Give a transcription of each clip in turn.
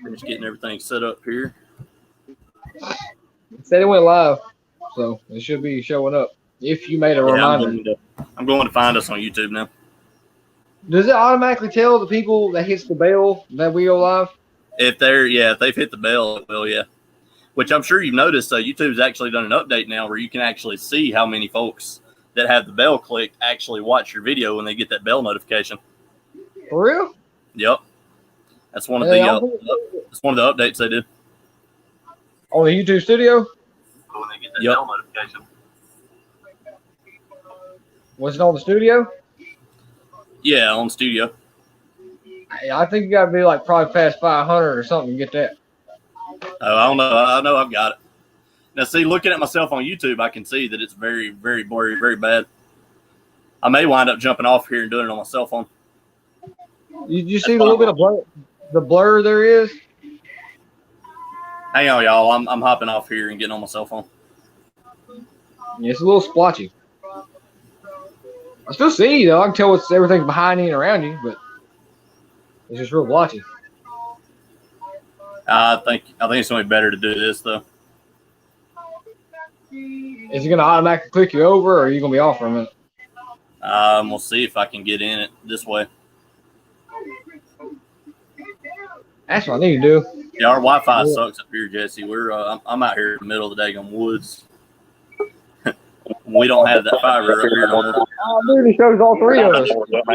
We're just getting everything set up here. It said it went live, so it should be showing up. If you made a reminder. I'm going to find us on YouTube now. Does it automatically tell the people that hits the bell that we go live? If they've hit the bell, it will, yeah. Which I'm sure you've noticed, YouTube's actually done an update now where you can actually see how many folks that have the bell clicked actually watch your video when they get that bell notification. For real? Yep. That's one of that's one of the updates they did. On the YouTube studio? When they get that bell notification. Was it on the studio? Yeah, on studio. I think you got to be like probably past 500 or something to get that. Oh, I don't know. I know I've got it. Now, see, looking at myself on YouTube, I can see that it's very, very blurry, very bad. I may wind up jumping off here and doing it on my cell phone. You see the little bit of blur there is? Hang on, y'all. I'm hopping off here and getting on my cell phone. Yeah, it's a little splotchy. I still see you, though. I can tell it's everything behind you and around you, but it's just real blotchy. I think it's going to be better to do this, though. Is it going to automatically click you over, or are you going to be off for a minute? We'll see if I can get in it this way. That's what I need to do. Yeah, our Wi-Fi sucks up here, Jesse. I'm out here in the middle of the daggone woods. We don't have that fiber up here no more. Oh, dude, it shows all three of us. It's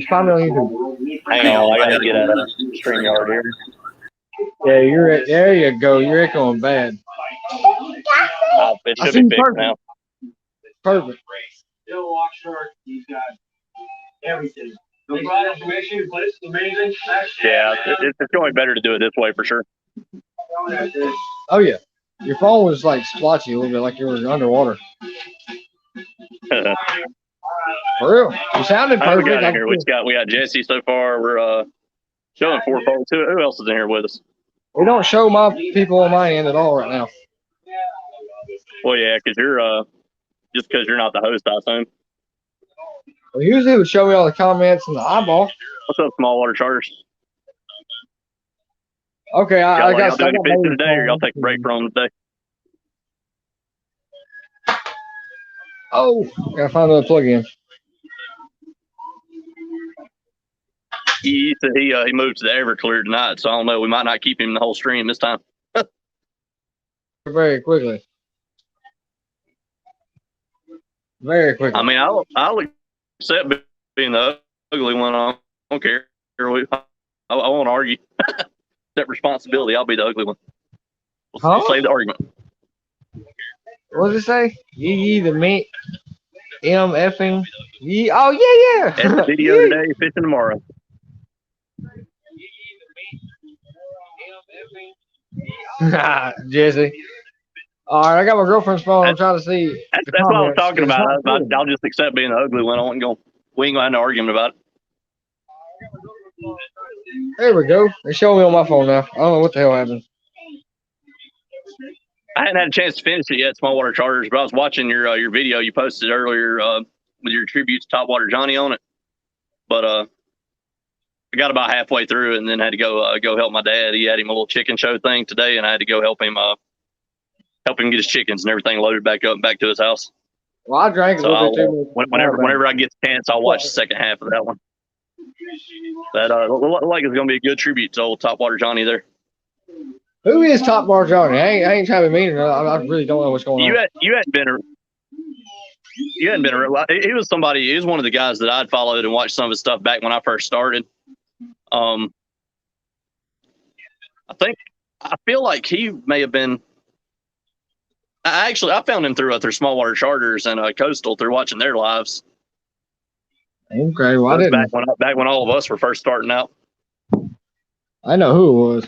probably on YouTube. Hang on, I gotta get out of the StreamYard here. Yeah, there you go. You're echoing bad. It should be fixed now. Perfect. He's got everything. The broad information, but it's amazing. Yeah, it's going better to do it this way for sure. Oh yeah, your phone was like splotchy a little bit, like you were underwater. For real, you sounded perfect. We got in here. We got Jesse so far. We're showing 4 folks. Who else is in here with us? We don't show my people on my end at all right now. Well, yeah, because you're just because you're not the host, I assume. Well, usually it would show me all the comments and the eyeball. What's up, small water charters? Okay, I got y'all do any fishing today, or y'all take a break from today? Oh, gotta find another plug-in. He said he moved to the Everclear tonight, so I don't know. We might not keep him the whole stream this time. Very quickly. Very quickly. I mean, I'll accept being the ugly one. I don't care. I won't argue. That responsibility. I'll be the ugly one. We'll save the argument. What does it say? YeeYee the meat. MFing. Yee. Oh, yeah. Edit video today, fishing tomorrow. Jesse. All right, I got my girlfriend's phone. I'm trying to see. That's what I was talking about. I'll just accept being the ugly one. We ain't going to have no argument about it. There we go. They're showing me on my phone now. I don't know what the hell happened. I hadn't had a chance to finish it yet, small water charters, but I was watching your video you posted earlier with your tribute to Topwater Johnny on it. But I got about halfway through and then had to go help my dad. He had him a little chicken show thing today, and I had to go help him get his chickens and everything loaded back up and back to his house. Well, I drank a little bit too much. Whenever I get the chance, I'll watch the second half of that one. That looked like it's going to be a good tribute to old Topwater Johnny there. Who is Topwater Johnny? I ain't trying to be mean. I really don't know what's going on. You hadn't been he was somebody. He was one of the guys that I'd followed and watched some of his stuff back when I first started. I feel like he may have been. I found him through small water charters and coastal through watching their lives. Okay, well, I didn't. Back when all of us were first starting out. I know who it was.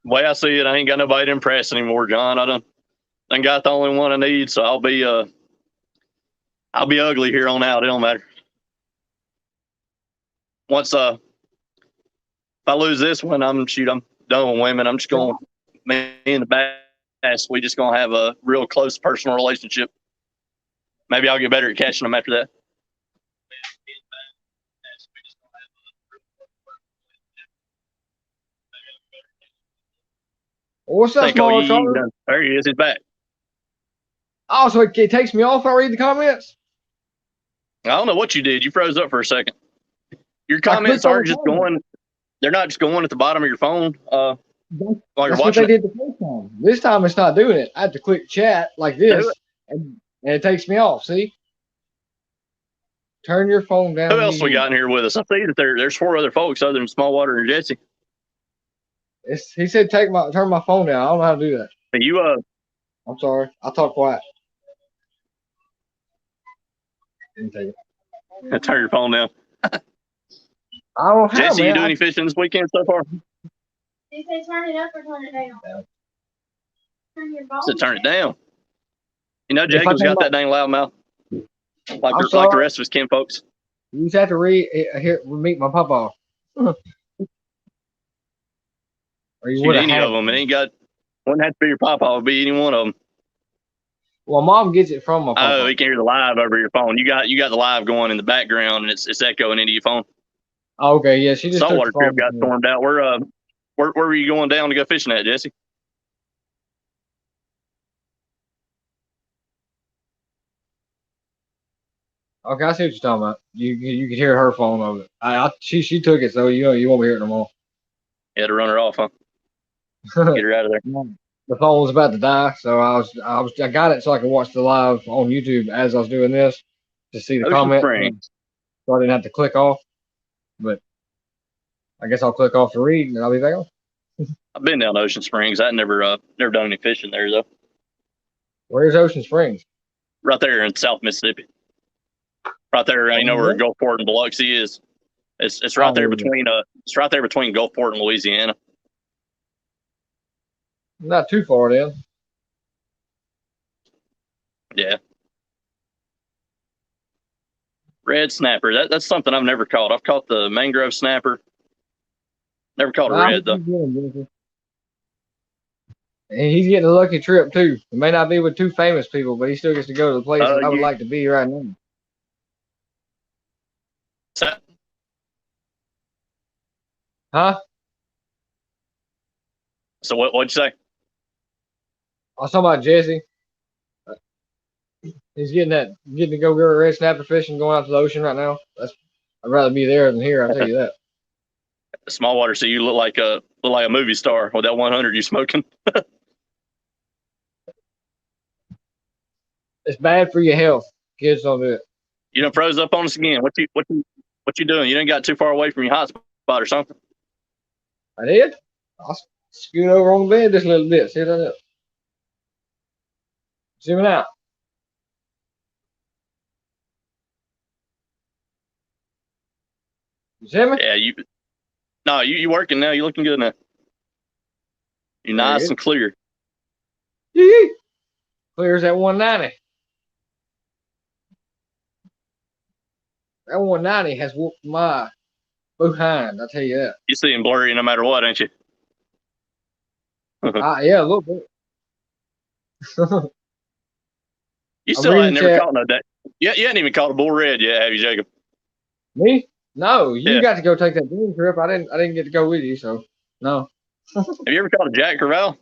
Way I see it, I ain't got nobody to impress anymore, John. I done got the only one I need, so I'll be ugly here on out. It don't matter. Once if I lose this one, I'm done with women. I'm just going me and the bass. We just gonna have a real close personal relationship. Maybe I'll get better at catching them after that. What's that small charter? There he is. He's back. Oh, so it takes me off if I read the comments? I don't know what you did. You froze up for a second. Your comments aren't just going. They're not just going at the bottom of your phone while you're That's watching what they did the first time. This time it's not doing it. I have to click chat like this, and it takes me off. See? Turn your phone down. Who else we got in here with us? I see that there's 4 other folks other than Smallwater and Jesse. He said turn my phone down. I don't know how to do that. I'm sorry. I'll talk quiet. Take it. Turn your phone down. I don't have. Jesse, you do any fishing this weekend so far? He said turn it up or turn it down. Turn your phone. Said turn it down. You know, Jacob's got that dang loud mouth. Like the rest of us kin folks. You just have to meet my papa. Or you would any of them. It wouldn't have to be your papa. It would be any one of them. Well, mom gets it from my papa. Oh, you can hear the live over your phone. You got the live going in the background, and it's echoing into your phone. Oh, okay, yeah, she just saltwater trip got stormed out. Where were you going down to go fishing at, Jesse? Okay, I see what you're talking about. You could hear her phone over it. She took it, so you won't be hearing no more. You had to run her off, huh? Get her out of there. The phone was about to die, so I got it so I could watch the live on YouTube as I was doing this to see the comments. So I didn't have to click off. But I guess I'll click off to read and I'll be back on. I've been down to Ocean Springs. I never done any fishing there though. Where's Ocean Springs? Right there in South Mississippi. Right there, you know where Gulfport and Biloxi is. It's right there between Gulfport and Louisiana. Not too far then. Yeah. Red snapper. That's something I've never caught. I've caught the mangrove snapper. Never caught a red though. And he's getting a lucky trip too. It may not be with 2 famous people, but he still gets to go to the place that I would like to be right now. Huh? So what'd you say? I was talking about Jesse. He's getting to go red snapper fishing, going out to the ocean right now. I'd rather be there than here. I'll tell you that. Smallwater, so you look like a movie star with that 100 you smoking. It's bad for your health. Kids don't do it. You done froze up on us again. What you doing? You done got too far away from your hot spot or something? I did. I'll scoot over on the bed just a little bit. See that? Zooming out. You see me? Yeah, you working now. You looking good now. You're nice and clear. YeeYee. Clear as at 190. That 190 has whooped my behind. I'll tell you that. You see him blurry no matter what, ain't you? Yeah, a little bit. You still ain't never caught no day. You hadn't even caught a bull red yet, have you, Jacob? Me? No, you got to go take that Bream trip. I didn't get to go with you, so no. Have you ever caught a Jack Crevalle?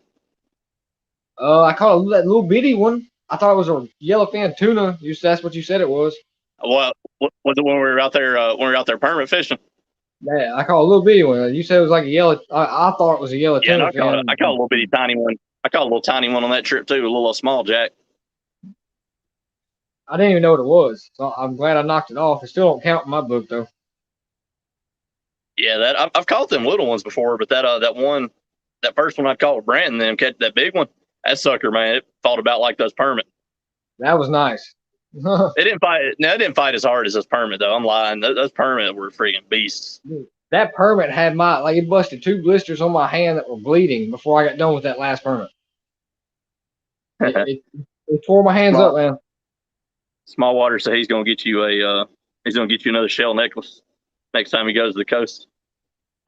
I caught that little bitty one. I thought it was a yellowfin tuna. That's what you said it was. Well, was it when we were out there? Permit fishing? Yeah, I caught a little bitty one. You said it was like a yellow. I thought it was a yellow tuna. Yeah, I caught a little bitty tiny one. I caught a little tiny one on that trip too, a little small Jack. I didn't even know what it was, so I'm glad I knocked it off. It still don't count in my book though. Yeah, I've caught them little ones before, but that first one I caught with Brandon, them catch that big one. That sucker, man, it fought about like those permit. That was nice. It didn't fight. No, it didn't fight as hard as those permit though. I'm lying. Those permit were freaking beasts. That permit had it busted 2 blisters on my hand that were bleeding before I got done with that last permit. It tore my hands up, man. Smallwater said he's gonna get you another shell necklace next time he goes to the coast.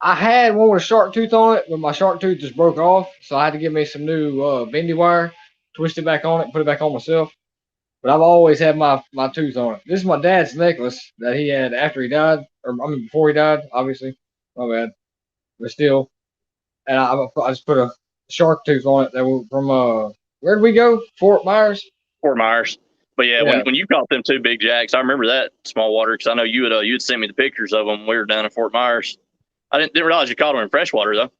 I had one with a shark tooth on it, but my shark tooth just broke off, so I had to get me some new bendy wire, twist it back on it, put it back on myself. But I've always had my tooth on it. This is my dad's necklace that he had after he died, or I mean before he died, obviously. My bad, but still. And I just put a shark tooth on it that was from where did we go? Fort Myers. Fort Myers. But yeah, Yeah. when you caught them 2 big jacks, I remember that small water because I know you'd sent me the pictures of them. We were down in Fort Myers. I didn't realize you caught them in freshwater though.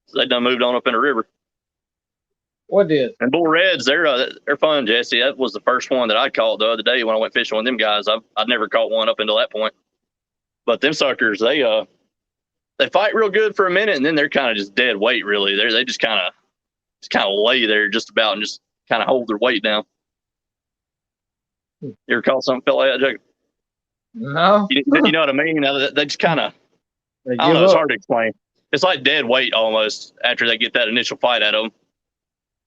So they done moved on up in the river. What did? And bull reds, they're fun, Jesse. That was the first one that I caught the other day when I went fishing with them guys. I'd never caught one up until that point. But them suckers, they fight real good for a minute, and then they're kind of just dead weight. Really, they just kind of lay there just about and just kind of hold their weight down. You ever caught something felt like that, Jacob? No. You know what I mean? They just kind of, They I don't know. give It's up. hard to explain. It's like dead weight almost after they get that initial fight out of them.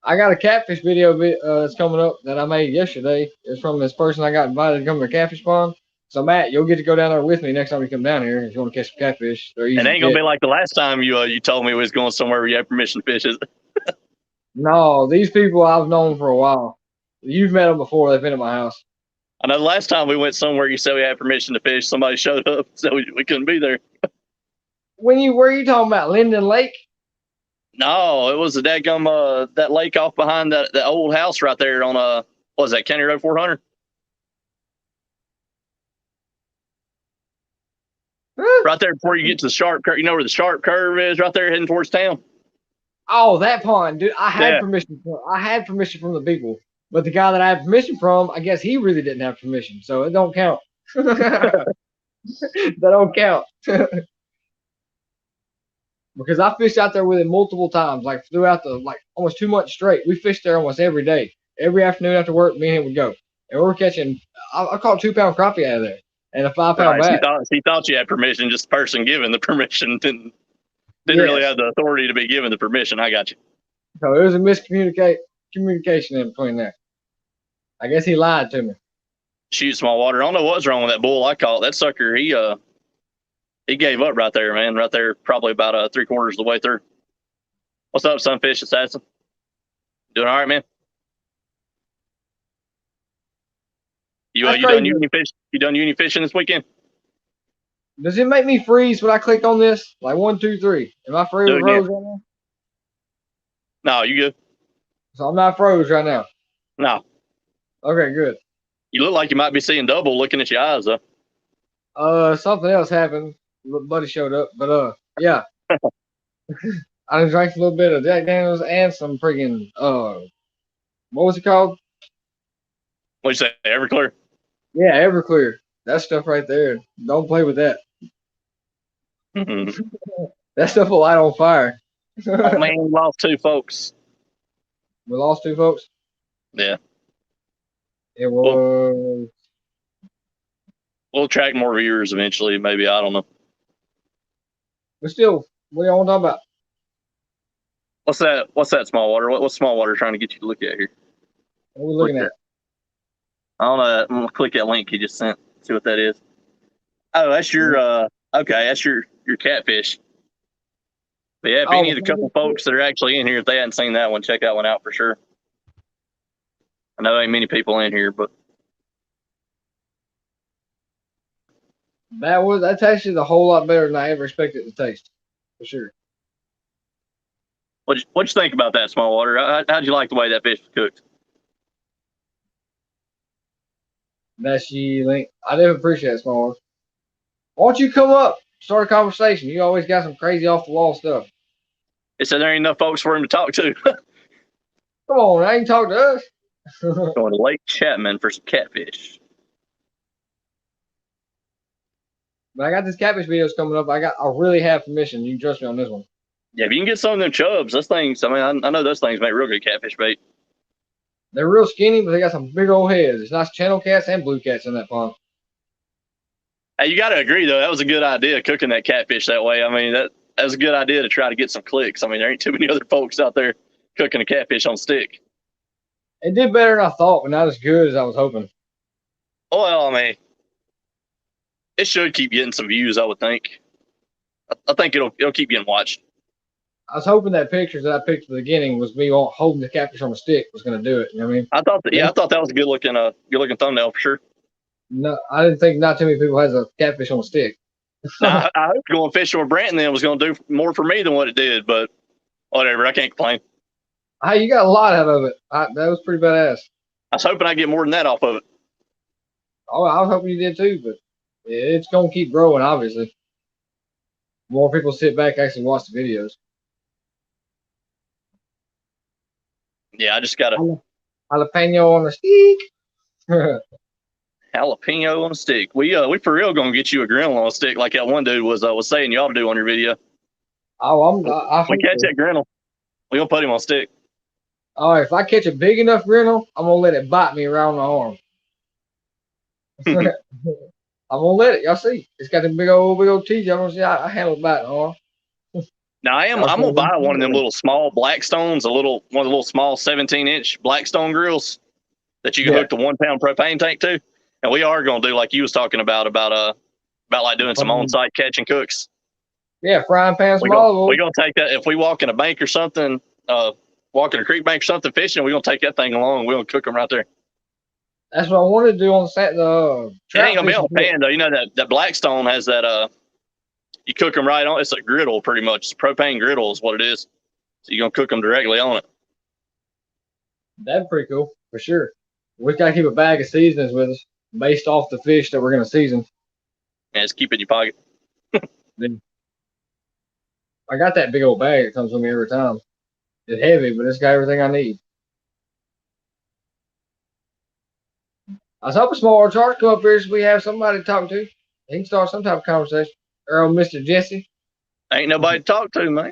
I got a catfish video that's coming up that I made yesterday. It's from this person I got invited to come to the catfish pond. So Matt, you'll get to go down there with me next time you come down here if you want to catch some catfish. They're easy And it ain't to gonna catch. be like the last time you told me we was going somewhere where you had permission to fish. Is it? No, these people I've known for a while. You've met them before. They've been at my house. I know the last time we went somewhere you said we had permission to fish, somebody showed up, so we couldn't be there. Where are you talking about? Linden Lake? No, it was the dadgum that lake off behind that old house right there on what was that, County Road 400? Right there before you get to the sharp curve. You know where the sharp curve is right there heading towards town? Oh, that pond, dude. I had Yeah. permission. I had permission from the people, but the guy that I had permission from, I guess he really didn't have permission, so it don't count. That don't count. Because I fished out there with him multiple times, like throughout almost 2 months straight. We fished there almost every day. Every afternoon after work, me and him would go. And we were catching, I caught 2-pound crappie out of there and a 5-pound Right. bass. He thought you had permission, just the person giving the permission didn't really have the authority to be given the permission. I got you. So there was a miscommunication in between there. I guess he lied to me. Shoot small water. I don't know what's wrong with that bull I caught. That sucker, he gave up right there, man. Right there, probably about 3/4 of the way through. What's up, Sunfish Assassin? Doing all right, man? You done uni fish? You done uni fishing this weekend? Does it make me freeze when I click on this? Like 1, 2, 3. Am I froze right now? No, you good? So I'm not froze right now. No. Okay, good. You look like you might be seeing double looking at your eyes, though. Something else happened. Little buddy showed up, but yeah. I just drank a little bit of Jack Daniels and some freaking what was it called? What'd you say? Everclear? Yeah, Everclear. That stuff right there. Don't play with that. That stuff will light on fire. Oh, man, we lost 2 folks. We lost 2 folks. Yeah. It was. We'll attract more viewers eventually. Maybe, I don't know. But still, what do y'all want to talk about? What's that small water? What's small water trying to get you to look at here? What are we looking at? I don't know. I'm gonna click that link you just sent. See what that is. Oh, that's your okay. That's your catfish. But yeah, if any of the couple folks that are actually in here, if they hadn't seen that one, check that one out for sure. I know ain't many people in here, but That tasted a whole lot better than I ever expected it to taste, for sure. What'd you think about that small water? How'd you like the way that fish was cooked? That's YeeYee link. I do appreciate it, small one. Why don't you come up, start a conversation? You always got some crazy off the wall stuff. It said there ain't enough folks for him to talk to. Come on, I ain't talk to us. Going to Lake Chapman for some catfish. But I got this catfish videos coming up. I really have permission. You can trust me on this one. Yeah, if you can get some of them chubs, those things. I mean, I know those things make real good catfish bait. They're real skinny, but they got some big old heads. There's nice channel cats and blue cats in that pond. Hey, you got to agree though. That was a good idea cooking that catfish that way. I mean, that was a good idea to try to get some clicks. I mean, there ain't too many other folks out there cooking a catfish on stick. It did better than I thought, but not as good as I was hoping. Well, I mean, it should keep getting some views, I would think. I think it'll keep getting watched. I was hoping that picture that I picked at the beginning was me holding the catfish on a stick was going to do it. You know what I mean? I thought that was a good looking thumbnail for sure. No, I didn't think not too many people has a catfish on a stick. Now, I hope going fishing with Brant then was going to do more for me than what it did, but whatever. I can't complain. Hey, you got a lot out of it. That was pretty badass. I was hoping I get more than that off of it. Oh, I was hoping you did too, but it's going to keep growing, obviously. More people sit back actually watch the videos. Yeah, I just got a jalapeno on a stick. jalapeno on a stick. We for real gonna get you a griddle on a stick like that one dude was saying you ought to do on your video. Oh, we catch that griddle, we gonna put him on stick. Oh, if I catch a big enough griddle, I'm gonna let it bite me around the arm. I'm gonna let it. Y'all see, it's got the big old teeth. Y'all gonna see I handle it biting the arm. Now I'm gonna buy one of them little small Blackstones, one of the little small 17-inch Blackstone grills that you can hook the 1 pound propane tank to. And we are gonna do like you was talking about like doing some on-site catch and cooks. Yeah, frying pan, we're gonna take that if we walk in a bank or something, walk in a creek bank or something fishing. We're gonna take that thing along. We're gonna cook them right there. That's what I wanted to do on the it ain't gonna be on pan though. You know that Blackstone has that you cook them right on. It's a griddle pretty much. It's a propane griddle is what it is. So you're gonna cook them directly on it. That'd be pretty cool for sure. We gotta keep a bag of seasonings with us based off the fish that we're gonna season. And just keep it in your pocket. I got that big old bag that comes with me every time. It's heavy, but it's got everything I need. I was hoping Small Charge come up here so we have somebody to talk to. He can start some type of conversation. Or Mr. Jesse. Ain't nobody to talk to, man.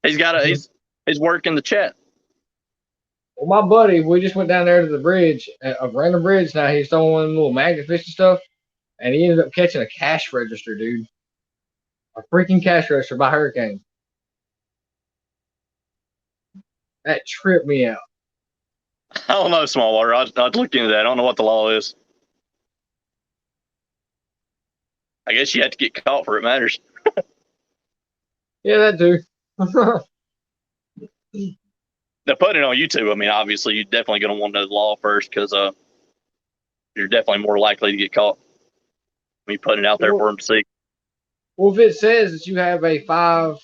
he's working the chat. Well, my buddy, we just went down there to the bridge, a random bridge. Now he's throwing one of the little magnet fishing stuff, and he ended up catching a cash register, dude. A freaking cash register by hurricane. That tripped me out. I don't know, small water. I'd look into that. I don't know what the law is. I guess you have to get caught for it matters. Yeah, that too. Now, putting it on YouTube, I mean, obviously, you're definitely going to want to know the law first because you're definitely more likely to get caught when you put it out there for them to see. Well, if it says that you have a 5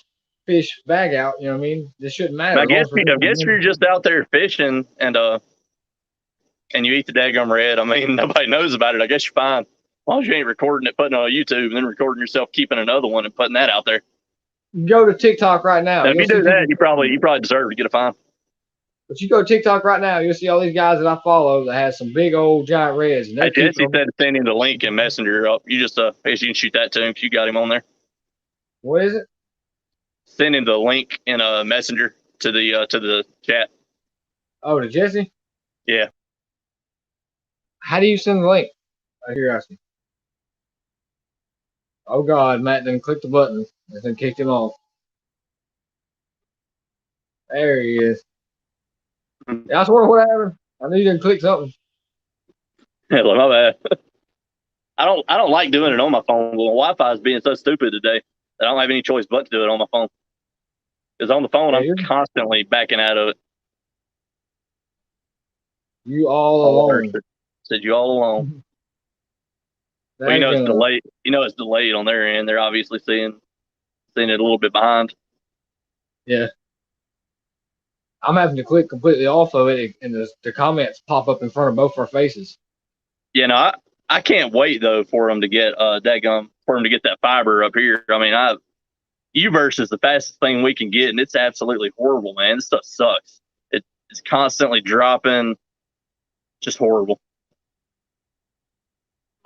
fish bag out, you know what I mean? This shouldn't matter. I guess if you're just out there fishing and you eat the daggum red, I mean, nobody knows about it. I guess you're fine. As long as you ain't recording it, putting it on YouTube, and then recording yourself keeping another one and putting that out there. Go to TikTok right now. If you do that, you probably deserve to get a fine. But you go to TikTok right now, you'll see all these guys that I follow that have some big old giant reds. Hey, Jesse said to send him the link in Messenger. You just I guess you can shoot that to him if you got him on there. What is it? Send him the link in a Messenger to the chat. Oh, to Jesse? Yeah. How do you send the link? Out of curiosity. Oh God, Matt didn't click the button and then kicked him off. There he is. Yeah, I was wondering what happened. I knew you didn't click something. Yeah, my bad. I don't like doing it on my phone. Well, my Wi-Fi is being so stupid today that I don't have any choice but to do it on my phone. Because on the phone, I'm constantly backing out of it. You all alone. Said you all alone. Well, you know it's delayed. You know it's delayed on their end. They're obviously seeing it a little bit behind. Yeah. I'm having to click completely off of it, and the comments pop up in front of both our faces. Yeah, no, I can't wait though for them to get that fiber up here. I mean, U-verse is the fastest thing we can get, and it's absolutely horrible, man. This stuff sucks. It's constantly dropping, just horrible.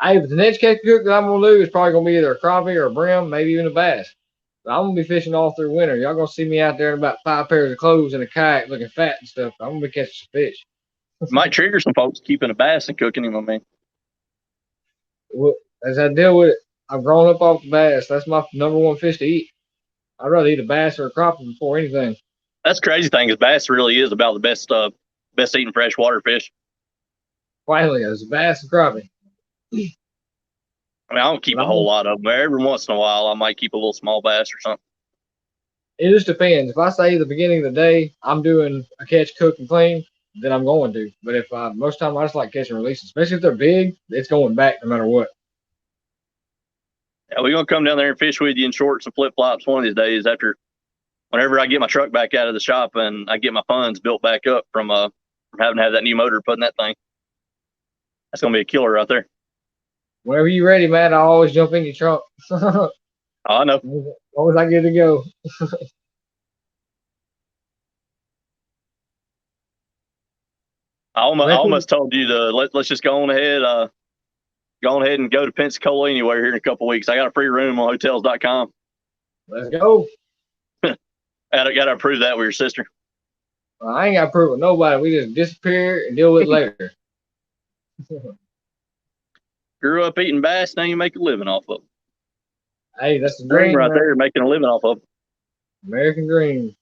Hey, but the next catch cook that I'm gonna do is probably gonna be either a crappie or a brim, maybe even a bass. But I'm gonna be fishing all through winter. Y'all gonna see me out there in about 5 pairs of clothes and a kayak, looking fat and stuff. I'm gonna be catching some fish. Might trigger some folks keeping a bass and cooking him. I mean, well, as I deal with it, I've grown up off the bass. That's my number one fish to eat. I'd rather eat a bass or a crappie before anything. That's the crazy thing is bass really is about the best eating freshwater fish. Finally, it's a bass and crappie. I mean, I don't keep a whole lot of them. Every once in a while, I might keep a little small bass or something. It just depends. If I say the beginning of the day I'm doing a catch, cook, and clean, then I'm going to. But if most of the time I just like catch and release, especially if they're big, it's going back no matter what. Yeah, we're gonna come down there and fish with you in shorts and flip flops one of these days. After whenever I get my truck back out of the shop and I get my funds built back up from having to have that new motor put in that thing. That's gonna be a killer right there. Whenever you're ready, man, I always jump in your trunk. Oh, I know. As long as I get to go. I almost told you to let's just go on ahead and go to Pensacola anywhere here in a couple of weeks. I got a free room on hotels.com. Let's go. Gotta approve that with your sister. Well, I ain't got to prove it with nobody. We just disappear and deal with it later. Grew up eating bass, now you make a living off of them. Hey, that's the Dream dream right man. there, making a living off of them. American dream.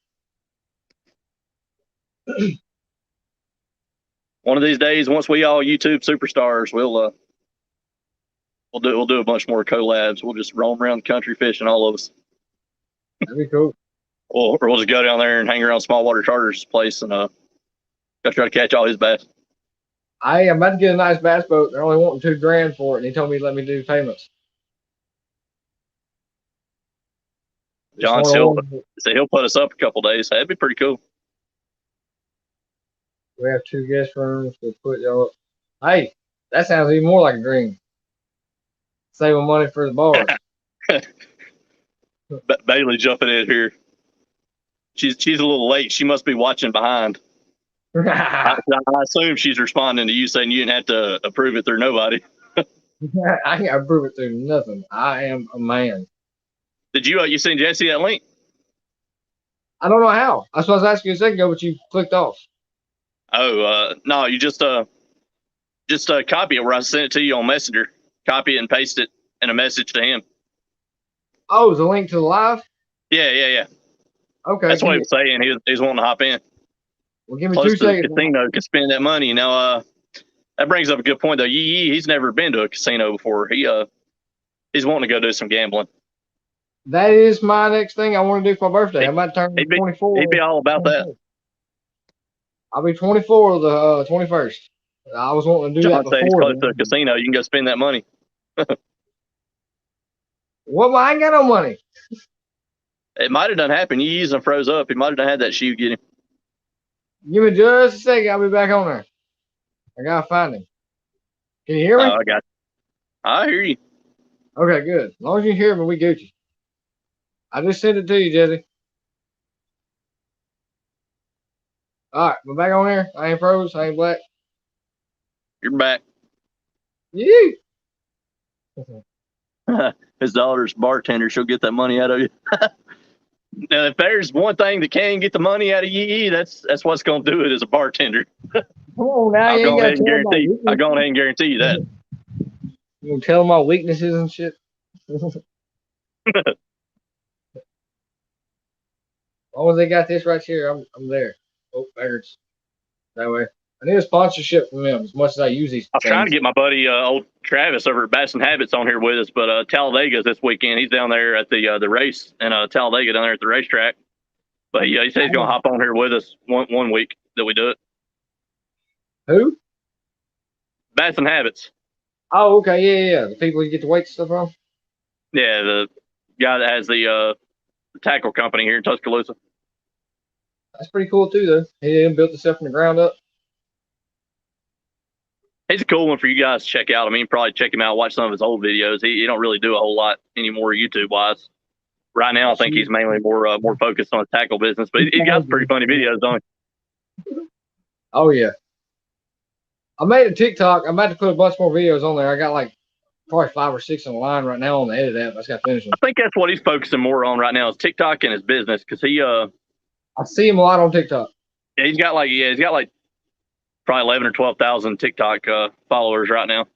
One of these days, once we all YouTube superstars, we'll do a bunch more collabs. We'll just roam around the country fishing, all of us. That'd be cool. Or we'll just go down there and hang around Small Water Charter's place and go try to catch all his bass. I'm about to get a nice bass boat. They're only wanting $2,000 for it, and he told me to let me do payments. John Silva said he'll put us up a couple days. That'd be pretty cool. We have 2 guest rooms. We'll put y'all up. Hey, that sounds even more like a dream. Saving money for the bars. Bailey jumping in here. She's a little late. She must be watching behind. I assume she's responding to you saying you didn't have to approve it through nobody. I ain't got to prove it through nothing. I am a man. Did you send Jesse that link? I don't know how. That's what I was asking you a second ago, but you clicked off. Oh, no, you just copy it where I sent it to you on Messenger. Copy it and paste it in a message to him. Oh, the link to the live? Yeah. Okay. That's what he was saying. He was wanting to hop in. Well, give me Close 2 to the seconds. casino could spend that money. Now, that brings up a good point though. YeeYee, he's never been to a casino before. He's wanting to go do some gambling. That is my next thing I want to do for my birthday. I'm about to turn 24. He'd be all about that. I'll be 24 the 21st. I was wanting to do that before. He's close to a casino. You can go spend that money. Well, I ain't got no money. It might have done happen. YeeYee's and froze up. He might have done had that shoe get him. Give me just a second. I'll be back on there. I gotta find him. Can you hear me? Oh, I got you. I hear you. Okay, good. As long as you hear me, we Gucci. I just sent it to you, Jesse. All right, we're back on there. I ain't froze. I ain't black. You're back. Yee! His daughter's bartender. She'll get that money out of you. Now, if there's one thing that can get the money out of YeeYee, that's what's going to do it as a bartender. Come on now. I'll go ahead and guarantee you that. You gonna tell them my weaknesses and shit? As long as they got this right here, I'm there. Oh, beggars. That way. I need a sponsorship from them as much as I use these. I was trying to get my buddy old Travis over at Bass and Habits on here with us, but Talladega's this weekend. He's down there at the race in Talladega down there at the racetrack. But yeah, he said he's gonna hop on here with us one week that we do it. Who? Bass and Habits. Oh, okay, yeah. The people you get the weight stuff from. Yeah, the guy that has the tackle company here in Tuscaloosa. That's pretty cool too, though. He built himself from the ground up. He's a cool one for you guys to check out. I mean, probably check him out, watch some of his old videos. He don't really do a whole lot anymore YouTube wise. Right now, I think he's mainly more focused on his tackle business, but he's got some pretty funny videos, don't he? Oh yeah. I made a TikTok. I'm about to put a bunch more videos on there. I got like probably 5 or 6 on the line right now on the edit app. I just got to finish them. I think that's what he's focusing more on right now is TikTok and his business because I see him a lot on TikTok. Yeah, he's got like probably 11 or 12,000 TikTok followers right now.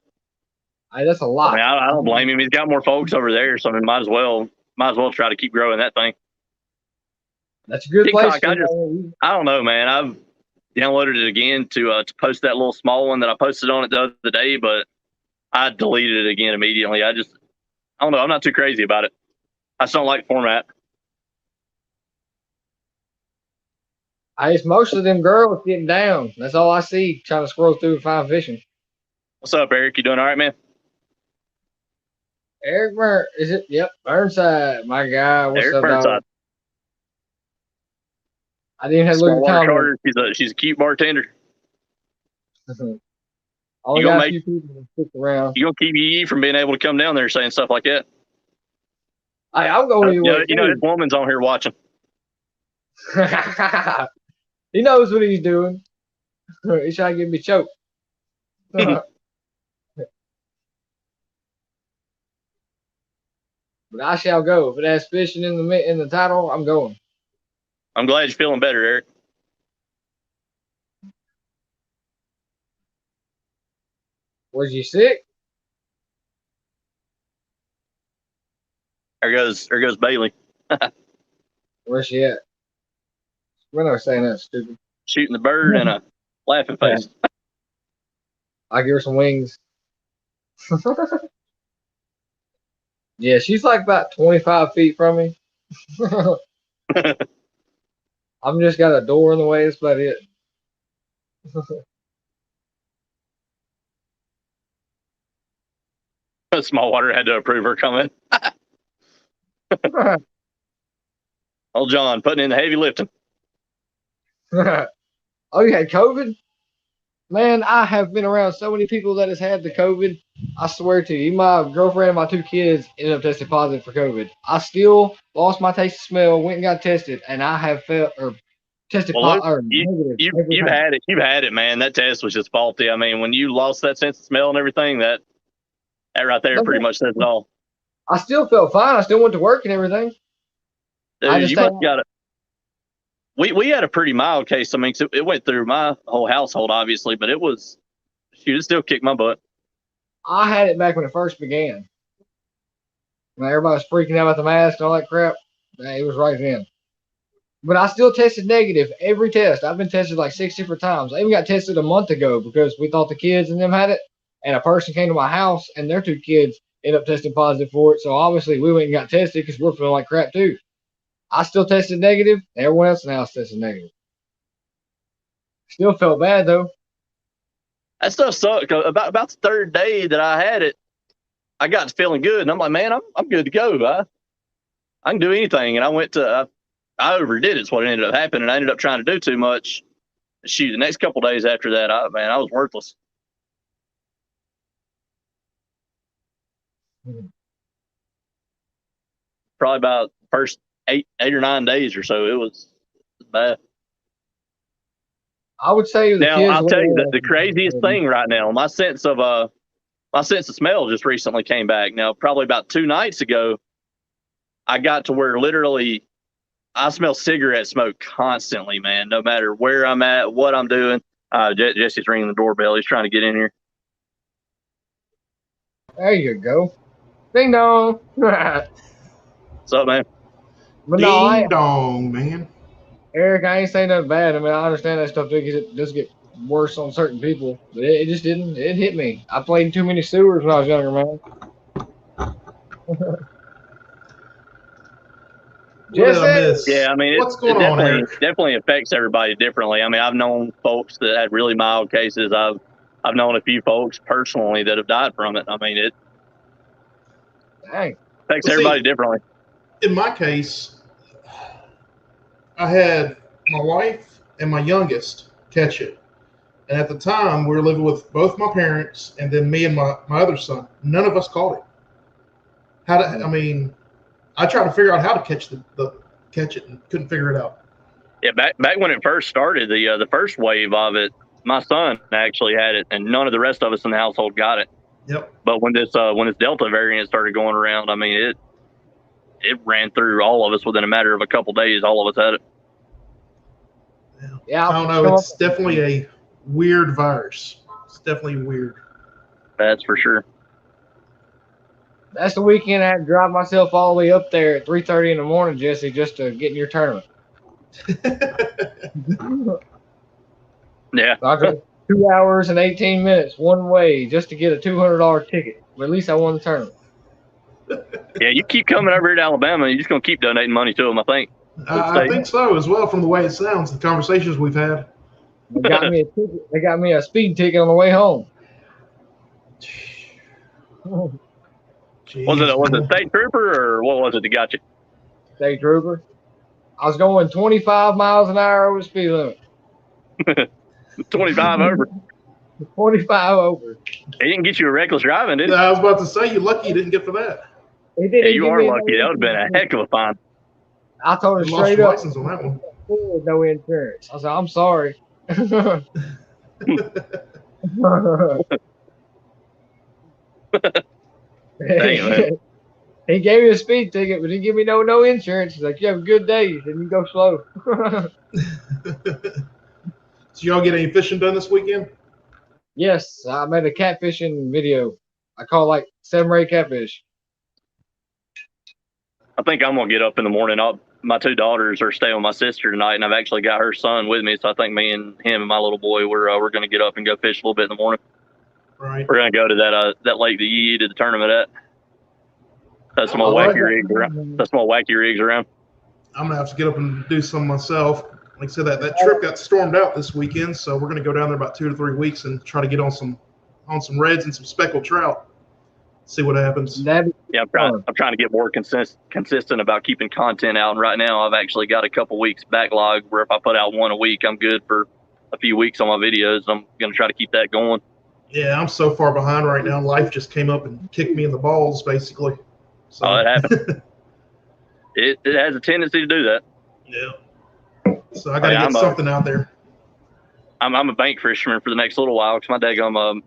Hey, that's a lot. I mean, I don't blame him. He's got more folks over there, so I mean, might as well try to keep growing that thing. That's a good TikTok, place. I don't know, man. I've downloaded it again to post that little small one that I posted on it the other day, but I deleted it again immediately. I don't know. I'm not too crazy about it. I just don't like the format. It's most of them girls getting down. That's all I see, trying to scroll through and find fishing. What's up, Eric? You doing all right, man? Eric Burn, is it? Yep, Burnside, my guy. What's Eric up, Burnside. dog? I didn't have to look at the Saltwater comments. Charter. She's a cute bartender. Only You gonna got a few people that stick around. You gonna keep YeeYee from being able to come down there saying stuff like that? I'm going to You know, this woman's on here watching. He knows what he's doing. He's trying to get me choked. But I shall go. If it has fishing in the title, I'm going. I'm glad you're feeling better, Eric. Was you sick? There goes Bailey. Where's she at? We're not saying that stupid. Shooting the bird and a laughing face. I'll give her some wings. Yeah, she's like about 25 feet from me. I'm just got a door in the way. That's about it. Small water had to approve her comment. Old John putting in the heavy lifting. Oh, you had COVID? Man, I have been around so many people that has had the COVID. I swear to you, my girlfriend and my 2 kids ended up testing positive for COVID. I still lost my taste of smell, went and got tested, and I have tested positive. You've had it. You've had it, man. That test was just faulty. I mean, when you lost that sense of smell and everything, that right there pretty much says it all. I still felt fine. I still went to work and everything. Dude, you must got it. We had a pretty mild case. I mean, it went through my whole household, obviously, but it still kicked my butt. I had it back when it first began. When everybody was freaking out about the mask and all that crap. It was right then. But I still tested negative every test. I've been tested like 6 different times. I even got tested a month ago because we thought the kids and them had it. And a person came to my house and their 2 kids ended up testing positive for it. So obviously we went and got tested because we're feeling like crap too. I still tested negative. Everyone else in the house tested negative. Still felt bad though. That stuff sucked. About the 3rd day that I had it, I got to feeling good, and I'm like, man, I'm good to go. I can do anything. And I went to I overdid. It's what ended up happening. I ended up trying to do too much. Shoot, the next couple of days after that, I was worthless. Probably about the first 8 or 9 days or so, it was bad. I would say now I'll tell you that the craziest thing right now, my sense of smell just recently came back. Now, probably about 2 nights ago, I got to where literally I smell cigarette smoke constantly, man. No matter where I'm at, what I'm doing. Jesse's ringing the doorbell. He's trying to get in here. There you go. Ding dong. What's up, man? But Ding dong, man. Eric, I ain't saying nothing bad. I mean, I understand that stuff does get worse on certain people, but it just didn't. It hit me. I played in too many sewers when I was younger, man. Yeah, I mean, what's going on, Eric? It definitely affects everybody differently. I mean, I've known folks that had really mild cases. I've known a few folks personally that have died from it. I mean, it affects everybody differently. In my case, I had my wife and my youngest catch it. And at the time, we were living with both my parents and then me and my other son. None of us caught it. I tried to figure out how to catch it and couldn't figure it out. Yeah, back when it first started, the first wave of it, my son actually had it, and none of the rest of us in the household got it. Yep. But when this Delta variant started going around, I mean, it ran through all of us within a matter of a couple days. All of us had it. Yeah, I don't know. It's definitely a weird virus. It's definitely weird. That's for sure. That's the weekend I had to drive myself all the way up there at 3:30 in the morning, Jesse, just to get in your tournament. Yeah. So I drove 2 hours and 18 minutes one way just to get a $200 ticket. But at least I won the tournament. Yeah, you keep coming over here to Alabama, you're just gonna keep donating money to them, I think. I think so as well, from the way it sounds, the conversations we've had. They got me a ticket. They got me a speed ticket on the way home. Jeez, Was it a state trooper or what was it that got you? State trooper. I was going 25 miles an hour over the speed limit. 25 over. 25 over. He didn't get you a reckless driving, did he? I was about to say, you're lucky you didn't get for that. He didn't Yeah, you give are me lucky. That would have been a heck of a fine. I told her You lost straight your up. license on that one. No insurance. I said, I'm sorry. Dang, man. He gave me a speed ticket, but he didn't give me no insurance. He's like, you have a good day, then you go slow. So y'all get any fishing done this weekend? Yes, I made a catfishing video. I caught like 7 or 8 catfish. I think I'm gonna get up in the morning. My 2 daughters are staying with my sister tonight, and I've actually got her son with me. So I think me and him and my little boy, we're gonna get up and go fish a little bit in the morning. Right. We're gonna go to that lake that YeeYee did the tournament at. That's some more wacky rigs around. That's some more wacky rigs around. I'm gonna have to get up and do some myself. Like I said, that trip got stormed out this weekend, so we're gonna go down there about 2 to 3 weeks and try to get on some reds and some speckled trout. See what happens. Yeah, I'm trying to get more consistent about keeping content out. And right now, I've actually got a couple weeks backlog where if I put out one a week, I'm good for a few weeks on my videos. I'm gonna try to keep that going. Yeah, I'm so far behind right now. Life just came up and kicked me in the balls, basically. So. Oh, it happened. it has a tendency to do that. Yeah. So I got to get something out there. I'm a bank fisherman for the next little while because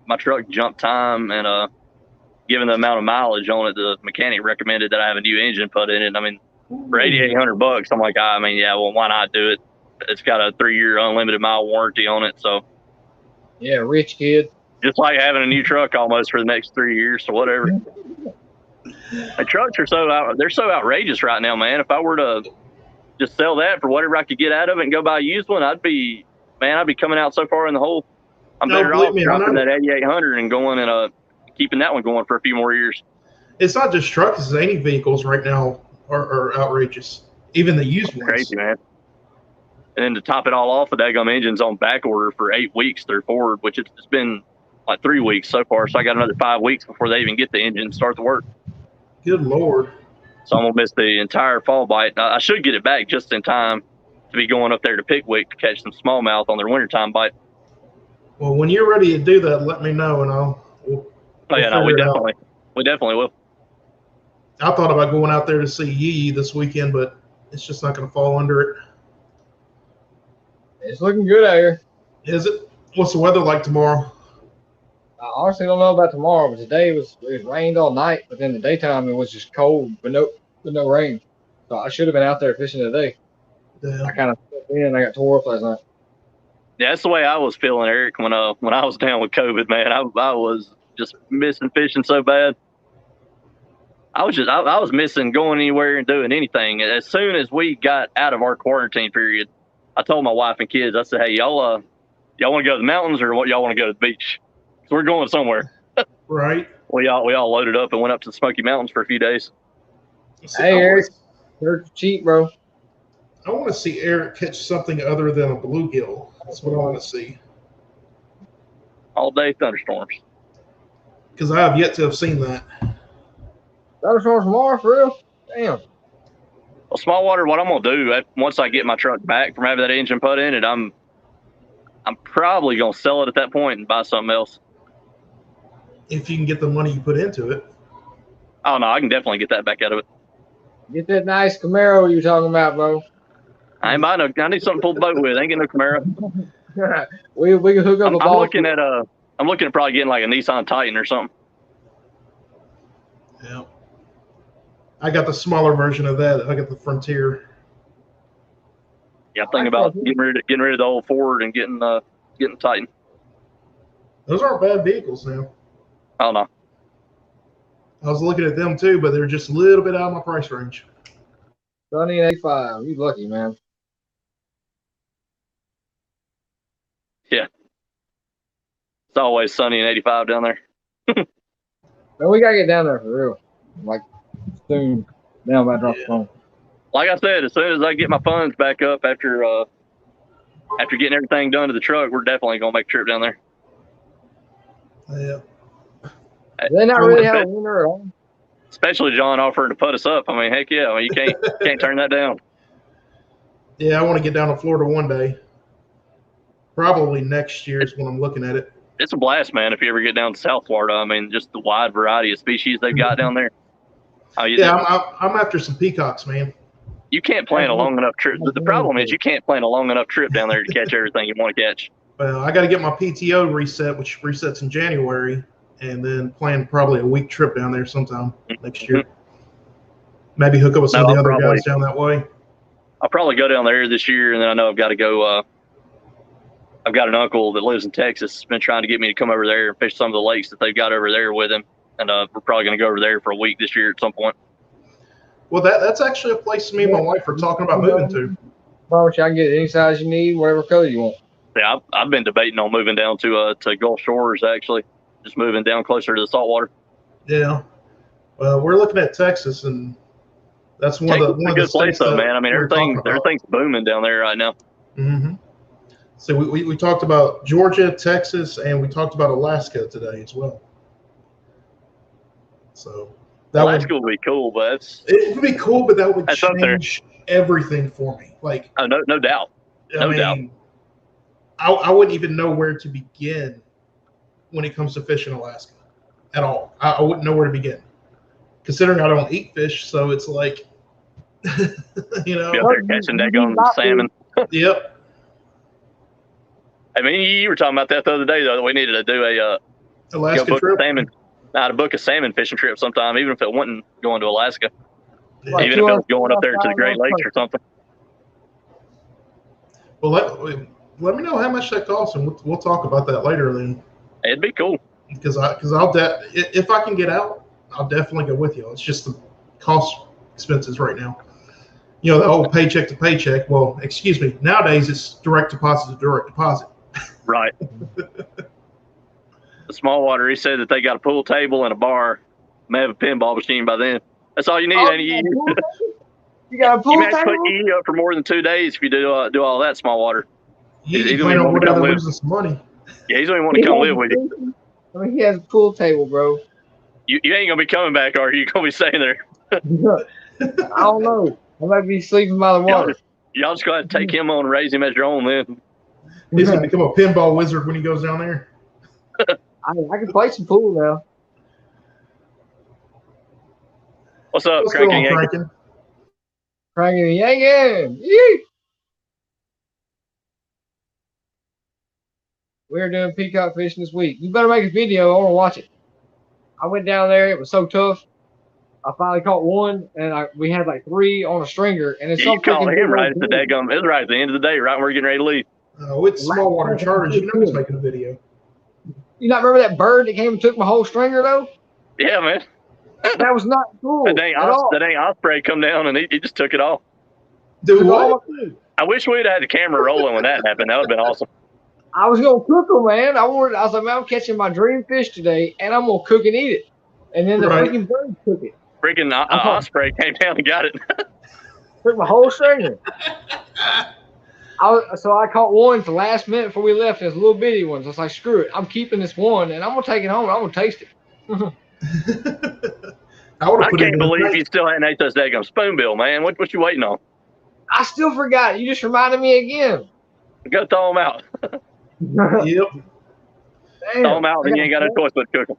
my truck jumped time and given the amount of mileage on it, the mechanic recommended that I have a new engine put in it. I mean, for $8,800, I'm like, yeah, well, why not do it? It's got a 3-year unlimited mile warranty on it, so. Yeah, rich kid. Just like having a new truck almost for the next 3 years, so whatever. The trucks are they're so outrageous right now, man. If I were to just sell that for whatever I could get out of it and go buy a used one, I'd be coming out so far in the hole. I'm better off dropping that 8,800 and going and keeping that one going for a few more years. It's not just trucks; it's any vehicles right now are outrageous. Even the used ones. Crazy, man. And then to top it all off, the daggum engine's on back order for 8 weeks through Ford, which it's been like 3 weeks so far. So I got another 5 weeks before they even get the engine and start the work. Good Lord. So I'm going to miss the entire fall bite. I should get it back just in time to be going up there to Pickwick to catch some smallmouth on their wintertime bite. Well, when you're ready to do that, let me know and we definitely will. I thought about going out there to see YeeYee this weekend, but it's just not going to fall under it. It's looking good out here. Is it? What's the weather like tomorrow? I honestly don't know about tomorrow, but today it rained all night, but in the daytime it was just cold, but no rain. So I should have been out there fishing today. Yeah. I kind of slept in. I got tore up last night. Yeah, that's the way I was feeling, Eric, when I was down with COVID, man. I was just missing fishing so bad. I was missing going anywhere and doing anything. As soon as we got out of our quarantine period, I told my wife and kids, I said, hey, y'all want to go to the mountains or y'all want to go to the beach? So we're going somewhere. Right. We all loaded up and went up to the Smoky Mountains for a few days. Hey, Eric, they're cheap, bro. I want to see Eric catch something other than a bluegill. That's what I want to see. All day thunderstorms. Because I have yet to have seen that. Thunderstorms tomorrow, for real? Damn. Well, small water, what I'm going to do, once I get my truck back from having that engine put in it, I'm probably going to sell it at that point and buy something else. If you can get the money you put into it. Oh, no, I can definitely get that back out of it. Get that nice Camaro you were talking about, bro. I ain't buying I need something to pull the boat with. I ain't getting no Camaro. we can hook up a ball. I'm looking at probably getting like a Nissan Titan or something. Yeah. I got the smaller version of that. I got the Frontier. Yeah, I'm thinking about getting rid of the old Ford and getting Titan. Those aren't bad vehicles now. Oh no. I was looking at them too, but they're just a little bit out of my price range. Sunny and 85. You lucky, man. Yeah. It's always sunny and 85 down there. Man, we gotta get down there for real. Like soon. Now I'm about to drop the phone. Like I said, as soon as I get my funds back up after getting everything done to the truck, we're definitely gonna make a trip down there. Yeah. They not really have a winner at all. Especially John offering to put us up. I mean, heck yeah. I mean, you can't turn that down. Yeah, I want to get down to Florida one day. Probably next year is when I'm looking at it. It's a blast, man. If you ever get down to South Florida, I mean, just the wide variety of species they've got down there. I'm after some peacocks, man. You can't plan a long enough trip. The problem is you can't plan a long enough trip down there to catch everything you want to catch. Well, I got to get my PTO reset, which resets in January, and then plan probably a week trip down there sometime next year. Maybe hook up with some of the other guys down that way. I'll probably go down there this year, and then I know I've got to go. I've got an uncle that lives in Texas. Has been trying to get me to come over there and fish some of the lakes that they've got over there with him, and we're probably going to go over there for a week this year at some point. Well, that's actually a place me and my wife are talking about moving to. Promise you I can get any size you need, whatever color you want. Yeah, I've been debating on moving down to Gulf Shores, actually, just moving down closer to the saltwater. Yeah, well, we're looking at Texas, and that's one of the good place, though, man. I mean, everything's booming down there right now. Mm-hmm. So we talked about Georgia, Texas, and we talked about Alaska today as well. So Alaska would be cool, but it would be cool, but that would change everything for me. Like, no doubt, no doubt. I wouldn't even know where to begin when it comes to fishing Alaska at all. I wouldn't know where to begin, considering I don't eat fish. So it's like, you know, they're catching daggone salmon. Yep. I mean, you were talking about that the other day, though. We needed to do a Alaska trip. To book a salmon fishing trip sometime, even if it wasn't going to Alaska, yeah. Even if it was going up there to the Great Lakes or something. Well, let me know how much that costs, and we'll talk about that later. Then it'd be cool because if I can get out, I'll definitely go with you. It's just the cost expenses right now. You know, the old paycheck to paycheck. Well, excuse me. Nowadays, it's direct deposit to direct deposit. Right. The small water, he said that they got a pool table and a bar. May have a pinball machine by then. That's all you need, ain't you? You got a pool table? You may put YeeYee up for more than 2 days if you do all that small water. He's planning on going to losing some money. Yeah, he's the only one to come live with you. I mean, he has a pool table, bro. You ain't gonna be coming back, are you? Gonna be staying there? I don't know. I might be sleeping by the water. Y'all just gotta take him on and raise him as your own then. He's gonna become a pinball wizard when he goes down there. I can play some pool now. What's up, Cranking? Cranking and yanking. Yee! We're doing peacock fishing this week. You better make a video. I want to watch it. I went down there. It was so tough. I finally caught one, and we had like 3 on a stringer. And it's you caught him right at the daggum. It was right at the end of the day, right when we're getting ready to leave. With small water charters, you know he's making a video. You not remember that bird that came and took my whole stringer, though? Yeah, man. That was not cool. That dang osprey come down, and he just took it off. Dude, what? I wish we'd had the camera rolling when that happened. That would have been awesome. I was going to cook them, man. I was like, man, I'm catching my dream fish today, and I'm going to cook and eat it. And then the freaking bird took it. Freaking osprey came down and got it. Took my whole stringer. So I caught one at the last minute before we left. It's little bitty ones. I was like, screw it. I'm keeping this one, and I'm going to take it home, and I'm going to taste it. I can't believe you still hadn't ate those daggum spoonbill, man. What you waiting on? I still forgot. You just reminded me again. Go throw them out. Yep. Damn. Throw them out, and you ain't got no choice but to cook them.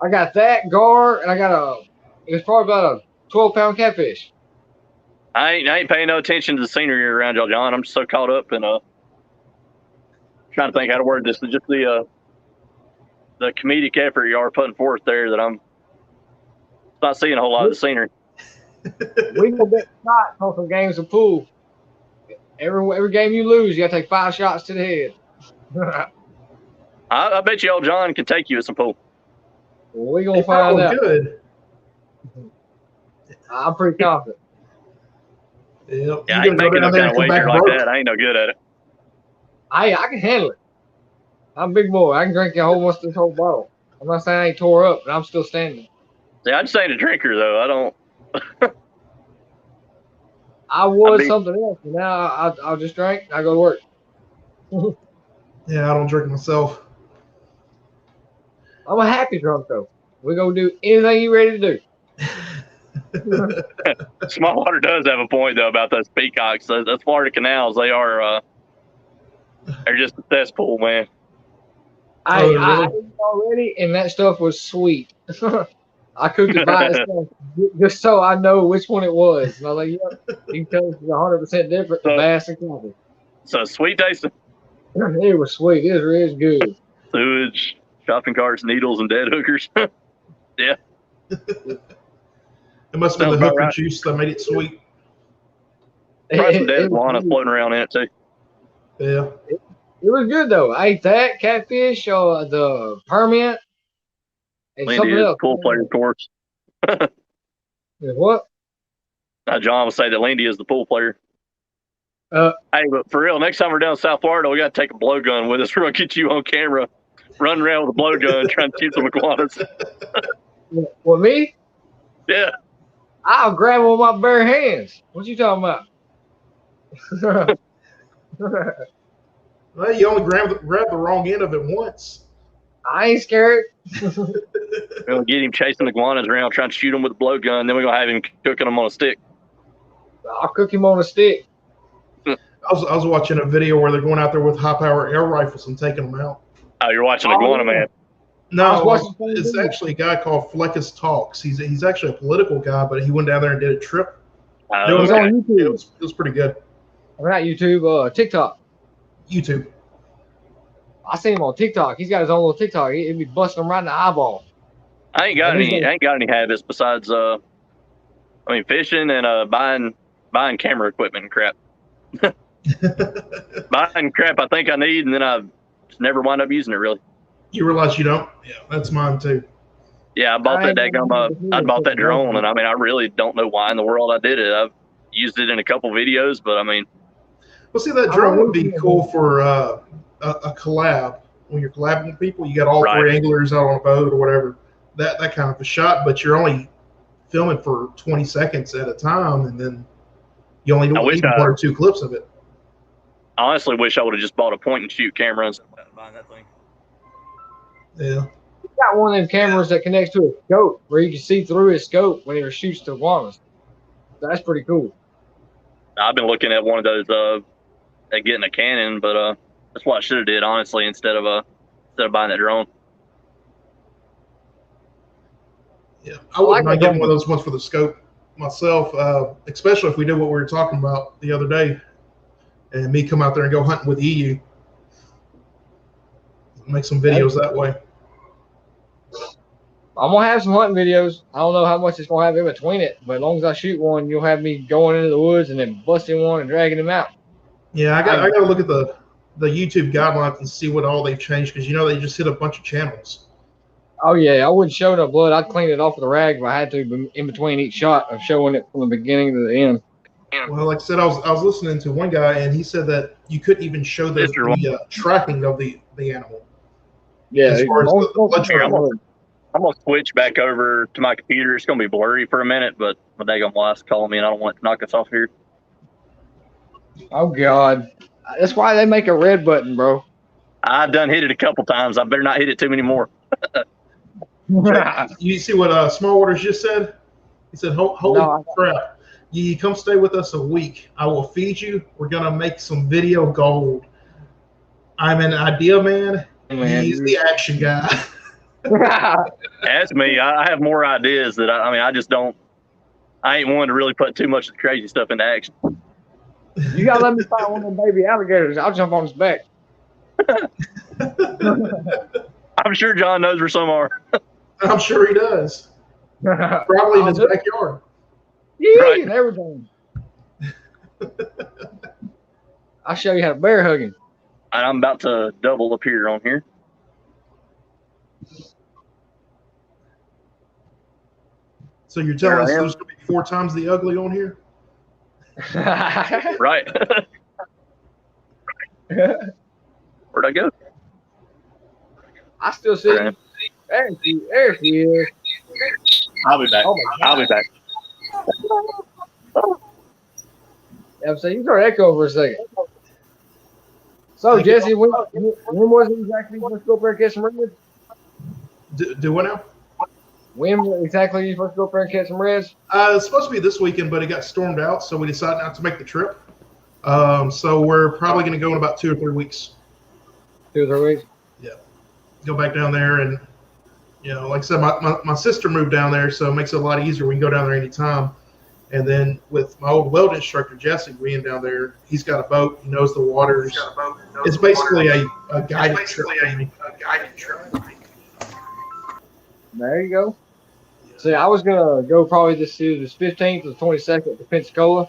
I got that gar, and I got it was probably about a 12-pound catfish. I ain't paying no attention to the scenery around y'all, John. I'm just so caught up in trying to think how to word this. Just the comedic effort you are putting forth there that I'm not seeing a whole lot of the scenery. We gonna bet shots on some games of pool. Every game you lose, you gotta take 5 shots to the head. I bet you old John can take you at some pool. Well, we gonna find out. Good. I'm pretty confident. Yep. Yeah, I ain't making no kind of wager like that. I ain't no good at it. I can handle it. I'm a big boy. I can drink this whole bottle. I'm not saying I ain't tore up, but I'm still standing. Yeah, I just ain't a drinker though. I was something else, and now I'll just drink. I go to work. Yeah, I don't drink myself. I'm a happy drunk though. We're gonna do anything you ready to do. Smallwater does have a point though about those peacocks. Those Florida canals, they're just a cesspool, man. I ate already, and that stuff was sweet. I cooked it by itself just so I know which one it was. And I was like, yep, you can tell it's 100% different than bass and coffee. So sweet tasting. It was sweet. It was really good. Sewage, shopping carts, needles, and dead hookers. Yeah. It must have been the hooker juice that made it sweet. Probably some dead iguana floating around in it too. Yeah. It was good though. I ate that catfish or the permit and something else. Pool player course. What? John would say that Lindy is the pool player. Hey, but for real, next time we're down in South Florida, we got to take a blowgun with us. We're gonna get you on camera, running around with a blowgun trying to shoot some iguanas. What, me? Yeah. I'll grab them with my bare hands. What you talking about? Well, you only grab the wrong end of it once. I ain't scared. We're gonna get him chasing iguanas around, trying to shoot them with a blowgun. Then we're gonna have him cooking them on a stick. I'll cook him on a stick. I was watching a video where they're going out there with high-power air rifles and taking them out. Oh, you're watching Iguana Man. No, it's actually a guy called Fleckus Talks. He's actually a political guy, but he went down there and did a trip. It was on YouTube. It was pretty good. Not YouTube, TikTok. YouTube. I seen him on TikTok. He's got his own little TikTok. He'd be busting them right in the eyeball. I ain't got any habits besides fishing and buying camera equipment and crap. Buying crap I think I need, and then I just never wind up using it really. You realize you don't? Yeah, that's mine too. Yeah, I bought I bought that drone, and I really don't know why in the world I did it. I've used it in a couple videos, but well, see, that drone would be cool for a collab. When you're collabing with people, you got all three anglers out on a boat or whatever. That kind of a shot, but you're only filming for 20 seconds at a time, and then you only need 1 or 2 clips of it. I honestly wish I would have just bought a point and shoot camera instead of buying that thing. Yeah. You got one of them cameras that connects to a scope where you can see through his scope when he shoots the iguanas. That's pretty cool. I've been looking at one of those at getting a Canon, but that's what I should have did honestly instead of buying that drone. Yeah, I wouldn't mind getting one of those ones for the scope myself, especially if we do what we were talking about the other day, and me come out there and go hunting with YeeYee. Make some videos that way. I'm gonna have some hunting videos. I don't know how much it's gonna have in between it, but as long as I shoot one, you'll have me going into the woods and then busting one and dragging him out. Yeah, I got to look at the YouTube guidelines and see what all they've changed, because they just hit a bunch of channels. Oh yeah, I wouldn't show no blood. I'd clean it off with a rag if I had to in between each shot of showing it from the beginning to the end. Well, like I said, I was listening to one guy, and he said that you couldn't even show the tracking of the animal. Yeah, as far as I'm gonna switch back over to my computer. It's gonna be blurry for a minute, but my daggone wife's calling me, and I don't want to knock us off here. Oh God, that's why they make a red button, bro. I done hit it a couple times. I better not hit it too many more. You see what Smallwaters just said? He said, "Holy crap! You come stay with us a week. I will feed you. We're gonna make some video gold. I'm an idea man. He's the action guy." That's me. I have more ideas that I just don't. I ain't one to really put too much of the crazy stuff into action. You gotta let me find one of them baby alligators. I'll jump on his back. I'm sure John knows where some are. I'm sure he does. Probably in his backyard. Yeah, right. And everything. I'll show you how to bear hug him. I'm about to double up here on here. So you're telling us there's going to be 4 times the ugly on here? Right. Where'd I go? I still see him. There he is. I'll be back. Oh I'll be back. Yeah, so you start echoing for a second. So, Jesse, when was it exactly you supposed to go up there and catch some reds? Do what now? When exactly you supposed to go up there and catch some reds? It's supposed to be this weekend, but it got stormed out, so we decided not to make the trip. So we're probably going to go in about 2 or 3 weeks. 2 or 3 weeks? Yeah. Go back down there and, like I said, my sister moved down there, so it makes it a lot easier. We can go down there anytime. And then with my old weld instructor, Jesse, being down there, he's got a boat. He knows the waters. It's basically a guided trip for me. There you go. See, I was going to go probably this 15th or the 22nd to Pensacola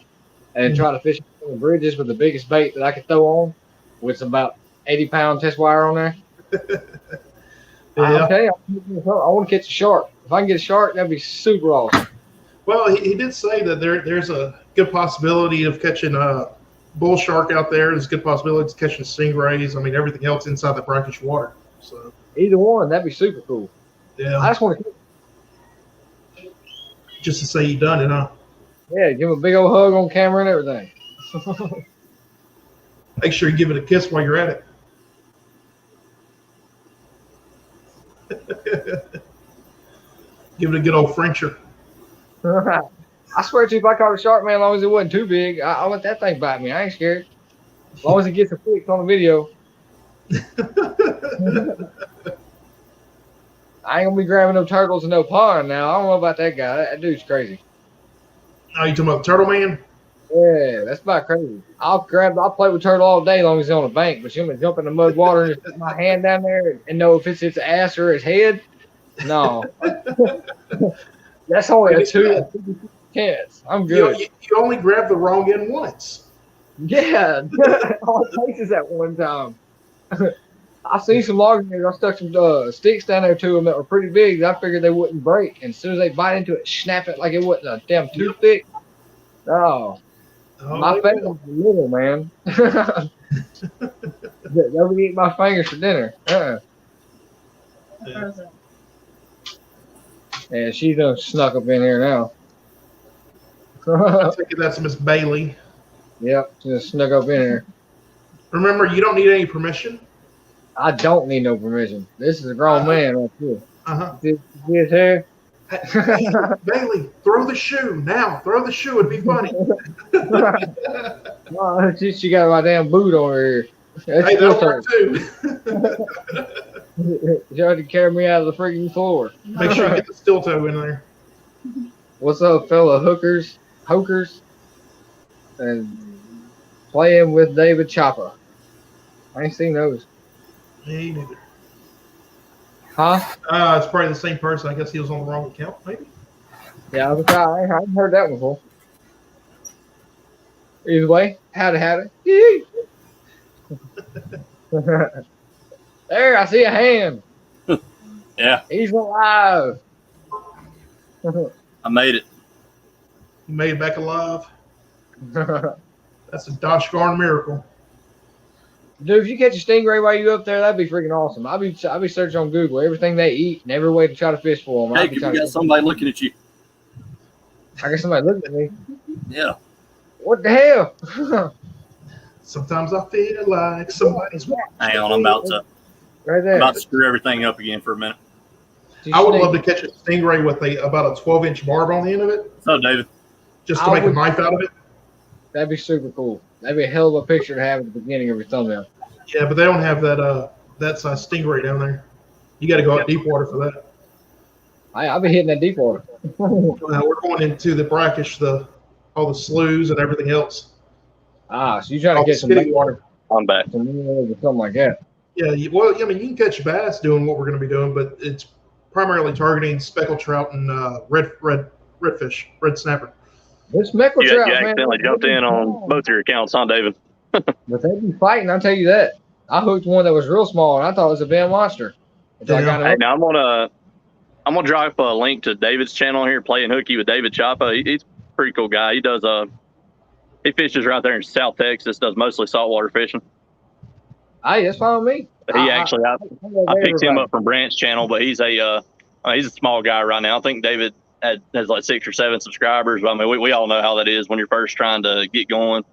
and try to fish on the bridges with the biggest bait that I could throw on with about 80-pound test wire on there. Yeah. Okay, I want to catch a shark. If I can get a shark, that'd be super awesome. Well, he did say that there's a good possibility of catching a bull shark out there. There's a good possibility of catching stingrays. I mean, everything else inside the brackish water. So either one, that'd be super cool. Yeah. I just want to just to say you done it, huh? Yeah, give him a big old hug on camera and everything. Make sure you give it a kiss while you're at it. Give it a good old Frencher. I swear to you, if I caught a shark, man, as long as it wasn't too big, I let that thing bite me. I ain't scared. As long as it gets a fix on the video. I ain't gonna be grabbing no turtles in no pond now. I don't know about that guy. That dude's crazy. Oh, you talking about the turtle man? Yeah, that's about crazy. I'll play with turtle all day as long as he's on the bank, but you want to jump in the mud water and just put my hand down there and know if it's its ass or its head? No. That's only a 2 chance. I'm good. You only grab the wrong end once. Yeah. All places at one time. I seen some logging there. I stuck some sticks down there to them that were pretty big. I figured they wouldn't break. And as soon as they bite into it, snap it like it wasn't a damn toothpick. Oh, my fingers are little, man. They'll be eating my fingers for dinner. Yeah, she done snuck up in here now. I think that's Miss Bailey. Yep, she just snuck up in here. Remember, you don't need any permission. I don't need no permission. This is a grown man right here. See his hair? Hey, Bailey, throw the shoe now. Throw the shoe. It'd be funny. She got my damn boot over here. Hey, that'll work too. She tried to carry me out of the freaking floor. Make sure you get the steel toe in there. What's up, fella hokers, and playing with David Chopper? I ain't seen those. Me neither. Huh? It's probably the same person. I guess he was on the wrong account, maybe. Yeah, I haven't heard that one before. Either way, howdy. There, I see a hand. Yeah. He's alive. I made it. You made it back alive. That's a gosh darn miracle. Dude, if you catch a stingray while you up there, that'd be freaking awesome. I'll be searching on Google everything they eat and every way to try to fish for them. Hey, you got somebody looking at you. I got somebody looking at me. Yeah. What the hell? Sometimes I feel like somebody's watching. Hang on, I'm about to screw everything up again for a minute. I would love to catch a stingray with about a 12-inch barb on the end of it. What's up, David? Just to make a knife out of it. That'd be super cool. That'd be a hell of a picture to have at the beginning of your thumbnail. Yeah, but they don't have that size stingray down there. You got to go out deep water for that. I'll be hitting that deep water. We're going into the brackish, all the sloughs and everything else. So you're trying to get some deep water. I'm back. Something like that. Yeah, you can catch bass doing what we're going to be doing, but it's primarily targeting speckled trout and redfish, red snapper. This speckled trout, you accidentally jumped in on both your accounts, huh, David? But they be fighting, I'll tell you that. I hooked one that was real small, and I thought it was a band monster. Hey, now I'm gonna drop a link to David's channel here, Playing Hooky with David Choppa. He's a pretty cool guy. He does he fishes right there in South Texas. Does mostly saltwater fishing. Hey, that's fine with me. I picked him up from Brant's channel, but he's a small guy right now. I think David has like 6 or 7 subscribers. But I mean, we all know how that is when you're first trying to get going,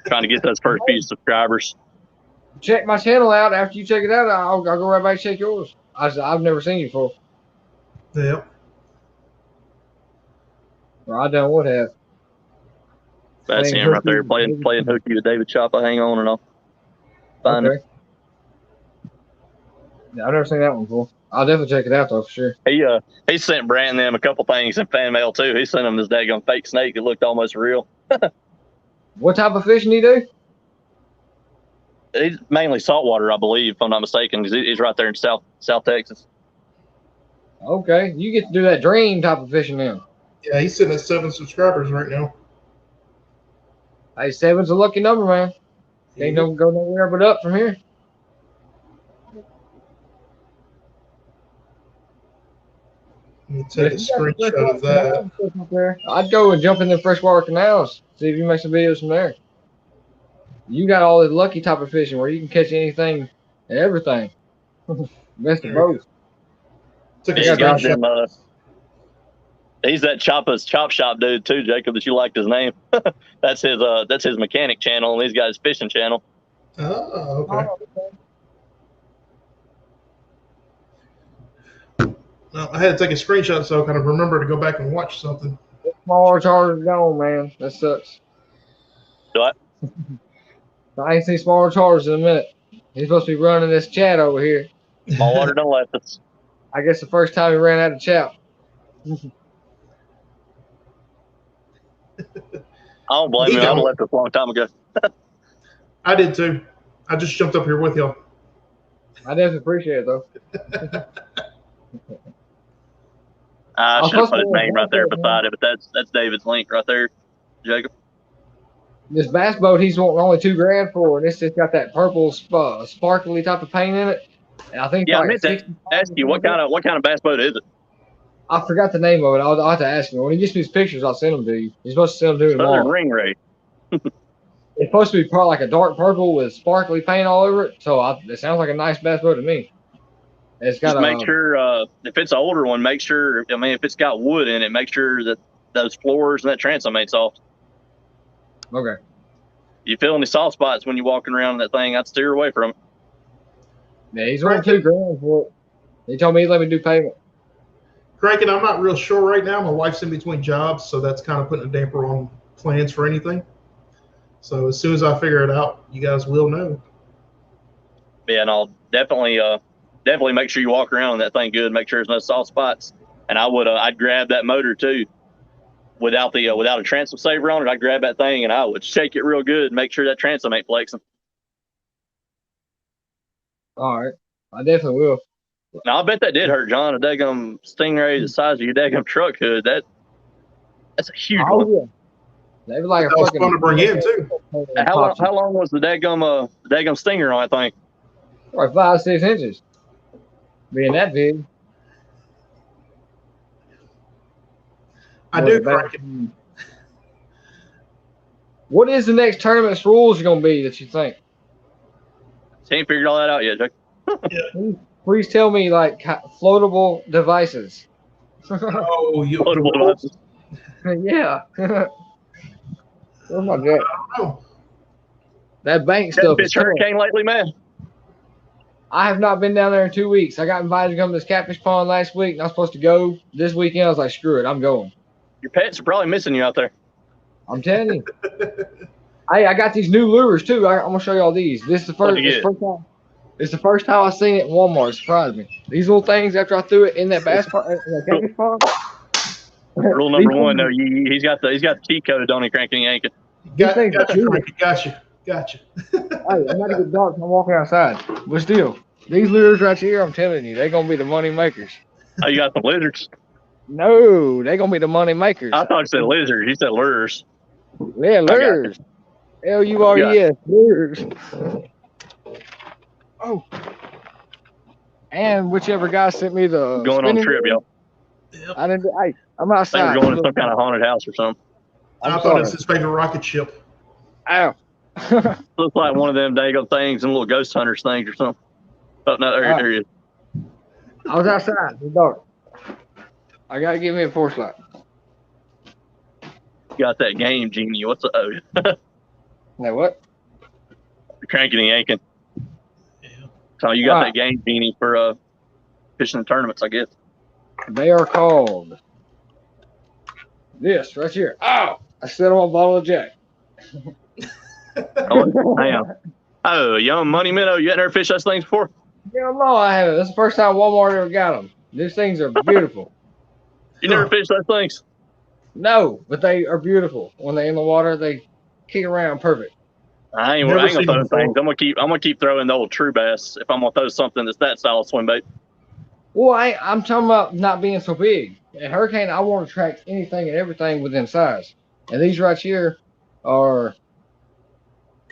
trying to get those first few subscribers. Check my channel out. After you check it out, I'll go right back and check yours. I've never seen you before. Yep. Well, I done would have. That's him right there playing hooky with David Choppa. Hang on, and I'll find it. Yeah, I've never seen that one before. I'll definitely check it out though for sure. He sent Brand them a couple things in fan mail too. He sent them this daggone fake snake that looked almost real. What type of fishing do you do? He's mainly saltwater, I believe, if I'm not mistaken, because he's right there in South Texas. Okay, you get to do that dream type of fishing now. Yeah, he's sitting at 7 subscribers right now. Hey, 7's a lucky number, man. Ain't don't go nowhere but up from here. Let me take a screenshot of that. I'd go and jump in the freshwater canals, see if you make some videos from there. You got all this lucky type of fishing where you can catch anything and everything. Best of both. He's that Choppa's Chop Shop dude too, Jacob, that you liked his name. That's his mechanic channel, and he's got his fishing channel. Oh, okay. No, I had to take a screenshot so I kind of remember to go back and watch something. Smaller chargers gone, man. That sucks. What? I ain't seen smaller chargers in a minute. He's supposed to be running this chat over here. Small water don't left us. I guess the first time he ran out of chat. I don't blame him. I left us a long time ago. I did too. I just jumped up here with y'all. I definitely appreciate it though. I should have put his name right there beside it, but that's David's link right there, Jacob. This bass boat he's wanting only $2,000 for, and it's just got that purple sparkly type of paint in it. And I think I meant to ask you what kind of bass boat is it? I forgot the name of it. I'll have to ask him. When he gets me his pictures, I'll send them to you. He's supposed to send them to me tomorrow. Southern Ringray. It's supposed to be probably like a dark purple with sparkly paint all over it. So it sounds like a nice bass boat to me. It's got just make sure if it's an older one, make sure. I mean, if it's got wood in it, make sure that those floors and that transom ain't soft. Okay. You feel any soft spots when you're walking around that thing, I'd steer away from it. Yeah, he's wanting $2,000 for it. He told me he'd let me do payment. Cranking, I'm not real sure right now. My wife's in between jobs, so that's kind of putting a damper on plans for anything. So as soon as I figure it out, you guys will know. Yeah, and I'll definitely make sure you walk around on that thing good. Make sure there's no soft spots. And I'd grab that motor too, without a transom saver on it. I'd grab that thing and I would shake it real good and make sure that transom ain't flexing. All right, I definitely will. Now I bet that did hurt, John. A daggum stingray the size of your daggum truck hood. That's a huge one. Yeah. They were like that was fun to bring in too. How long was the daggum stinger on that thing? Like 5-6 inches. Being that big. I do crank it. What is the next tournament's rules going to be that you think? Ain't figured all that out yet, Jack. Yeah. Please tell me like floatable devices. Oh, floatable devices. Yeah. Oh my God. Oh. That bank stuff. Been hurricane lately, man. I have not been down there in 2 weeks. I got invited to come to this catfish pond last week, and I was supposed to go this weekend. I was like, screw it, I'm going. Your pets are probably missing you out there. I'm telling you. Hey, I got these new lures too. I'm gonna show y'all these. This is the first time. It's the first time I seen it in Walmart. It surprised me. These little things after I threw it in that bass pond, catfish pond. Rule number one, though, he's got the cheat code, don't he, cranking yank it? Gotcha. Hey, I'm not even dark. I'm walking outside, but still, these lures right here, I'm telling you, they're gonna be the money makers. Oh, you got the lizards? No, they're gonna be the money makers. I thought you said lizards. You said lures. Yeah, lures. L-U-R-E-S, lures. Oh. And whichever guy sent me the going on trip, y'all. Yep. I'm outside. They were going to some kind of haunted house or something. I thought it's his favorite rocket ship. Ow. Looks like one of them daggone things and little ghost hunters things or something. Oh, no, there he is. I was outside. It's dark. I gotta give me a flashlight. got that game genie. What's up? Oh, Now what? you're cranking and yanking. Yeah. So you got that game genie for fishing tournaments, I guess. They are called this right here. Oh, I set on a bottle of Jack. Oh, damn. Oh, young money minnow. You hadn't ever fished those things before? Hell no, I haven't. This is the first time Walmart ever got them. These things are beautiful. You never fished those things? No, but they are beautiful. When they're in the water, they kick around perfect. I ain't Never gonna seen throw them them things. I'm gonna keep throwing the old true bass if I'm gonna throw something that's that style of swim bait. Well, I'm talking about not being so big. At Hurricane, I want to attract anything and everything within size. And these right here are,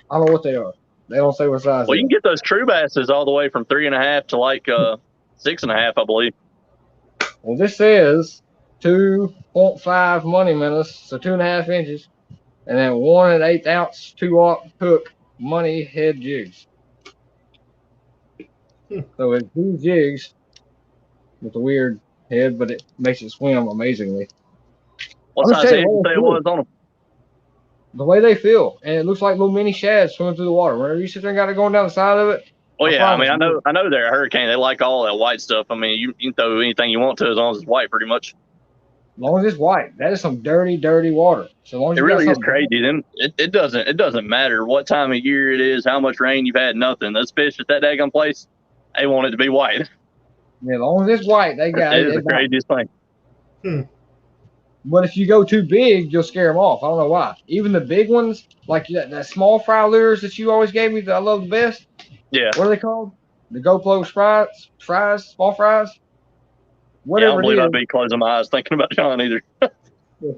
I don't know what they are. They don't say what size. Well, you can get those true basses all the way from 3.5 to like 6.5, I believe. Well, this says 2.5 money minnows, so 2.5 inches, and then 1 1/8 ounce 2-aught hook money head jigs. So it's these jigs with the weird head, but it makes it swim amazingly. What size head you say it was on them? The way they feel, and it looks like little mini shads swimming through the water. Whenever you sit there and got it going down the side of it. Oh yeah, I mean, I know they're a Hurricane. They like all that white stuff. I mean, you can throw anything you want to as long as it's white, pretty much. As long as it's white, that is some dirty, dirty water. So long as it really is crazy. Then it doesn't matter what time of year it is, how much rain you've had, nothing. Those fish at that daggone place, they want it to be white. Yeah, as long as it's white, they got it. It is the craziest thing. But if you go too big, you'll scare them off. I don't know why. Even the big ones, like that small fry lures that you always gave me that I love the best. Yeah. What are they called? The GoPro fries, small fries? Whatever. I don't believe I'd be closing my eyes thinking about John either. If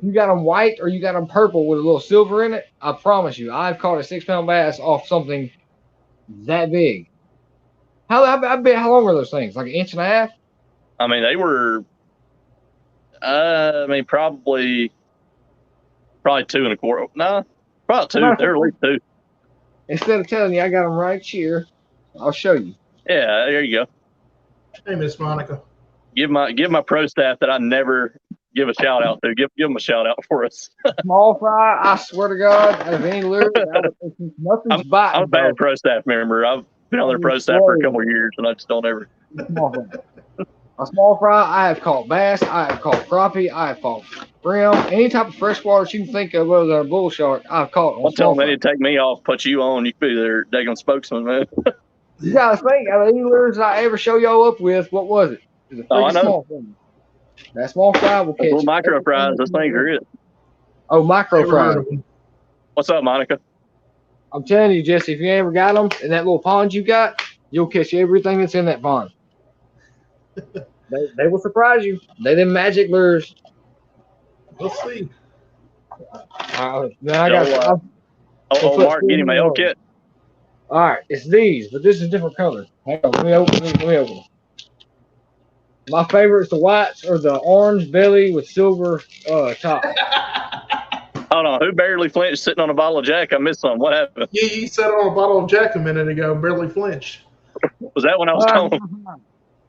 you got them white or you got them purple with a little silver in it, I promise you, I've caught a 6-pound bass off something that big. How long are those things? Like 1.5 inches? I mean, they were. Probably 2.25. No, probably 2. They're at least 2. Instead of telling you I got them right here, I'll show you. Yeah, there you go. Hey, Miss Monica. Give my pro staff that I never give a shout out to. Give them a shout out for us. Small fry, I swear to God, out of any lure, nothing's biting. I'm a bad pro staff member. I've been on their pro staff for a couple of years, and I just don't ever. A small fry, I have caught bass, I have caught crappie, I have caught brim, any type of freshwater you can think of other than a bull shark, I've caught. I'll tell them they need to take me off, put you on. You could be their daggone spokesman, man. You gotta think, out of any lures I ever show y'all up with, what was it? It was a I know. small thing. That small fry will catch. Little micro fries, those things are it. Oh, micro fries. What's up, Monica? I'm telling you, Jesse, if you ever got them in that little pond you got, you'll catch everything that's in that pond. They will surprise you. They them magic lures. We'll see. Mark, Mark, get him a L kit. All right, it's these, but this is different color. Hang on, let me open them. My favorite is the whites or the orange belly with silver top. Hold on, who barely flinched sitting on a bottle of Jack? I missed something. What happened? You sat on a bottle of Jack a minute ago and barely flinched. Was that when I was calling?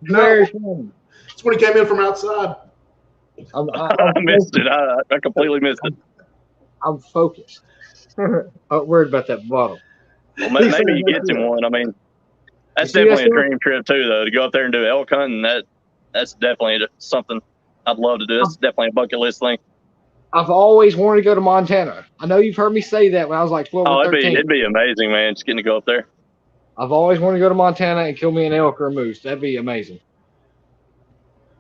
Very funny. It's when he came in from outside. I missed it. I completely missed it. I'm focused. I'm worried about that bottle. Well, maybe he gets him one. I mean, that's definitely a dream trip too, though. To go up there and do elk hunting, that's definitely something I'd love to do. That's definitely a bucket list thing. I've always wanted to go to Montana. I know you've heard me say that when I was like 12 or 13. It'd be amazing, man. Just getting to go up there. I've always wanted to go to Montana and kill me an elk or a moose. That'd be amazing.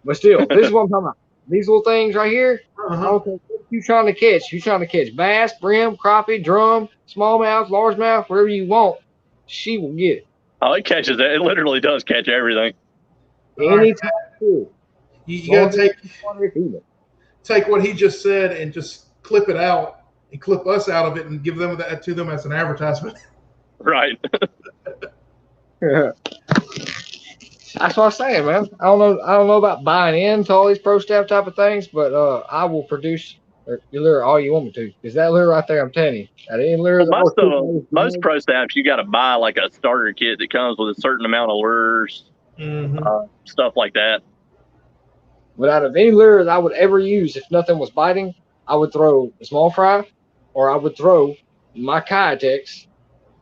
But still, this is what I'm talking about. These little things right here. Okay, what you trying to catch? You trying to catch bass, brim, crappie, drum, smallmouth, largemouth, whatever you want. She will get it. Oh, it catches it. It literally does catch everything. Anytime. You gotta take what he just said and just clip it out and clip us out of it and give them that to them as an advertisement. Right. Yeah. That's what I'm saying, man. I don't know about buying into all these pro staff type of things, but I will produce your lure all you want me to. Because that lure right there, I'm telling you, most pro staffs, you got to buy like a starter kit that comes with a certain amount of lures, stuff like that. But out of any lures I would ever use, if nothing was biting, I would throw a small fry, or I would throw my Kitex,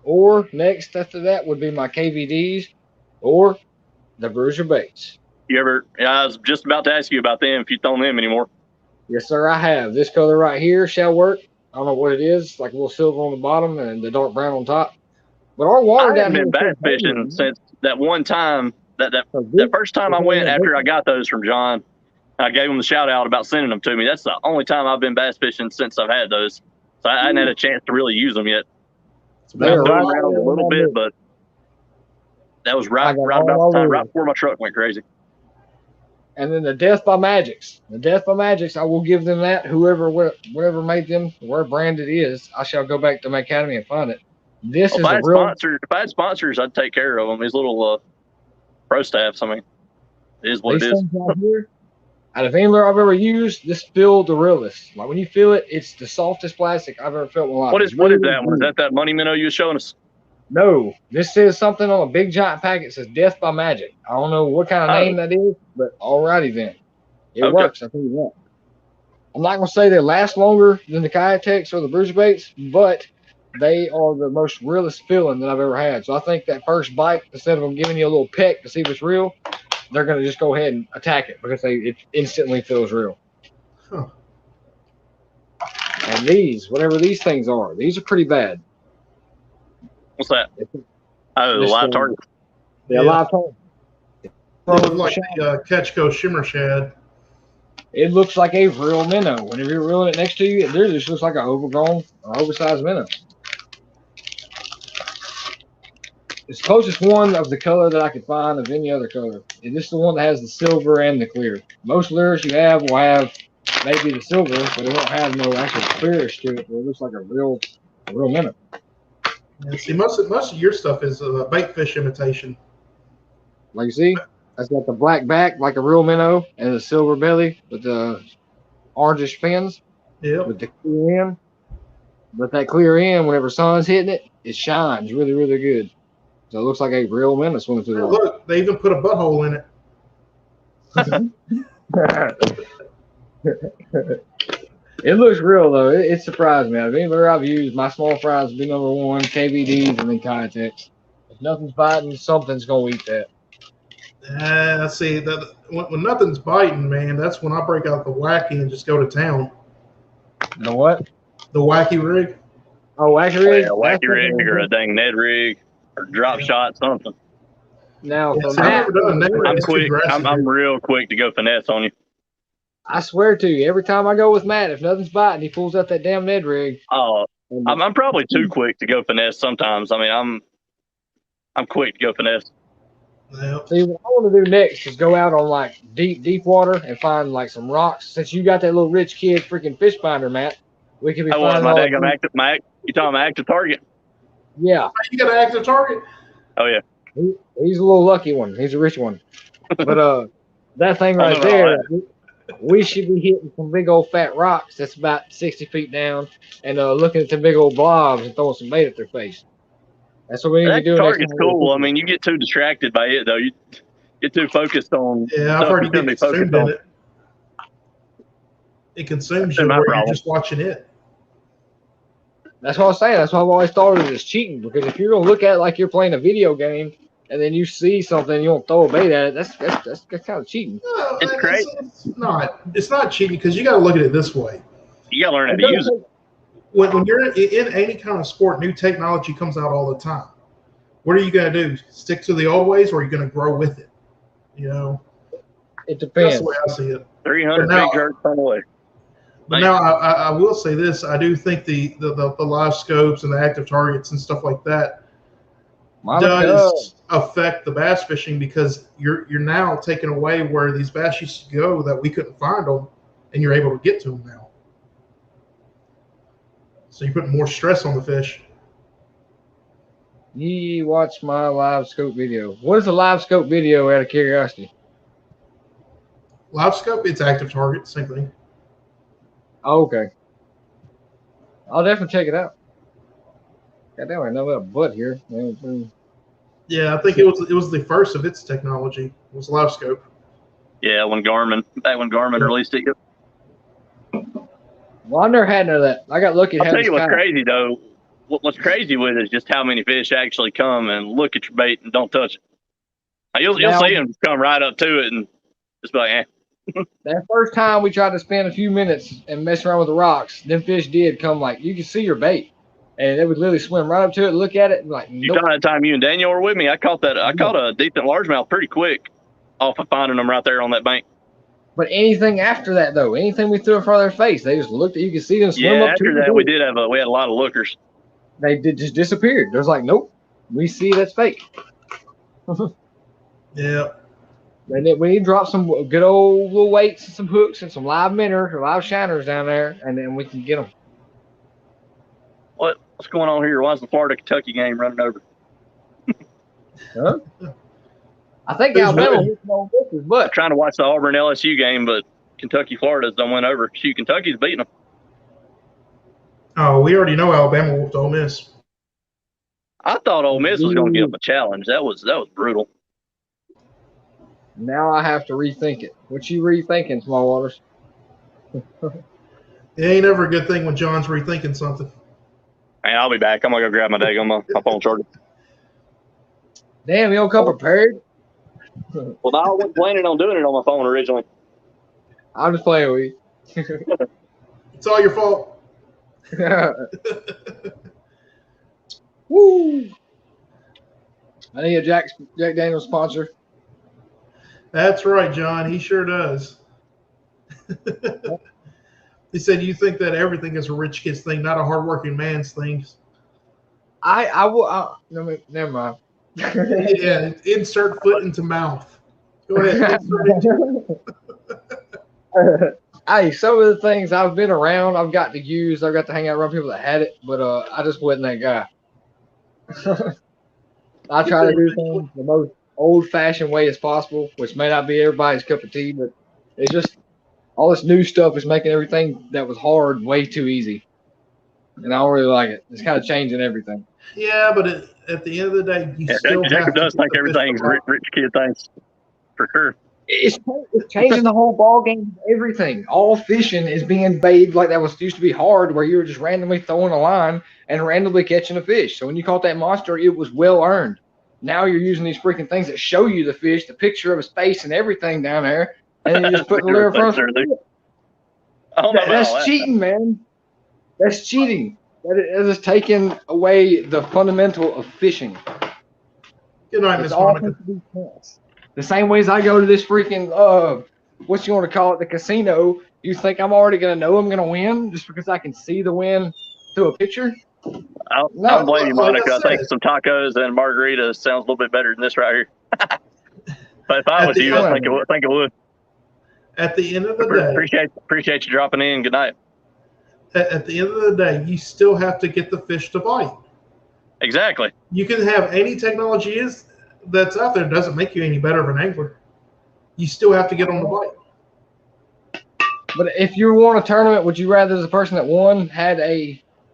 or next after that would be my KVDs, or the Bruiser baits. You ever? I was just about to ask you about them. If you don't them anymore? Yes, sir. I have this color right here. Shall work. I don't know what it is. It's like a little silver on the bottom and the dark brown on top. But our water I down haven't here been bass fishing since that one time. That first time I went after I got those from John. I gave him the shout out about sending them to me. That's the only time I've been bass fishing since I've had those. So I hadn't had a chance to really use them yet. They're I've right around a little bit, but that was right about the time, right before my truck went crazy. And then the Death by Magics. The Death by Magics, I will give them that. Whatever made them, where brand it is, I shall go back to my academy and find it. This is a real. If I had sponsors, I'd take care of them. These little pro staffs. I mean, it is what it is. Right here, out of any lure I've ever used, this feels the realest. Like when you feel it, it's the softest plastic I've ever felt in my life. What is that one? Is that money minnow you were showing us? No, this says something on a big giant packet. It says Death by Magic. I don't know what kind of name that is, but alrighty then. It works, I tell you what. I'm not going to say they last longer than the Kitex or the Bruiser baits, but they are the most realest feeling that I've ever had. So I think that first bite, instead of them giving you a little peck to see if it's real, they're going to just go ahead and attack it because it instantly feels real. Huh. And these, whatever these things are, these are pretty bad. What's that? Oh, the live target. Yeah, live target. They look like the Ketchko Shimmer Shad. It looks like a real minnow. Whenever you're reeling it next to you, it just looks like an overgrown or oversized minnow. It's the closest one of the color that I could find of any other color. And this is the one that has the silver and the clear. Most lures you have will have maybe the silver, but it won't have no actual clearish to it. It looks like a real minnow. Yeah, see, most of your stuff is bait fish imitation. Like you see, that's got the black back like a real minnow and the silver belly with the orangish fins. Yeah. With the clear end. But that clear end, whenever sun's hitting it, it shines really, really good. So it looks like a real minnow swimming through the water. Look, they even put a butthole in it. It looks real though. It surprised me. Out of any lure I've used, my small fries would be number one, KVDs, and then Kitex. If nothing's biting, something's gonna eat that. See that when nothing's biting, man, that's when I break out the wacky and just go to town. The what? The wacky rig. Oh, wacky rig. Yeah, wacky rig or a dang Ned rig or drop shot something. Now, I'm quick. I'm real quick to go finesse on you. I swear to you, every time I go with Matt, if nothing's biting, he pulls out that damn Ned rig. Oh, I'm probably too quick to go finesse sometimes. I mean, I'm quick to go finesse. Yeah. See, what I want to do next is go out on like deep water and find like some rocks. Since you got that little rich kid freaking fish finder, Matt, we could be finding all you talking about active target? Yeah. You got an active target? Oh yeah. He's a little lucky one. He's a rich one. But that thing right there. We should be hitting some big old fat rocks that's about 60 feet down and looking at the big old blobs and throwing some bait at their face. That's what we need to do. Target's cool. I mean, you get too distracted by it, though. You get too focused on. Yeah, I've already been consumed in it. It consumes you where you're just watching it. That's what I was saying. That's why I've always thought of it as cheating. Because if you're going to look at it like you're playing a video game, and then you see something, you don't throw a bait at it. That's kind of cheating. No, it's crazy. It's not cheating because you got to look at it this way. You got to learn how to use it. When you're in any kind of sport, new technology comes out all the time. What are you going to do? Stick to the old ways, or are you going to grow with it? You know, it depends. That's the way I see it. 300 big jerks on the way. But now I will say this: I do think the live scopes and the active targets and stuff like that does affect the bass fishing because you're now taking away where these bass used to go that we couldn't find them, and you're able to get to them now. So you're putting more stress on the fish. You watch my live scope video. What is a live scope video out of curiosity? Live scope, it's active target, same thing. Oh, okay. I'll definitely check it out. Goddamn, I know that butt here. Yeah, I think it was the first of its technology. It was live scope. Yeah, back when Garmin released it. Well, I never had none of that. I got lucky. I'll tell you what's crazy though. What's crazy with it is just how many fish actually come and look at your bait and don't touch it. You'll see them come right up to it and just be like, eh. That first time we tried to spend a few minutes and mess around with the rocks, them fish did come like you could see your bait, and they would literally swim right up to it, look at it, and like. Nope. You thought that time you and Daniel were with me? I caught a decent largemouth pretty quick off of finding them right there on that bank. But anything after that though, anything we threw in front of their face, they just looked at. You could see them swim up. After that, we had a lot of lookers. They just disappeared. There's like, nope, we see that's fake. Yeah. And then we need to drop some good old little weights and some hooks and some live minnows or live shiners down there, and then we can get them. What's going on here? Why is the Florida-Kentucky game running over? Huh? I think Alabama was but trying to watch the Auburn LSU game, but Kentucky-Florida's done went over. Shoot, Kentucky's beating them. Oh, we already know Alabama whooped Ole Miss. I thought Ole Miss was going to give them a challenge. That was brutal. Now I have to rethink it. What you rethinking, Small Waters? It ain't ever a good thing when John's rethinking something. Man, I'll be back. I'm going to go grab my day on my phone charger. Damn, you don't come prepared? Well, no, I wasn't planning on doing it on my phone originally. I'm just playing with you. It's all your fault. Woo! I need a Jack Daniels sponsor. That's right, John. He sure does. He said you think that everything is a rich kid's thing, not a hardworking man's thing. I will. Never mind. Yeah, insert foot into mouth. Go ahead. Hey, some of the things I've been around, I've got to use. I've got to hang out around people that had it, but I just wasn't that guy. I try to do things the most old-fashioned way as possible, which may not be everybody's cup of tea, but it's just all this new stuff is making everything that was hard way too easy, and I don't really like it. It's kind of changing everything. Yeah, but at the end of the day, Jacob does think everything's rich kid things, for sure. It's changing the whole ball game. Everything, all fishing is being made like that was used to be hard, where you were just randomly throwing a line and randomly catching a fish. So when you caught that monster, it was well earned. Now you're using these freaking things that show you the fish, the picture of his face and everything down there, and you just put the lure in front of it. That's cheating, man. That's cheating. That is taking away the fundamental of fishing. Good night, Miss Monica. The same way as I go to this freaking what you want to call it, the casino. You think I'm already gonna know I'm gonna win just because I can see the win through a picture? I don't blame you, Monica. I think some tacos and margaritas sounds a little bit better than this right here. But if I was you, I think it would. At the end of the day, appreciate you dropping in. Good night. At the end of the day, you still have to get the fish to bite. Exactly. You can have any technology that's out there. It doesn't make you any better of an angler. You still have to get on the bite. But if you won a tournament, would you rather the person that won had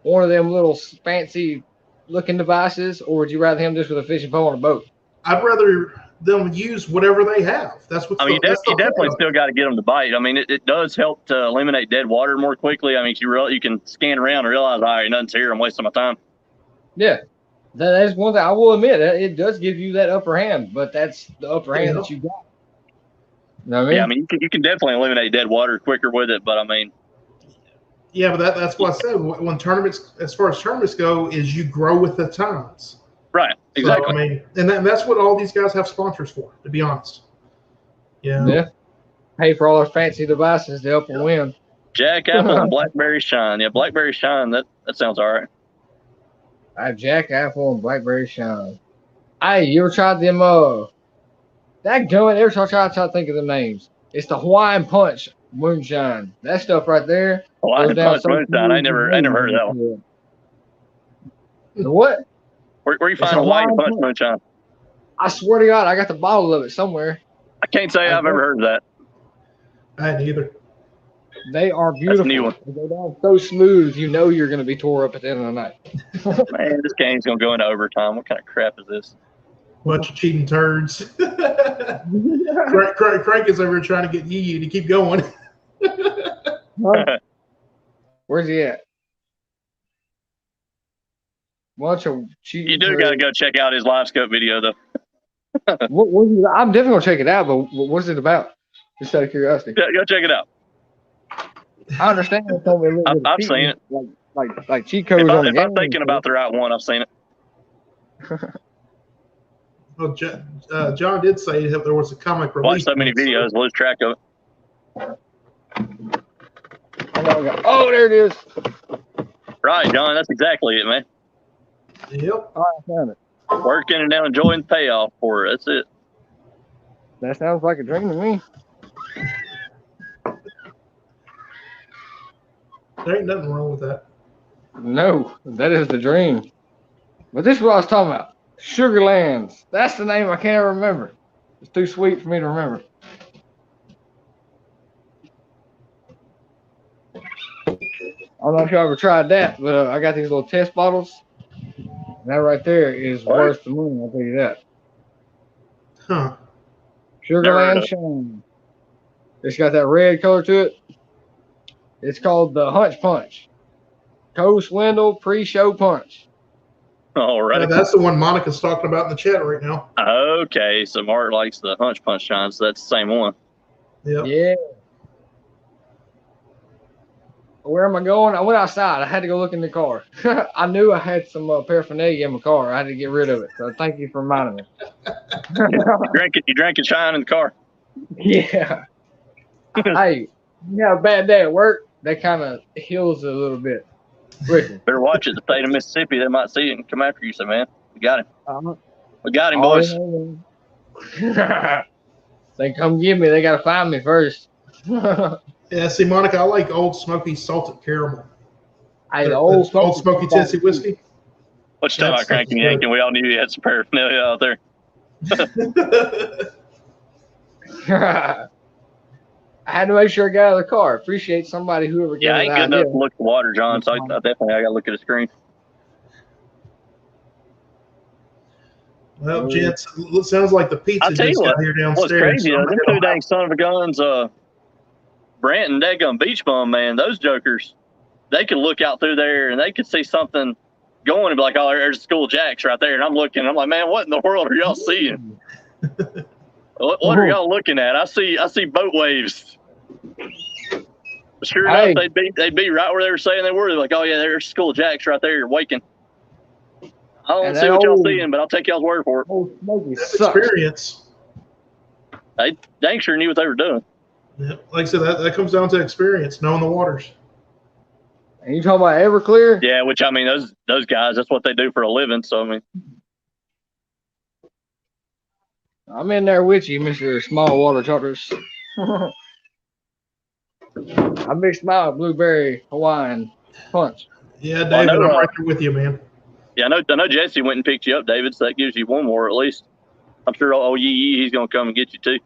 one of them little fancy looking devices, or would you rather him just with a fishing pole on a boat? I'd rather them use whatever they have. That's what. You definitely still got to get them to bite. I mean, it does help to eliminate dead water more quickly. I mean, you can scan around and realize, all right, nothing's here. I'm wasting my time. Yeah, that is one thing I will admit. It does give you that upper hand, but that's the upper hand that you got. You know what I mean? Yeah, I mean, you can definitely eliminate dead water quicker with it, but I mean. Yeah, but that's what I said. When tournaments, as far as tournaments go, is you grow with the times. Right. Exactly. So, I mean, and that's what all these guys have sponsors for, to be honest. Yeah. Yeah. Pay for all those fancy devices to help them win. Jack Apple and Blackberry Shine. Yeah, Blackberry Shine. That sounds all right. I have Jack Apple and Blackberry Shine. Hey, you ever tried them? That gun. Every time I try to think of the names, it's the Hawaiian Punch moonshine. That stuff right there. Hawaiian Punch moonshine. I never heard of that one. The what? Where you find Hawaiian Punch moonshine? I swear to God, I got the bottle of it somewhere. I can't say I've ever heard of that. I hadn't either. They are beautiful. That's a new one. They go down so smooth, you know you're going to be tore up at the end of the night. Man, this game's going to go into overtime. What kind of crap is this? Bunch of cheating turds. Crank is over here trying to get YeeYee to keep going. Where's he at? Bunch of cheating. You do got to go check out his live scope video, though. I'm definitely gonna check it out, but what's it about? Just out of curiosity. Yeah, go check it out. I understand. I've seen it. Like cheat codes on the game. If I'm thinking about the right one, I've seen it. Well, John did say that there was a comic release. Watch so many videos, lose track of it. Oh, there it is. Right, John. That's exactly it, man. Yep. Oh, I found it. Working and now enjoying the payoff for it. That's it. That sounds like a dream to me. There ain't nothing wrong with that. No, that is the dream. But this is what I was talking about. Sugarlands. That's the name I can't remember. It's too sweet for me to remember. I'm not sure I ever tried that, but I got these little test bottles. And that right there is worth the money, I'll tell you that. Huh. Sugarland Shine. It's got that red color to it. It's called the Hunch Punch. Co-swindle pre-show punch. All right. Yeah, that's the one Monica's talking about in the chat right now. Okay, so Mark likes the Hunch Punch Shine, so that's the same one. Yep. Yeah. Where am I going? I went outside. I had to go look in the car. I knew I had some paraphernalia in my car. I had to get rid of it. So thank you for reminding me. You drank it shine in the car. Yeah. Hey, you have a bad day at work, that kind of heals a little bit. Better watch it. The state of Mississippi, they might see it and come after you. So, man, we got him. We got him, boys. They come get me. They got to find me first. Yeah, see, Monica, I like Old Smoky salted caramel. Hey, the old Smoky Tennessee whiskey. What you talking about, cranking yanking? We all knew you had some paraphernalia out there. I had to make sure I got out of the car. Appreciate somebody, whoever gave I me ain't the good idea. enough to look at the water, John, so I definitely got to look at the screen. Well, gents, it sounds like the pizza just got here downstairs. What's crazy, them two dang son of a guns, Brant and Daggum Beach Bum, man, those jokers, they could look out through there and they could see something going and be like, oh, there's School Jacks right there. And I'm looking, I'm like, man, what in the world are y'all seeing? What are y'all looking at? I see boat waves. Sure enough, they'd be right where they were saying they were. They're like, oh yeah, there's School Jacks right there waking. I don't see what y'all seeing, but I'll take y'all's word for it. That's experience. They dang sure knew what they were doing. Yeah, like I said, that comes down to experience, knowing the waters. And you talking about Everclear? Yeah, which I mean, those guys, that's what they do for a living. So I mean, I'm in there with you, Mr. Small Water Charters. I mixed my blueberry Hawaiian punch. Yeah, David, I'm right there with you, man. Yeah, I know Jesse went and picked you up, David, so that gives you one more at least. I'm sure YeeYee, he's going to come and get you too.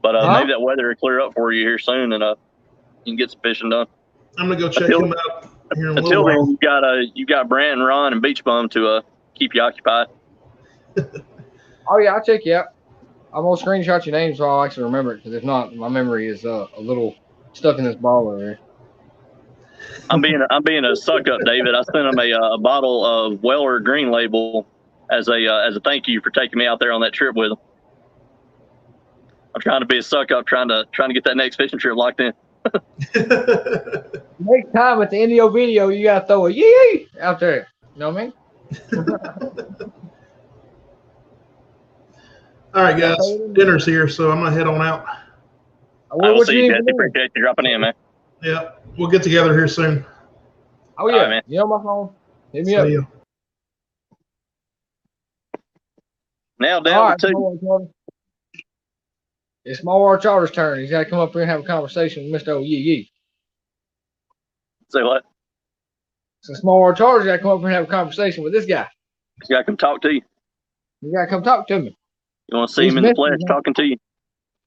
But maybe that weather will clear up for you here soon, and you can get some fishing done. I'm going to go check him out here in a little while. while. Then, you got Brant and Ron and Beach Bum to keep you occupied. Oh, yeah, I'll check you out. I'm going to screenshot your name so I'll actually remember it, because if not, my memory is a little stuck in this ball over here. I'm being a suck up, David. I sent him a bottle of Weller Green Label as a thank you for taking me out there on that trip with him. I'm trying to be a suck up, trying to get that next fishing trip locked in. Next time at the end of your video, you gotta throw a yee out there. You know what I mean? All right, guys, dinner's here, so I'm gonna head on out. I will see you, Jesse. Appreciate you dropping in, man. Yeah, we'll get together here soon. Oh yeah, man. You know my phone. Hit me up. You. Now down to two. It's Small Water Charter's turn. He's got to come up here and have a conversation with Mr. YeeYee. Say what? So Small Water Charter's got to come up here and have a conversation with this guy. He's got to come talk to you. You got to come talk to me. You want to see him in the flesh talking to you?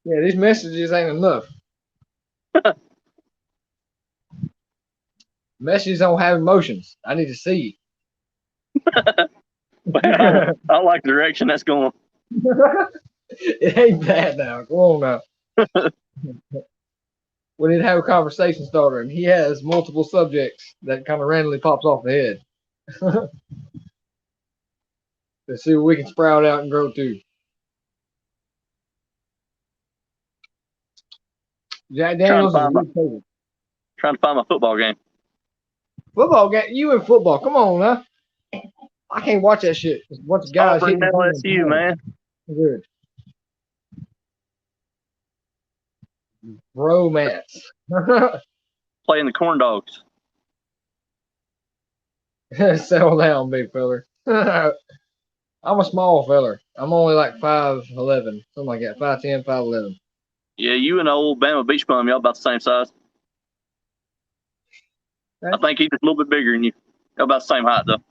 Yeah, these messages ain't enough. Messages don't have emotions. I need to see you. Well, I like the direction that's going. It ain't bad now. Go on now. we need to have a conversation starter, and he has multiple subjects that kind of randomly pops off the head. Let's see what we can sprout out and grow to. Jack Daniels is a good favorite. Trying to find my football game. Football game? You in football? Come on, huh? I can't watch that shit. There's a bunch of guys Auburn hitting. LSU, man. Good. Romance. Playing the Corn Dogs. Settle down, big feller. I'm a small feller. I'm only like 5'11", something like that. 5'10", 5'11". Yeah, you and the old Bama Beach Bum, y'all about the same size. Okay. I think he's just a little bit bigger than you. Y'all about the same height, though.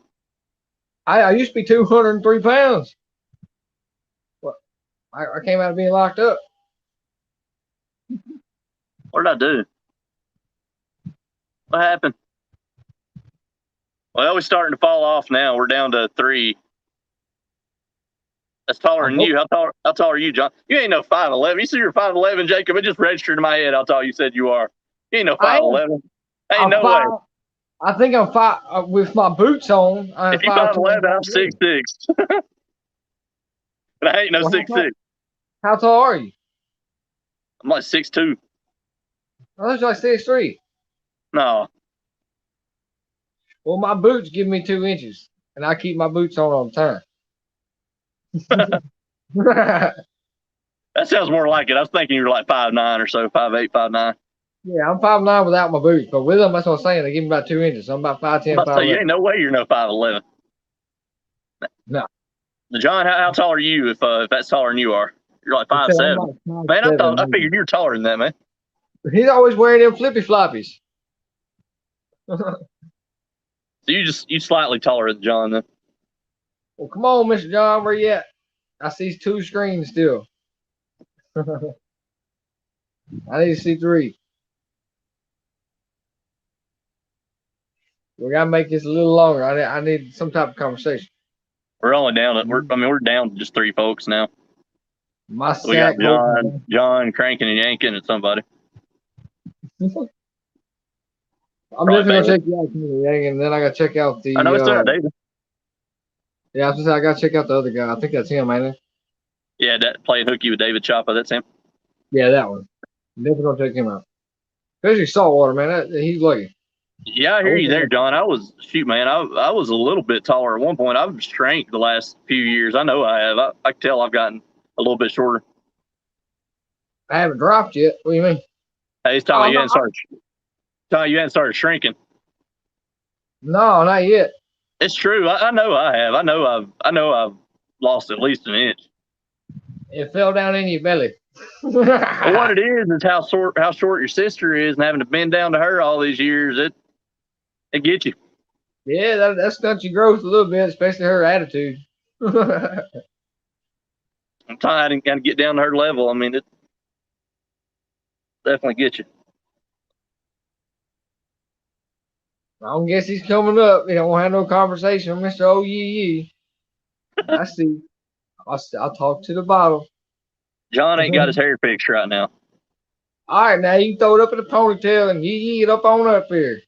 I used to be 203 pounds. Well, I came out of being locked up. What did I do? What happened? Well, we're starting to fall off now. We're down to 3. That's taller than you. How tall are you, John? You ain't no 5'11". You said you're 5'11", Jacob. It just registered in my head how tall you said you are. You ain't no 5'11". Ain't no way. I think I'm 5 with my boots on. If you're 5'11", I'm 6'6". But I ain't no 6'6". How tall are you? I'm like 6'2". I was like 6'3". No. Well, my boots give me 2 inches, and I keep my boots on all the time. That sounds more like it. I was thinking you were like 5'9" or so, 5'8", 5'9". Yeah, I'm 5'9" without my boots, but with them, that's what I'm saying. They give me about 2 inches. So I'm about 5'10", 5'11". You ain't no way you're no 5'11". No. John, how tall are you? If that's taller than you are, you're like 5'7". Man, I figured you were taller than that, man. He's always wearing them flippy floppies. So you slightly taller than John then. Well, come on, Mr. John, where you at? I see 2 screens still. I need to see 3. We gotta make this a little longer. I need some type of conversation. We're only down. We're down to just 3 folks now. My we got John cranking and yanking at somebody. I'm definitely gonna check you out, and then I gotta check out the. I know it's David. Yeah, I was gonna say I gotta check out the other guy. I think that's him, ain't it? Yeah, that playing hooky with David Chapa. That's him. Yeah, that one. I'm definitely gonna check him out. Especially saltwater, man. He's lucky. Yeah, I hear you there, John. I was a little bit taller at one point. I've shrank the last few years. I know I have. I can tell I've gotten a little bit shorter. I haven't dropped yet. What do you mean? Hey, it's telling you hadn't started shrinking. No, not yet. It's true. I know I have. I know I've lost at least an inch. It fell down in your belly. Well, what it is how short your sister is, and having to bend down to her all these years. It gets you. Yeah, that stunts your growth a little bit, especially her attitude. I'm trying to kind of get down to her level. I mean, it definitely gets you. I don't guess he's coming up. He don't have no conversation with Mr. YeeYee. I see. I'll talk to the bottle. John ain't got his hair fixed right now. All right, now you throw it up in a ponytail and YeeYee it up on up here.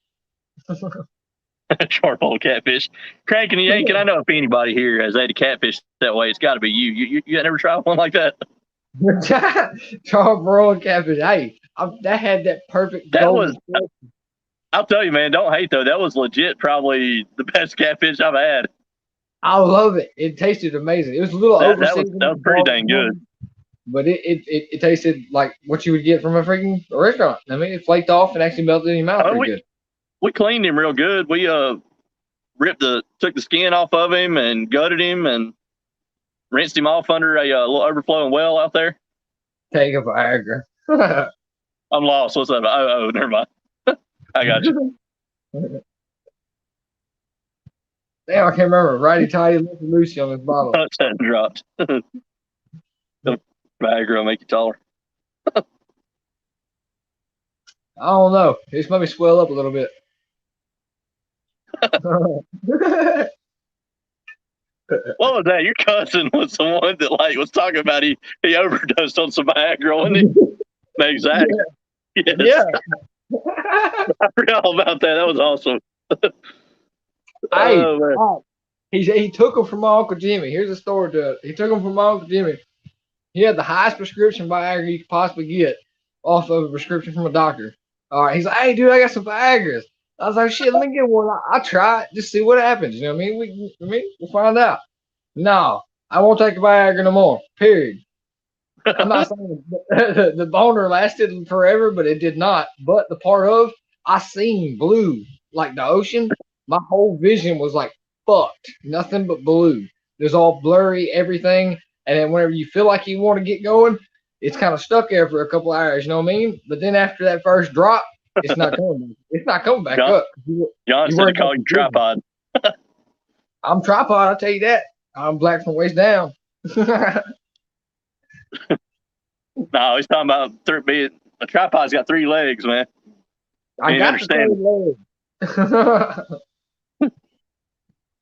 Charcoal catfish. Cranking and yanking. I know if anybody here has ate a catfish that way, it's got to be you. You never tried one like that? Charbroiled catfish. Hey, that had that perfect. I'll tell you, man, don't hate though. That was legit probably the best catfish I've had. I love it. It tasted amazing. It was a little overseasoned. That was pretty dang good. But it tasted like what you would get from a freaking restaurant. I mean, it flaked off and actually melted in your mouth pretty good. We cleaned him real good. We took the skin off of him and gutted him and rinsed him off under a little overflowing well out there. Take a Viagra. I'm lost. What's up? Oh, never mind. I got you. Damn, I can't remember. Righty tighty, lefty loosey on this bottle. That dropped. The Viagra will make you taller. I don't know. This made me swell up a little bit. What was that? Your cousin was the one that was talking about he overdosed on some Viagra, wasn't he? Exactly. Yes. Yeah. I forgot all about that. That was awesome. Hey, Oh, he took them from my Uncle Jimmy. Here's a story to it. He took them from my Uncle Jimmy. He had the highest prescription Viagra you could possibly get off of a prescription from a doctor. All right, he's like, hey, dude, I got some Viagra's. I was like, shit, let me get one. I'll try it, just see what happens. You know what I mean? We'll find out. No, I won't take a Viagra no more. Period. I'm not saying the boner lasted forever, but it did not. But the part of I seen blue like the ocean. My whole vision was like fucked, nothing but blue. It was all blurry, everything. And then whenever you feel like you want to get going, it's kind of stuck there for a couple hours. You know what I mean? But then after that first drop, it's not coming back. It's not coming back up. John said to call you tripod. I'm tripod. I'll tell you that. I'm black from waist down. No, he's talking about a tripod's got 3 legs, man. I got understand. the 3 legs.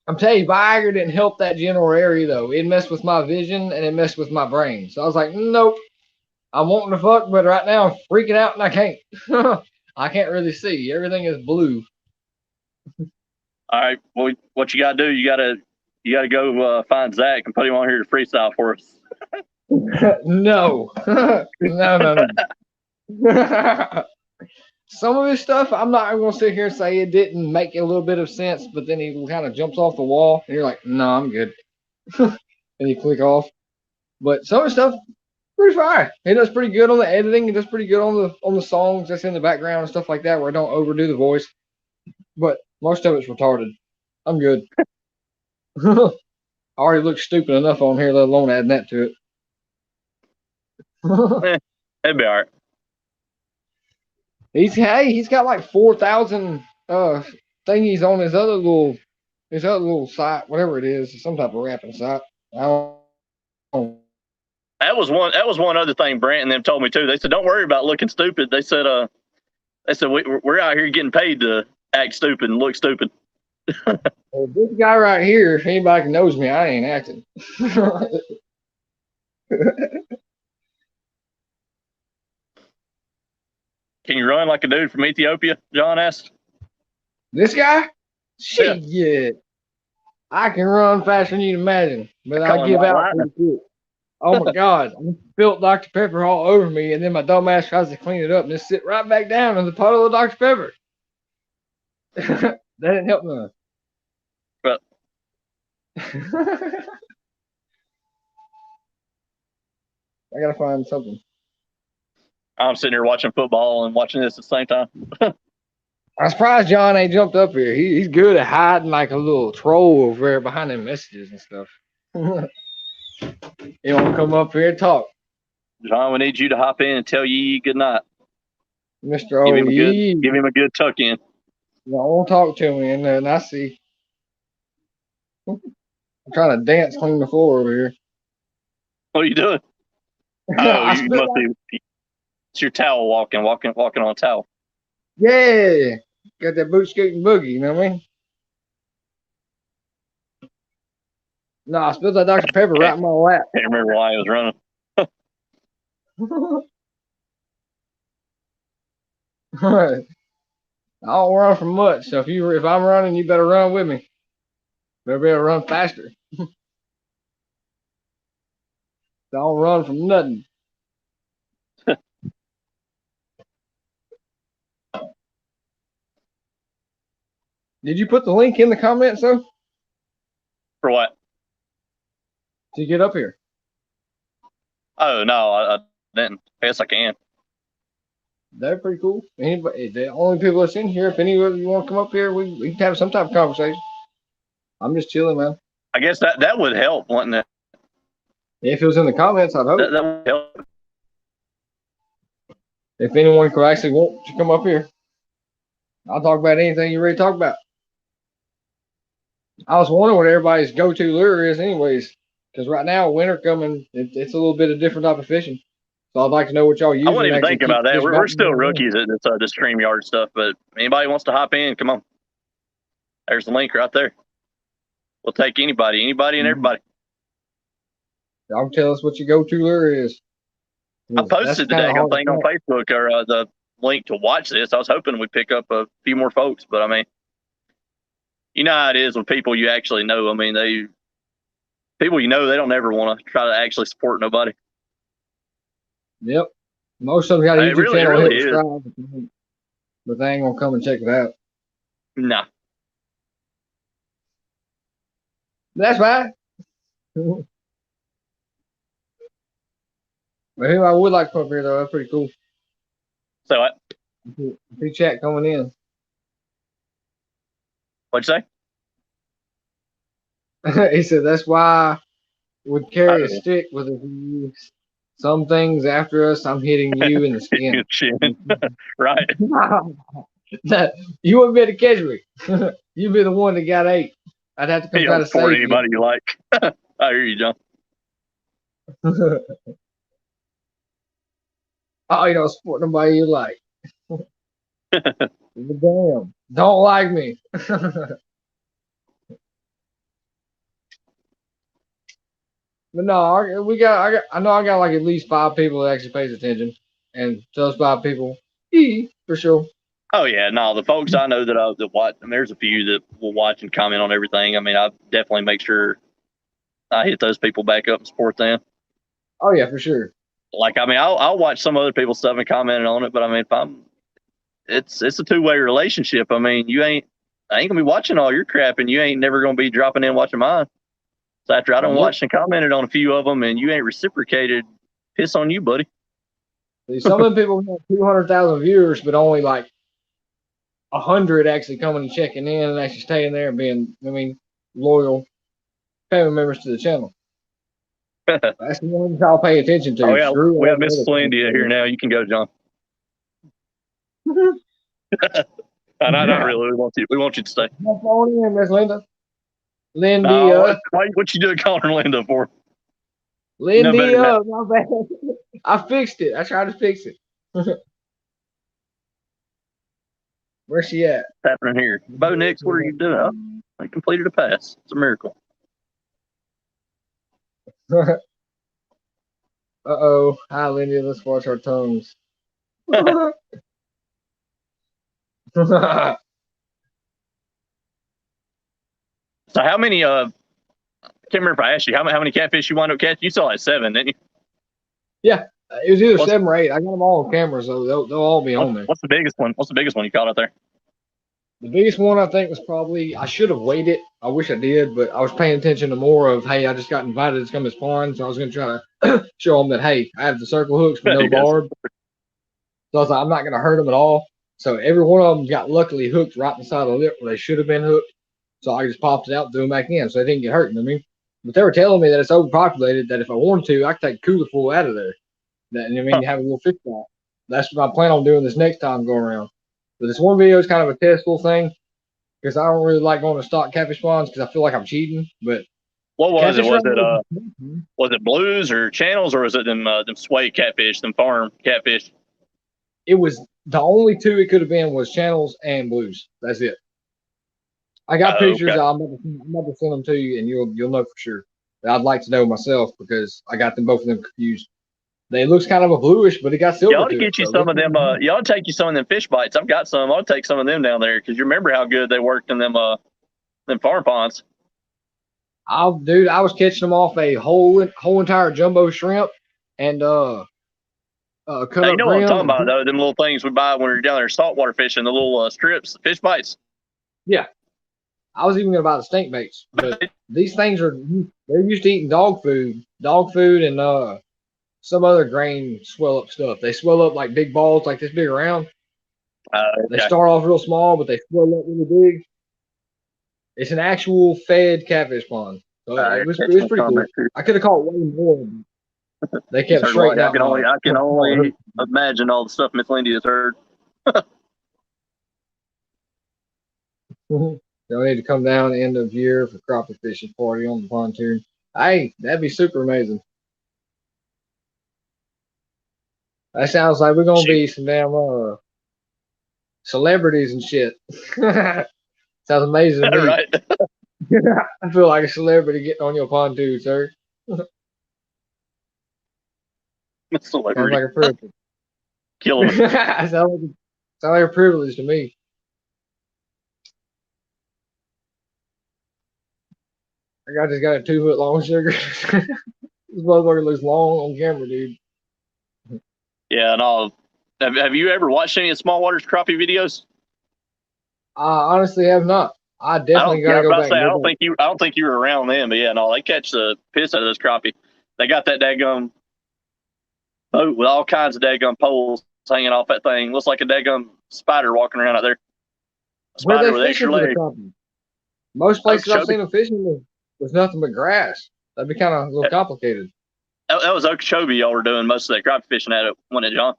I'm telling you, Viagra didn't help that general area though. It messed with my vision and it messed with my brain. So I was like, nope. I'm wanting to fuck, but right now I'm freaking out and I can't. I can't really see. Everything is blue. All right. Well, what you got to do? You got to go find Zach and put him on here to freestyle for us. No. No. Some of his stuff, I'm not going to sit here and say it didn't make a little bit of sense, but then he kind of jumps off the wall, and you're like, no, I'm good. And you click off. But some of his stuff, pretty fire. He does pretty good on the editing. He does pretty good on the songs that's in the background and stuff like that, where I don't overdo the voice. But most of it's retarded. I'm good. I already look stupid enough on here, let alone adding that to it. That'd be all right. He's got like 4,000 thingies on his other little site, whatever it is, some type of rapping site. I don't know. That was one other thing Brant and them told me too. They said, don't worry about looking stupid. They said we're out here getting paid to act stupid and look stupid. Well, this guy right here, if anybody knows me, I ain't acting. Can you run like a dude from Ethiopia? John asked. This guy? Shit, yeah. I can run faster than you'd imagine, but I give out pretty quick. Oh my God. I spilled Dr. Pepper all over me, and then my dumb ass tries to clean it up and just sit right back down in the puddle of Dr. Pepper. That didn't help none. But I gotta find something. I'm sitting here watching football and watching this at the same time. I'm surprised John ain't jumped up here. He's good at hiding like a little troll over there behind them messages and stuff. He won't come up here and talk. John, we need you to hop in and tell YeeYee good night. Mr. YeeYee. Give him a good tuck in. Don't talk to me in there, and I see. I'm trying to dance clean the floor over here. What are you doing? Oh, you must be. It's your towel walking on a towel. Yeah, got that boot scooting boogie. You know what I mean? No, I spilled that Dr. Pepper right in my lap. Can't remember why I was running. I don't run from much, so if I'm running, you better run with me. Better be able to run faster. Don't run from nothing. Did you put the link in the comments though? For what? To get up here. Oh no, I didn't. I guess I can. They're pretty cool. Anybody, the only people that's in here, if any of you want to come up here, we can have some type of conversation. I'm just chilling, man. I guess that would help, wouldn't it? If it was in the comments, I'd hope. That would help. If anyone could actually want to come up here, I'll talk about anything you're ready to talk about. I was wondering what everybody's go-to lure is anyways, because right now, winter coming, it's a little bit of different type of fishing. So I'd like to know what y'all use. I wouldn't even think about that. We're still rookies at this StreamYard stuff, but anybody wants to hop in, come on. There's the link right there. We'll take anybody and everybody. Y'all tell us what your go-to lure is. I posted the daggone thing on Facebook or link to watch this. I was hoping we'd pick up a few more folks, but I mean, you know how it is with people you actually know. I mean, people you know, they don't ever want to try to actually support nobody. Yep. Most of them got a YouTube channel, really hit subscribe, but they ain't gonna come and check it out. Nah. That's fine. But who I would like to put up here though, that's pretty cool. So what? Big chat coming in. What'd you say? He said that's why I would carry a stick with a some things after us. I'm hitting you in the skin. Right. You wouldn't be able to catch me. You'd be the one that got ate. I'd have to come try to save anybody you like. I hear you, John. Oh, you don't support nobody you like. Damn. Don't like me. But no, I know I got like at least 5 people that actually pays attention, and those 5 people, for sure. Oh yeah, no, the folks I know that watch, and there's a few that will watch and comment on everything. I mean, I definitely make sure I hit those people back up and support them. Oh yeah, for sure. Like, I mean, I'll watch some other people's stuff and comment on it, but I mean, it's a 2-way relationship. I mean, I ain't gonna be watching all your crap, and you ain't never gonna be dropping in watching mine. So after I done watched and commented on a few of them, and you ain't reciprocated, piss on you, buddy. See, some of the people have 200,000 viewers, but only like 100 actually coming and checking in and actually staying there and being, loyal family members to the channel. That's the ones I'll pay attention to. Oh yeah, we have Miss Lindy here now. You can go, John. Not really. We want you to stay. What's on in, Miss Linda? Lindy, what you doing calling her Linda for? Lindy, my bad. I fixed it. I tried to fix it. Where's she at? What's happening here? Bo Nix, what are you doing? Oh, I completed a pass. It's a miracle. Uh-oh. Hi, Lindy. Let's watch our tongues. So how many, I can't remember if I asked you, how many catfish you wound up catching? You saw like 7, didn't you? Yeah. It was either 7 or 8. I got them all on camera, so they'll all be on there. What's the biggest one? What's the biggest one you caught out there? The biggest one I think was probably, I should have waited. I wish I did, but I was paying attention to more of, hey, I just got invited to come to spawn, so I was going to try to show them that, hey, I have the circle hooks with no barb. So I was like, I'm not going to hurt them at all. So every one of them got luckily hooked right inside the lip where they should have been hooked. So I just popped it out and threw them back in, so they didn't get hurt. You know what I mean? But they were telling me that it's overpopulated, that if I wanted to, I could take a cooler full out of there. That, you know what I mean? Have a little fish fry. That's what I plan on doing this next time going around. But this one video is kind of a testable thing because I don't really like going to stock catfish ponds because I feel like I'm cheating. But what was it? Was it blues or channels, or was it them sway catfish, them farm catfish? It was the only 2 it could have been was channels and blues. That's it. I got pictures. Okay. I'm about to send them to you, and you'll know for sure. But I'd like to know myself because I got them both of them confused. They looks kind of a bluish, but it got silver. Y'all to get you some of them. Y'all take you some of them fish bites. I've got some. I'll take some of them down there because you remember how good they worked in them farm ponds. Dude, I was catching them off a whole entire jumbo shrimp and cut up. You know what I'm talking about though? Them little things we buy when we're down there saltwater fishing, the little strips, fish bites. Yeah, I was even going to buy the stink baits, but these things they're used to eating dog food, and some other grain swell up stuff. They swell up like big balls, like this big around. Okay. They start off real small, but they swell up really big. It's an actual fed catfish pond. So it was pretty cool. I could have caught way more. They kept straight out. I can only imagine all the stuff Miss Lindy has heard. Y'all need to come down end of year for crappie fishing party on the pontoon. Hey, that'd be super amazing. That sounds like we're gonna be some damn celebrities and shit. Sounds amazing to me. Right. I feel like a celebrity getting on your pontoon, sir. Celebrity. Sounds like a person. killing them. Sounds like a privilege to me. I just got a 2-foot long sugar. This motherfucker looks long on camera, dude. Yeah, and all. Have you ever watched any of Small Waters crappie videos? I honestly have not. I definitely got to go back. I don't think you were around then, but yeah, no, they catch the piss out of those crappie. They got that daggum boat with all kinds of daggum poles hanging off that thing. Looks like a daggum spider walking around out there. A spider with extra legs. Most places I've seen them fishing was nothing but grass. That'd be kind of a little complicated. That was Okeechobee y'all were doing most of that crappie fishing at it, wasn't it, John?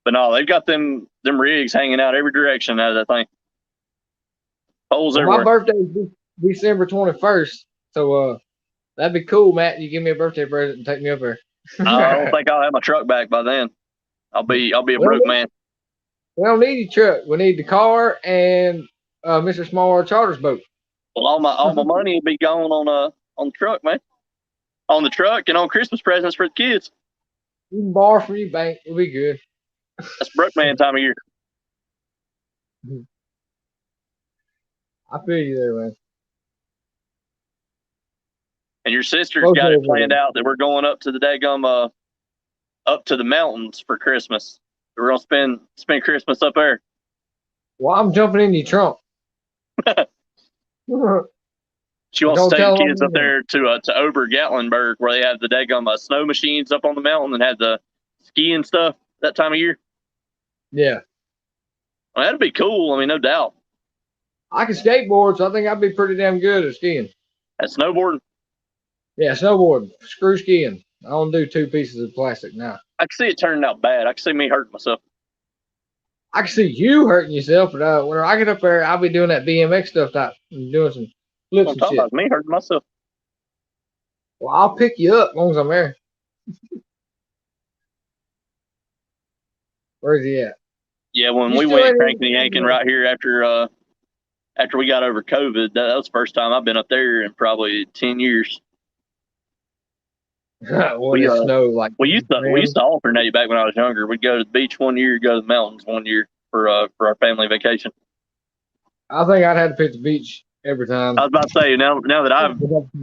But no, they've got them rigs hanging out every direction out of that thing. Poles everywhere. My birthday is December 21st, so that'd be cool, Matt. You give me a birthday present and take me up there. I don't think I'll have my truck back by then. I'll be a broke man. We don't need a truck. We need the car and Mr. Small Charter's boat. Well, all my money would be gone on the truck, man. On the truck and on Christmas presents for the kids. You can borrow from your bank. We'll be good. That's broke man time of year. I feel you there, man. And your sister's got it planned out that we're going up to the daggum up to the mountains for Christmas. We're gonna spend Christmas up there. Well, I'm jumping in your trunk. She wants to take the kids up there to Ober Gatlinburg, where they have the daggum snow machines up on the mountain and have the skiing stuff that time of year. Yeah. Well, that'd be cool. I mean, no doubt. I can skateboard, so I think I'd be pretty damn good at skiing. At snowboarding? Yeah, snowboarding. Screw skiing. I don't do 2 pieces of plastic now. I can see it turning out bad. I can see me hurting myself. I can see you hurting yourself, but when I get up there, I'll be doing that BMX stuff, doing some flips and shit. About me hurting myself. Well, I'll pick you up as long as I'm there. Where's he at? Yeah, when we went cranking and yanking right here after we got over COVID, that was the first time I've been up there in probably 10 years. We used to alternate back when I was younger. We'd go to the beach one year, go to the mountains one year for our family vacation. I think I'd have to pick the beach every time. I was about to say now that I've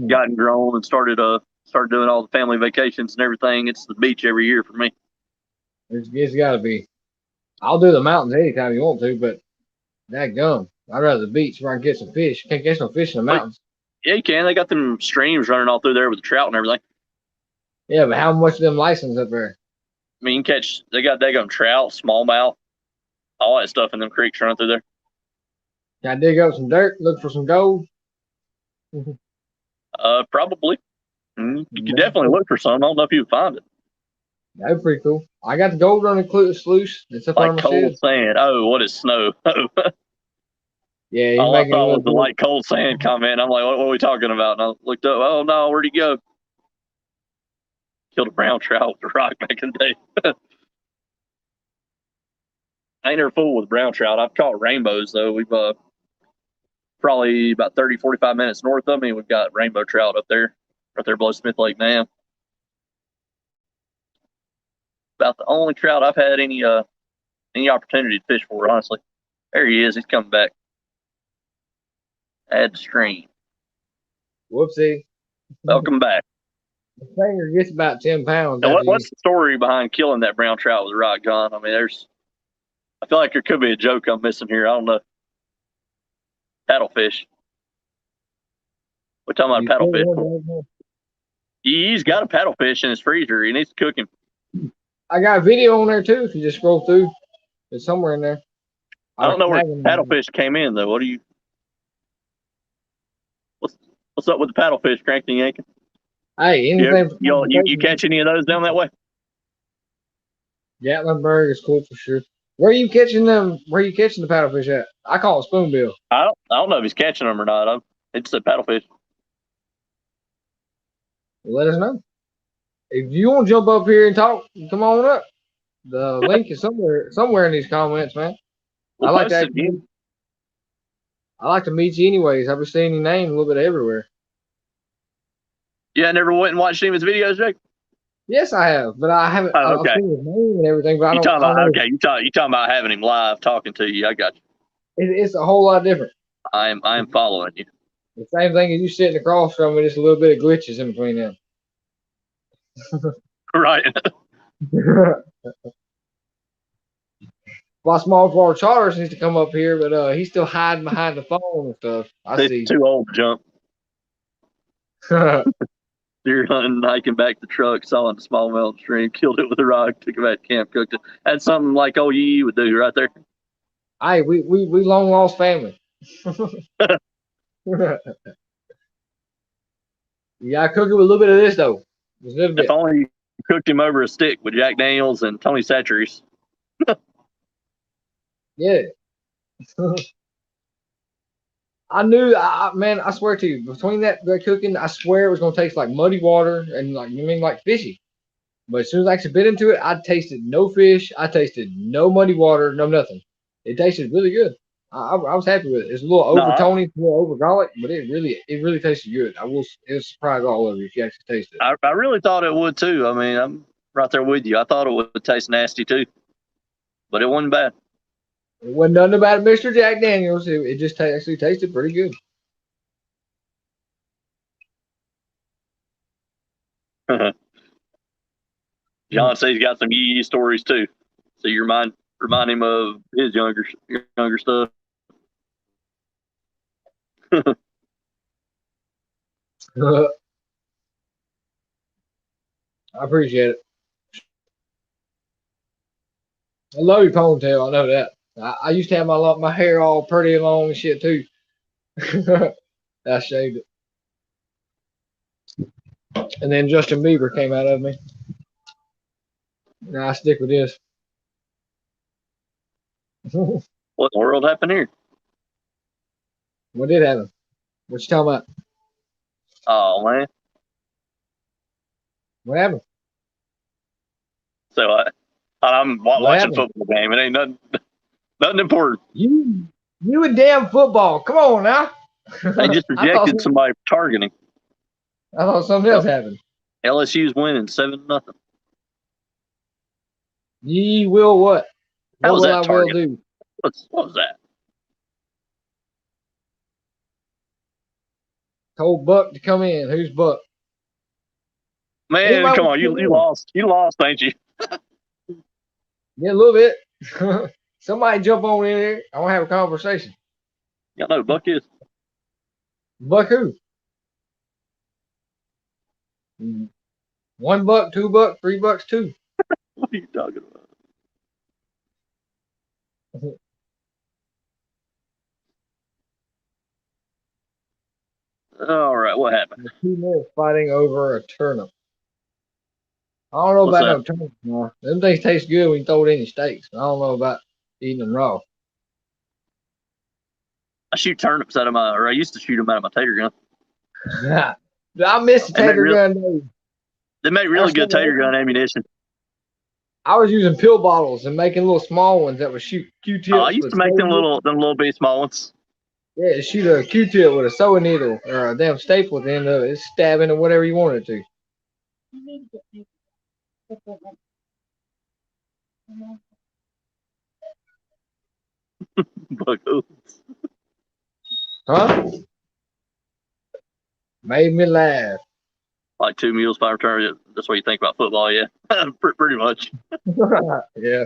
gotten grown and started doing all the family vacations and everything, it's the beach every year for me. It's got to be. I'll do the mountains anytime you want to, but that gum. I'd rather the beach where I can get some fish. Can't catch no fish in the mountains. Yeah, you can. They got them streams running all through there with the trout and everything. Yeah, but how much of them license up there? I mean, they got trout, smallmouth, all that stuff in them creeks running through there. Can I dig up some dirt, look for some gold? Probably. You could definitely look for some. I don't know if you would find it. That'd be pretty cool. I got the gold on the sluice. It's up like on my cold shed. sand. Oh, what is snow? Yeah, all I thought was the light cold sand comment. I'm like, what are we talking about? And I looked up. Oh no, where'd he go? Killed a brown trout with a rock back in the day. I ain't never fooled with brown trout. I've caught rainbows though. We've probably about 30, 45 minutes north of me. We've got rainbow trout up there, right there below Smith Lake Dam. About the only trout I've had any opportunity to fish for, honestly. There he is. He's coming back. Add the stream. Whoopsie. Welcome back. The finger gets about 10 pounds. Now, what's the story behind killing that brown trout with a rock, John? I mean, I feel like there could be a joke I'm missing here. I don't know. Paddlefish. We're talking about paddlefish. He's got a paddlefish in his freezer. He needs to cook him. I got a video on there too. If you just scroll through, it's somewhere in there. I don't know where paddlefish came in though. What's up with the paddlefish, cranking yanking? Hey, anything. You catch any of those down that way? Gatlinburg is cool for sure. Where are you catching them? Where are you catching the paddlefish at? I call it spoonbill. I don't know if he's catching them or not. It's a paddlefish. Let us know. If you want to jump up here and talk, come on up. The link is somewhere in these comments, man. I like to meet you anyways. I've been seeing your name a little bit everywhere. Yeah, I never went and watched any of his videos, Jake. Yes, I have, but I haven't. Oh, okay. I've seen his name and everything, but I You don't talking about know. okay? You talking about having him live talking to you? I got you. It's a whole lot different. I am following you. The same thing as you sitting across from it, just a little bit of glitches in between them. Right. My small for Charles needs to come up here, but he's still hiding behind the phone and stuff. I see. Too old to jump. Deer hunting, hiking back the truck, saw in the small mountain stream, killed it with a rock, took it back to camp, cooked it. That's something like old YeeYee would do right there. Hey, we long lost family. Yeah, I cook it with a little bit of this though. Just a little bit. If only you cooked him over a stick with Jack Daniels and Tony Chachere's. Yeah. I knew, man, I swear to you, between that cooking, I swear it was gonna taste like muddy water and like fishy. But as soon as I actually bit into it, I tasted no fish. I tasted no muddy water, no nothing. It tasted really good. I was happy with it. It's a little over Tony, a little over garlic, but it really tasted good. It was surprised all of you if you actually tasted it. I really thought it would too. I mean, I'm right there with you. I thought it would taste nasty too, but it wasn't bad. It wasn't nothing about Mr. Jack Daniels. It just actually tasted pretty good. John says he's got some YeeYee stories too. So you remind him of his younger stuff. I appreciate it. I love your ponytail. I know that. I used to have my hair all pretty and long and shit too. I shaved it. And then Justin Bieber came out of me. Now I stick with this. What in the world happened here? What did happen? What you talking about? Oh man. What happened? So I'm watching a football game. It ain't nothing important. You and damn football. Come on now. They just rejected somebody for targeting. I thought something else happened. LSU's winning 7-0. Ye will what? How was what that will I target? will do? What was that? Told Buck to come in. Who's Buck? Man, Anybody come on, you lost. You lost, ain't you? Yeah, a little bit. Somebody jump on in here. I want to have a conversation. Y'all know who Buck is. Buck who? $1, $2, $3, $2. What are you talking about? All right, what happened? 2 minutes fighting over a turnip. I don't know What's about that? no turnips. No. Them things taste good when you throw it in your steaks. I don't know about eating them raw. I shoot turnips I used to shoot them out of my tater gun. I miss the tater gun. They make really good tater gun ammunition. I was using pill bottles and making little small ones that would shoot Q-tips. I used to make them little bitty small ones. Yeah, shoot a Q-tip with a sewing needle or a damn staple at the end of it. It's stabbing or whatever you want it to. Huh? Made me laugh. Like 2 meals, 5 returns. That's what you think about football, yeah. Pretty much. Yeah.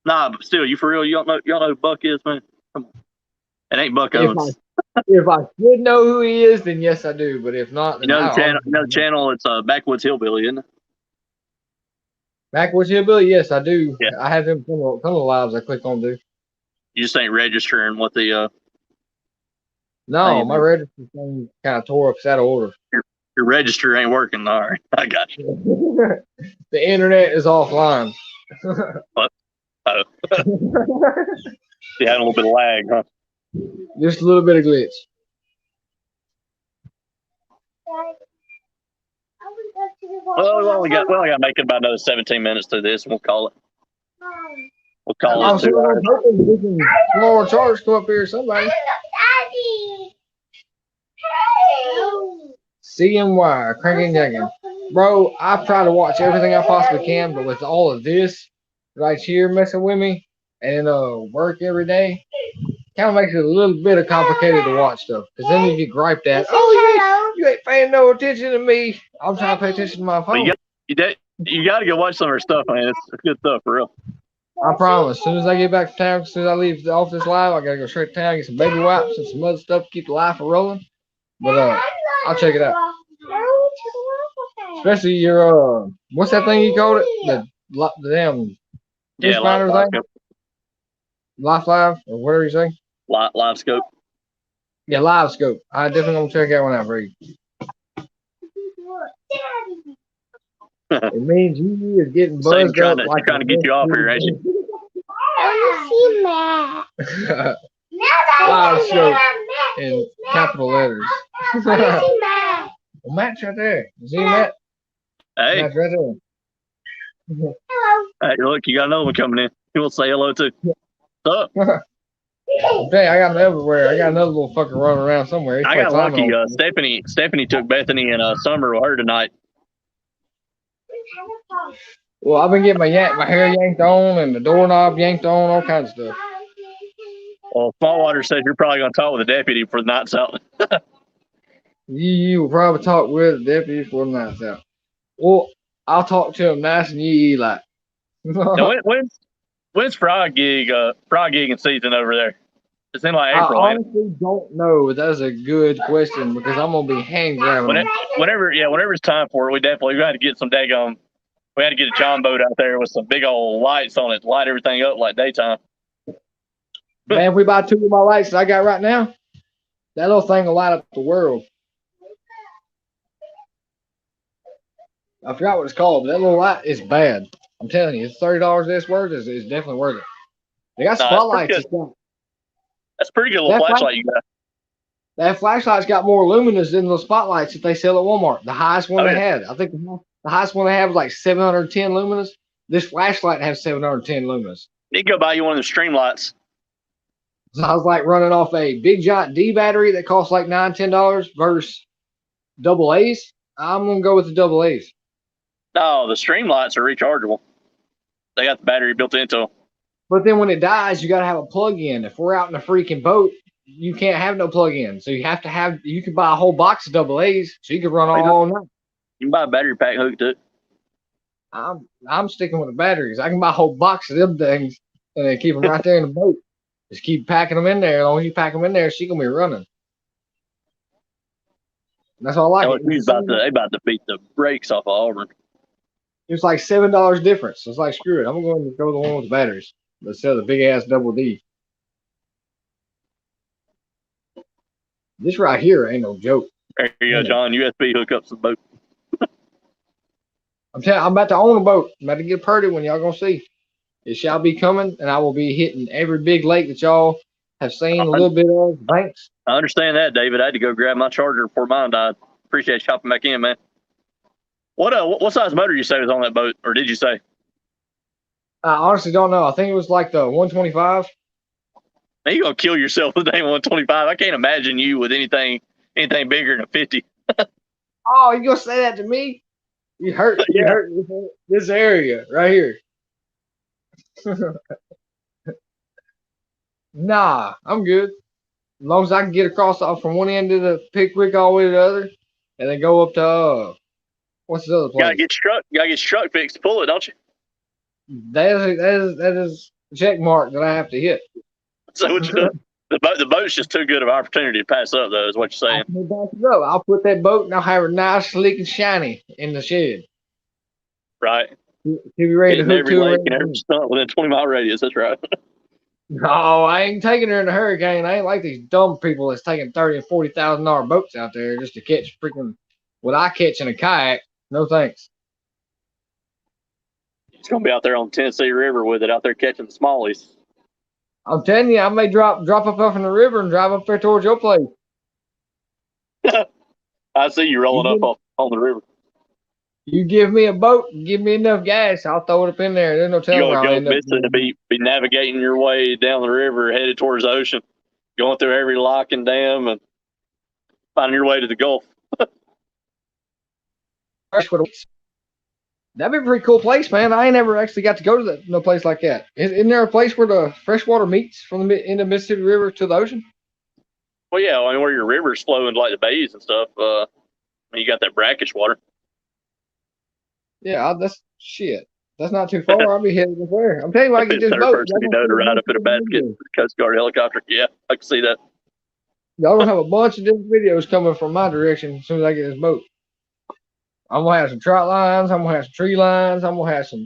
Nah, but still, you for real? Y'all know who Buck is, man? Come on. It ain't Buck Owens. If I should know who he is, then yes, I do. But if not, then the channel. It's Backwoods Hillbilly, isn't it? Backwoods Hillbilly, yes, I do. Yeah. I have him some of the lives I click on do. You just ain't registering what the No, my register thing kind of tore up. It's out of order. Your register ain't working. All right, I got you. The internet is offline. What? Oh. You had a little bit of lag, huh? Just a little bit of glitch. Well, we only got to make it about another 17 minutes through this, and we'll call it. We'll call it 2 hours. I'm hoping we can small charge come up here or somebody. CMY, Cranking Yanking. Bro, I try to watch everything I possibly can, but with all of this right here messing with me and work every day, kind of makes it a little bit of complicated to watch stuff. Because then you get griped at, oh, you ain't paying no attention to me. I'm trying to pay attention to my phone. You got to go watch some of her stuff, man. It's good stuff, for real. I promise. As soon as I get back to town, as soon as I leave the office live, I got to go straight to town, get some baby wipes and some other stuff to keep the life rolling. But I'll check it out. Especially your what's that thing you called it? The damn fish finder thing. Life Live or whatever you say. Live scope. Yeah, Live Scope. I definitely gonna check that one out, Bream. It means you is getting buzzed up like trying to get you off here, ain't you? Live Scope in capital letters. Well, Matt's right there. You see Matt? Hey. Matt's right there. Hey, look, you got another one coming in. He will say hello too. What's up? Okay, I got them everywhere. I got another little fucker running around somewhere. I got lucky. Stephanie took Bethany and Summer with her tonight. Well, I've been getting my hair yanked on and the doorknob yanked on, all kinds of stuff. Well, Smallwater says you're probably going to talk with the deputy for the night's out. You will probably talk with the deputy for the night's out. Well, I'll talk to him nice and YeeYee like. Now, when's frog gigging season over there? It's in like April. I honestly don't know. That's a good question because I'm gonna be hang grabbing. Whenever it's time for it, we got to get some daggone. We had to get a John boat out there with some big old lights on it to light everything up like daytime. Man, if we buy 2 of my lights that I got right now, that little thing will light up the world. I forgot what it's called, but that little light is bad. I'm telling you, it's $30 this worth. It's definitely worth it. They got spotlights. That's pretty good little flashlight you got. That flashlight's got more luminous than the spotlights that they sell at Walmart. The highest one they had. I think the highest one they had was like 710 luminous. This flashlight has 710 luminous. You go buy you one of the stream lights. So I was like running off a big giant D battery that costs like $9-10 versus double A's. I'm gonna go with the double A's. No, the stream lights are rechargeable. They got the battery built into them. But then when it dies, you got to have a plug-in. If we're out in a freaking boat, you can't have no plug-in. So you have to have. You can buy a whole box of double A's, so you can run all night. You can buy a battery pack hooked to it. I'm sticking with the batteries. I can buy a whole box of them things and then keep them right there in the boat. Just keep packing them in there. And when you pack them in there, she gonna be running. That's all I like. They about to beat the brakes off of Auburn. It's like $7 difference. So it's like, screw it. I'm going to go the one with the batteries. Let's sell the big ass double D. This right here ain't no joke. There you go, John. USB hookups the boat. I'm about to own a boat. I'm about to get purdy when y'all gonna see. It shall be coming, and I will be hitting every big lake that y'all have seen a little bit of. Thanks. I understand that, David. I had to go grab my charger before mine died. Appreciate you hopping back in, man. What size motor you say was on that boat, or did you say? I honestly don't know. I think it was like the 125. Man, you're gonna kill yourself with a 125. I can't imagine you with anything bigger than a 50. Oh, you gonna say that to me? You hurt this area right here. Nah, I'm good. As long as I can get across from one end of the Pickwick all the way to the other, and then go up to what's the other place? Gotta get your truck fixed to pull it, don't you? That is a check mark that I have to hit. So what you do? The boat's just too good of an opportunity to pass up, though, is what you're saying. I'll put that boat and I'll have it nice, slick, and shiny in the shed. Right. To be ready to hook every lake and every stunt within 20-mile radius. That's right. No, I ain't taking her in a hurricane. I ain't like these dumb people that's taking $30,000 and $40,000 boats out there just to catch freaking what I catch in a kayak. No thanks. It's gonna be out there on the Tennessee River with it, out there catching the smallies. I'm telling you, I may drop up off in the river and drive up there towards your place. I see you rolling up on the river. You give me a boat, give me enough gas, I'll throw it up in there. There's no telling where I'll end up. To be navigating your way down the river, headed towards the ocean, going through every lock and dam, and finding your way to the Gulf. freshwater. That'd be a pretty cool place, man. I ain't never actually got to go to no place like that. Isn't there a place where the freshwater meets from the in the Mississippi River to the ocean? Well, yeah, I mean, where your rivers flow into like the bays and stuff. You got that brackish water. Yeah, that's shit. That's not too far. I'll be headed there. I'm telling you, I get this boat. First thing you know to ride up in a basket, Coast Guard helicopter. Yeah, I can see that. Y'all gonna have a bunch of different videos coming from my direction as soon as I get this boat. I'm gonna have some trout lines. I'm gonna have some tree lines. I'm gonna have some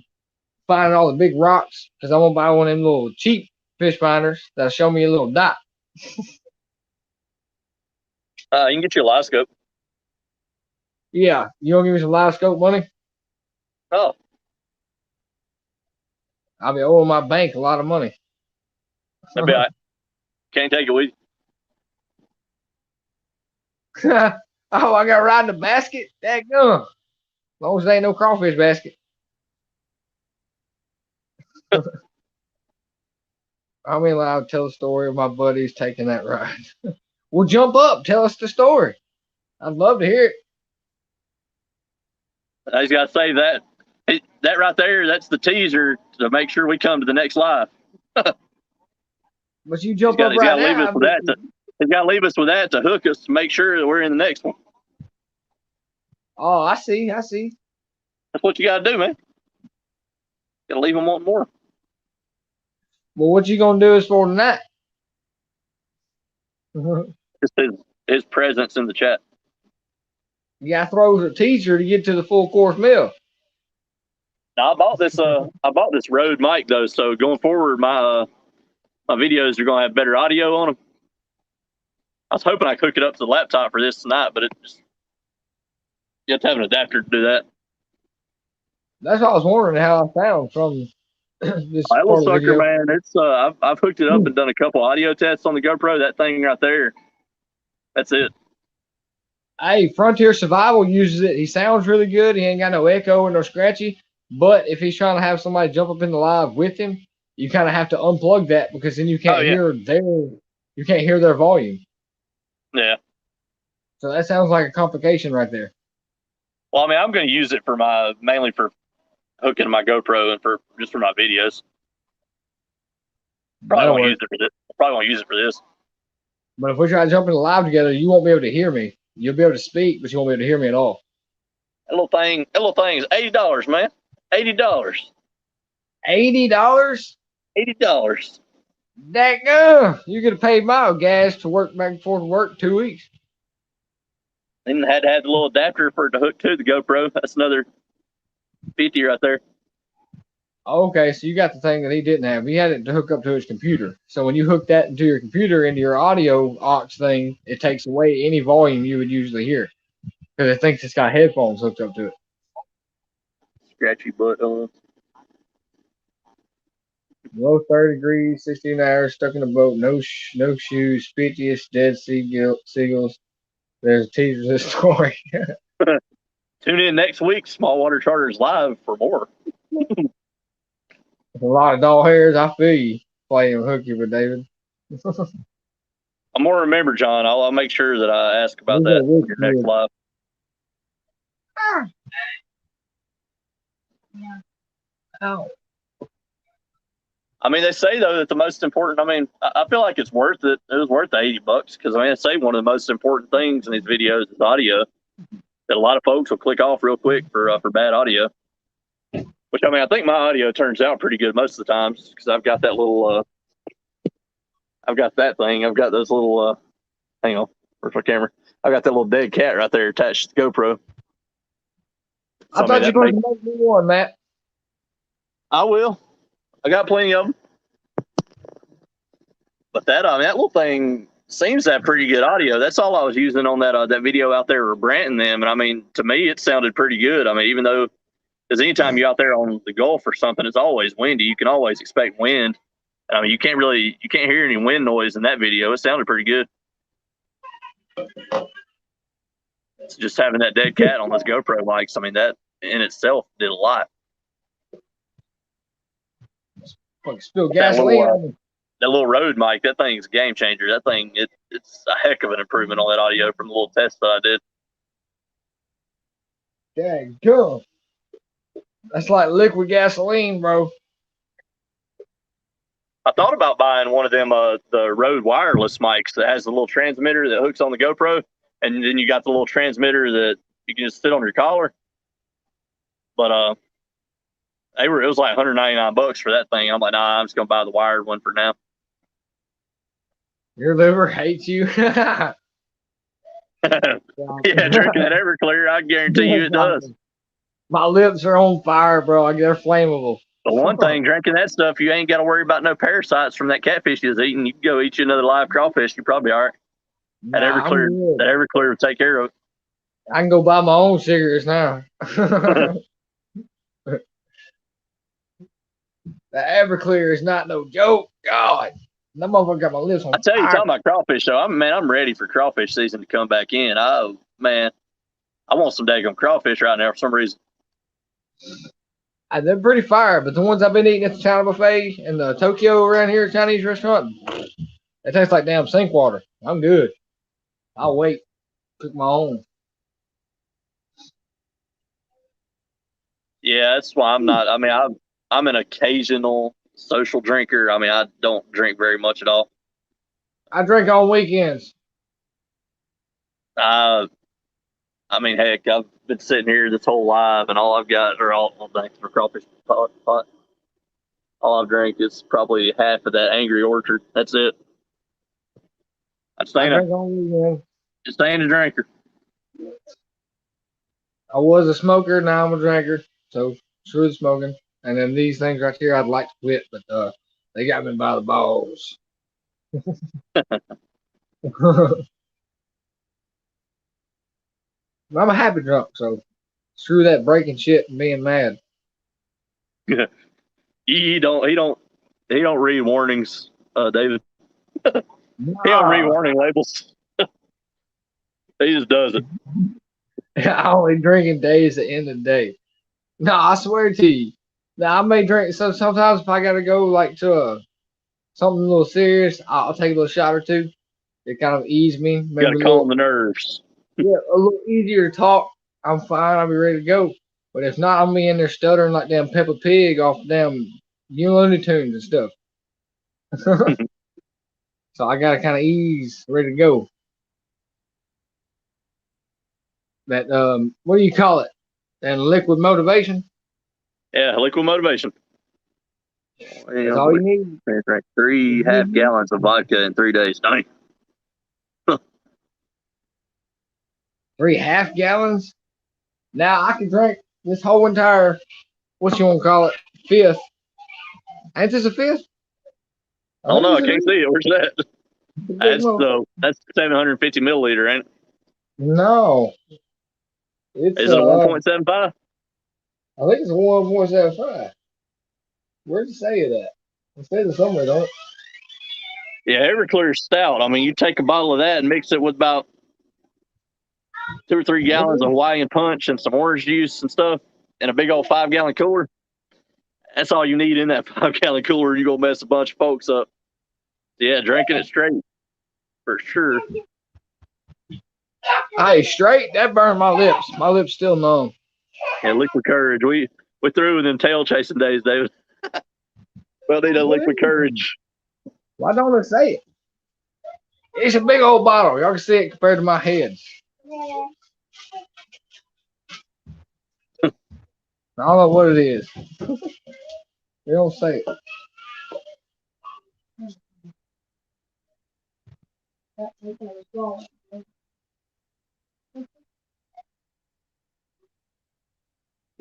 finding all the big rocks because I'm gonna buy one of them little cheap fish finders that'll show me a little dot. You can get you a live scope. Yeah, you gonna give me some live scope money? Oh, I'll be owing my bank a lot of money. that'd be all right. Can't take it with you. Oh, I got to ride in the basket? Daggum. As long as there ain't no crawfish basket. I'm allowed to tell the story of my buddies taking that ride. Well, jump up. Tell us the story. I'd love to hear it. I just got to say that. That right there, that's the teaser to make sure we come to the next live. But you jump up right now. He's got to leave us with that to hook us to make sure that we're in the next one. Oh, I see. That's what you got to do, man. Got to leave them wanting more. Well, what you going to do is for tonight? Just his presence in the chat. You got to throw a teaser to get to the full course meal. Now, I bought this Rode mic though, so going forward, my videos are going to have better audio on them. I was hoping I could hook it up to the laptop for this tonight, but you have to have an adapter to do that. That's what I was wondering how I found from this. That little sucker, man. It's I've hooked it up and done a couple audio tests on the GoPro. That thing right there, that's it. Hey, Frontier Survival uses it. He sounds really good. He ain't got no echo or no scratchy. But if he's trying to have somebody jump up in the live with him, you kind of have to unplug that because then you can't hear their volume. Yeah. So that sounds like a complication right there. Well, I mean, I'm going to use it mainly for hooking my GoPro and just for my videos. Probably won't use it for this. But if we try to jump in the live together, you won't be able to hear me. You'll be able to speak, but you won't be able to hear me at all. That little thing is $80, man. $80. $80? $80. Daggum! You could have paid my gas to work back and forth to work 2 weeks. And had to have the little adapter for it to hook to the GoPro. That's another 50 right there. Okay, so you got the thing that he didn't have. He had it to hook up to his computer. So when you hook that into your computer, into your audio aux thing, it takes away any volume you would usually hear. Because it thinks it's got headphones hooked up to it. Scratchy butt on. Low 30 degrees, 16 hours, stuck in the boat, no shoes, spittiest, dead seagulls. There's a teaser to this story. Tune in next week, Small Water Charters Live for more. With a lot of doll hairs, I feel you playing hooky with David. I'm going to remember, John. I'll make sure that I ask about that in your next live. Yeah. Oh. I mean, they say though that the most important. I mean, I feel like it's worth it. It was worth the $80 because I mean, they say one of the most important things in these videos is audio. That a lot of folks will click off real quick for bad audio. Which I mean, I think my audio turns out pretty good most of the times because I've got that little. I've got that thing. I've got those little. Hang on, where's my camera? I got that little dead cat right there attached to the GoPro. I thought you were going to make me one, Matt. I will. I got plenty of them. But that little thing seems to have pretty good audio. That's all I was using on that video out there with Brant and them. And I mean, to me, it sounded pretty good. I mean, even though, because anytime you're out there on the Gulf or something, it's always windy. You can always expect wind. And I mean, you can't hear any wind noise in that video. It sounded pretty good. So just having that dead cat on those GoPro mics, I mean, that in itself did a lot. Spill gasoline. That little Rode mic, that thing's a game changer. That thing, it's a heck of an improvement on that audio from the little test that I did. Dang, go. That's like liquid gasoline, bro. I thought about buying one of them the Rode wireless mics that has the little transmitter that hooks on the GoPro, and then you got the little transmitter that you can just sit on your collar. But it was like $199 for that thing. I'm like, nah, I'm just gonna buy the wired one for now. Your liver hates you. Yeah, drinking that Everclear, I guarantee you it does. My lips are on fire, bro. They're flammable. But one thing, drinking that stuff, you ain't got to worry about no parasites from that catfish you was eating. You can go eat you another live crawfish. You're probably all right. That Everclear will take care of it. I can go buy my own cigarettes now. The Everclear is not no joke. God, that motherfucker got my lips on I tell you, fire. talking about crawfish, though, I'm ready for crawfish season to come back in. Oh, man. I want some daggum crawfish right now for some reason. They're pretty fire, but the ones I've been eating at the China buffet and the Tokyo around here, Chinese restaurant, it tastes like damn sink water. I'm good. I'll wait. Cook my own. Yeah, that's why I'm not. I mean, I'm an occasional social drinker. I mean, I don't drink very much at all. I drink on weekends. I mean, heck, I've been sitting here this whole live, and all I've got are all thanks for crawfish pot. All I've drank is probably half of that Angry Orchard. That's it. I drink on weekends. Just ain't a drinker. I was a smoker, now I'm a drinker. So screw the smoking. And then these things right here, I'd like to quit, but they got me by the balls. I'm a happy drunk, so screw that breaking shit and being mad. He don't read warnings, David. He don't read warning labels. He just does it. I only drink in days at the end of the day. No, I swear to you. Now I may drink. So sometimes if I gotta go like to something a little serious, I'll take a little shot or two. It kind of ease me. Maybe gotta calm the nerves. Yeah, a little easier to talk. I'm fine. I'll be ready to go. But if not, I'll be in there stuttering like damn Peppa Pig off damn Looney Tunes and stuff. So I gotta kind of ease, ready to go. That what do you call it? And liquid motivation. Yeah, liquid motivation. That's all you need. I drank 3 half gallons of vodka in 3 days. Dang. 3 half gallons. Now I can drink this whole entire, what you want to call it, fifth. Ain't this a fifth? Oh no, I can't see it. Where's that? That's 750 milliliter, ain't it? No. Is it a 1.75? I think it's a 1.75. Where'd you say that? It says it somewhere, don't it? Yeah, Everclear stout. I mean, you take a bottle of that and mix it with about 2 or 3 gallons of Hawaiian punch and some orange juice and stuff in a big old 5-gallon cooler. That's all you need in that 5-gallon cooler. You're going to mess a bunch of folks up. Yeah, drinking it straight for sure. Hey, straight? That burned my lips. My lips still numb. Yeah, liquid courage. We through with them tail chasing days, David. Well, need a liquid courage. Why don't it say it? It's a big old bottle. Y'all can see it compared to my head. I don't know what it is. They don't say it.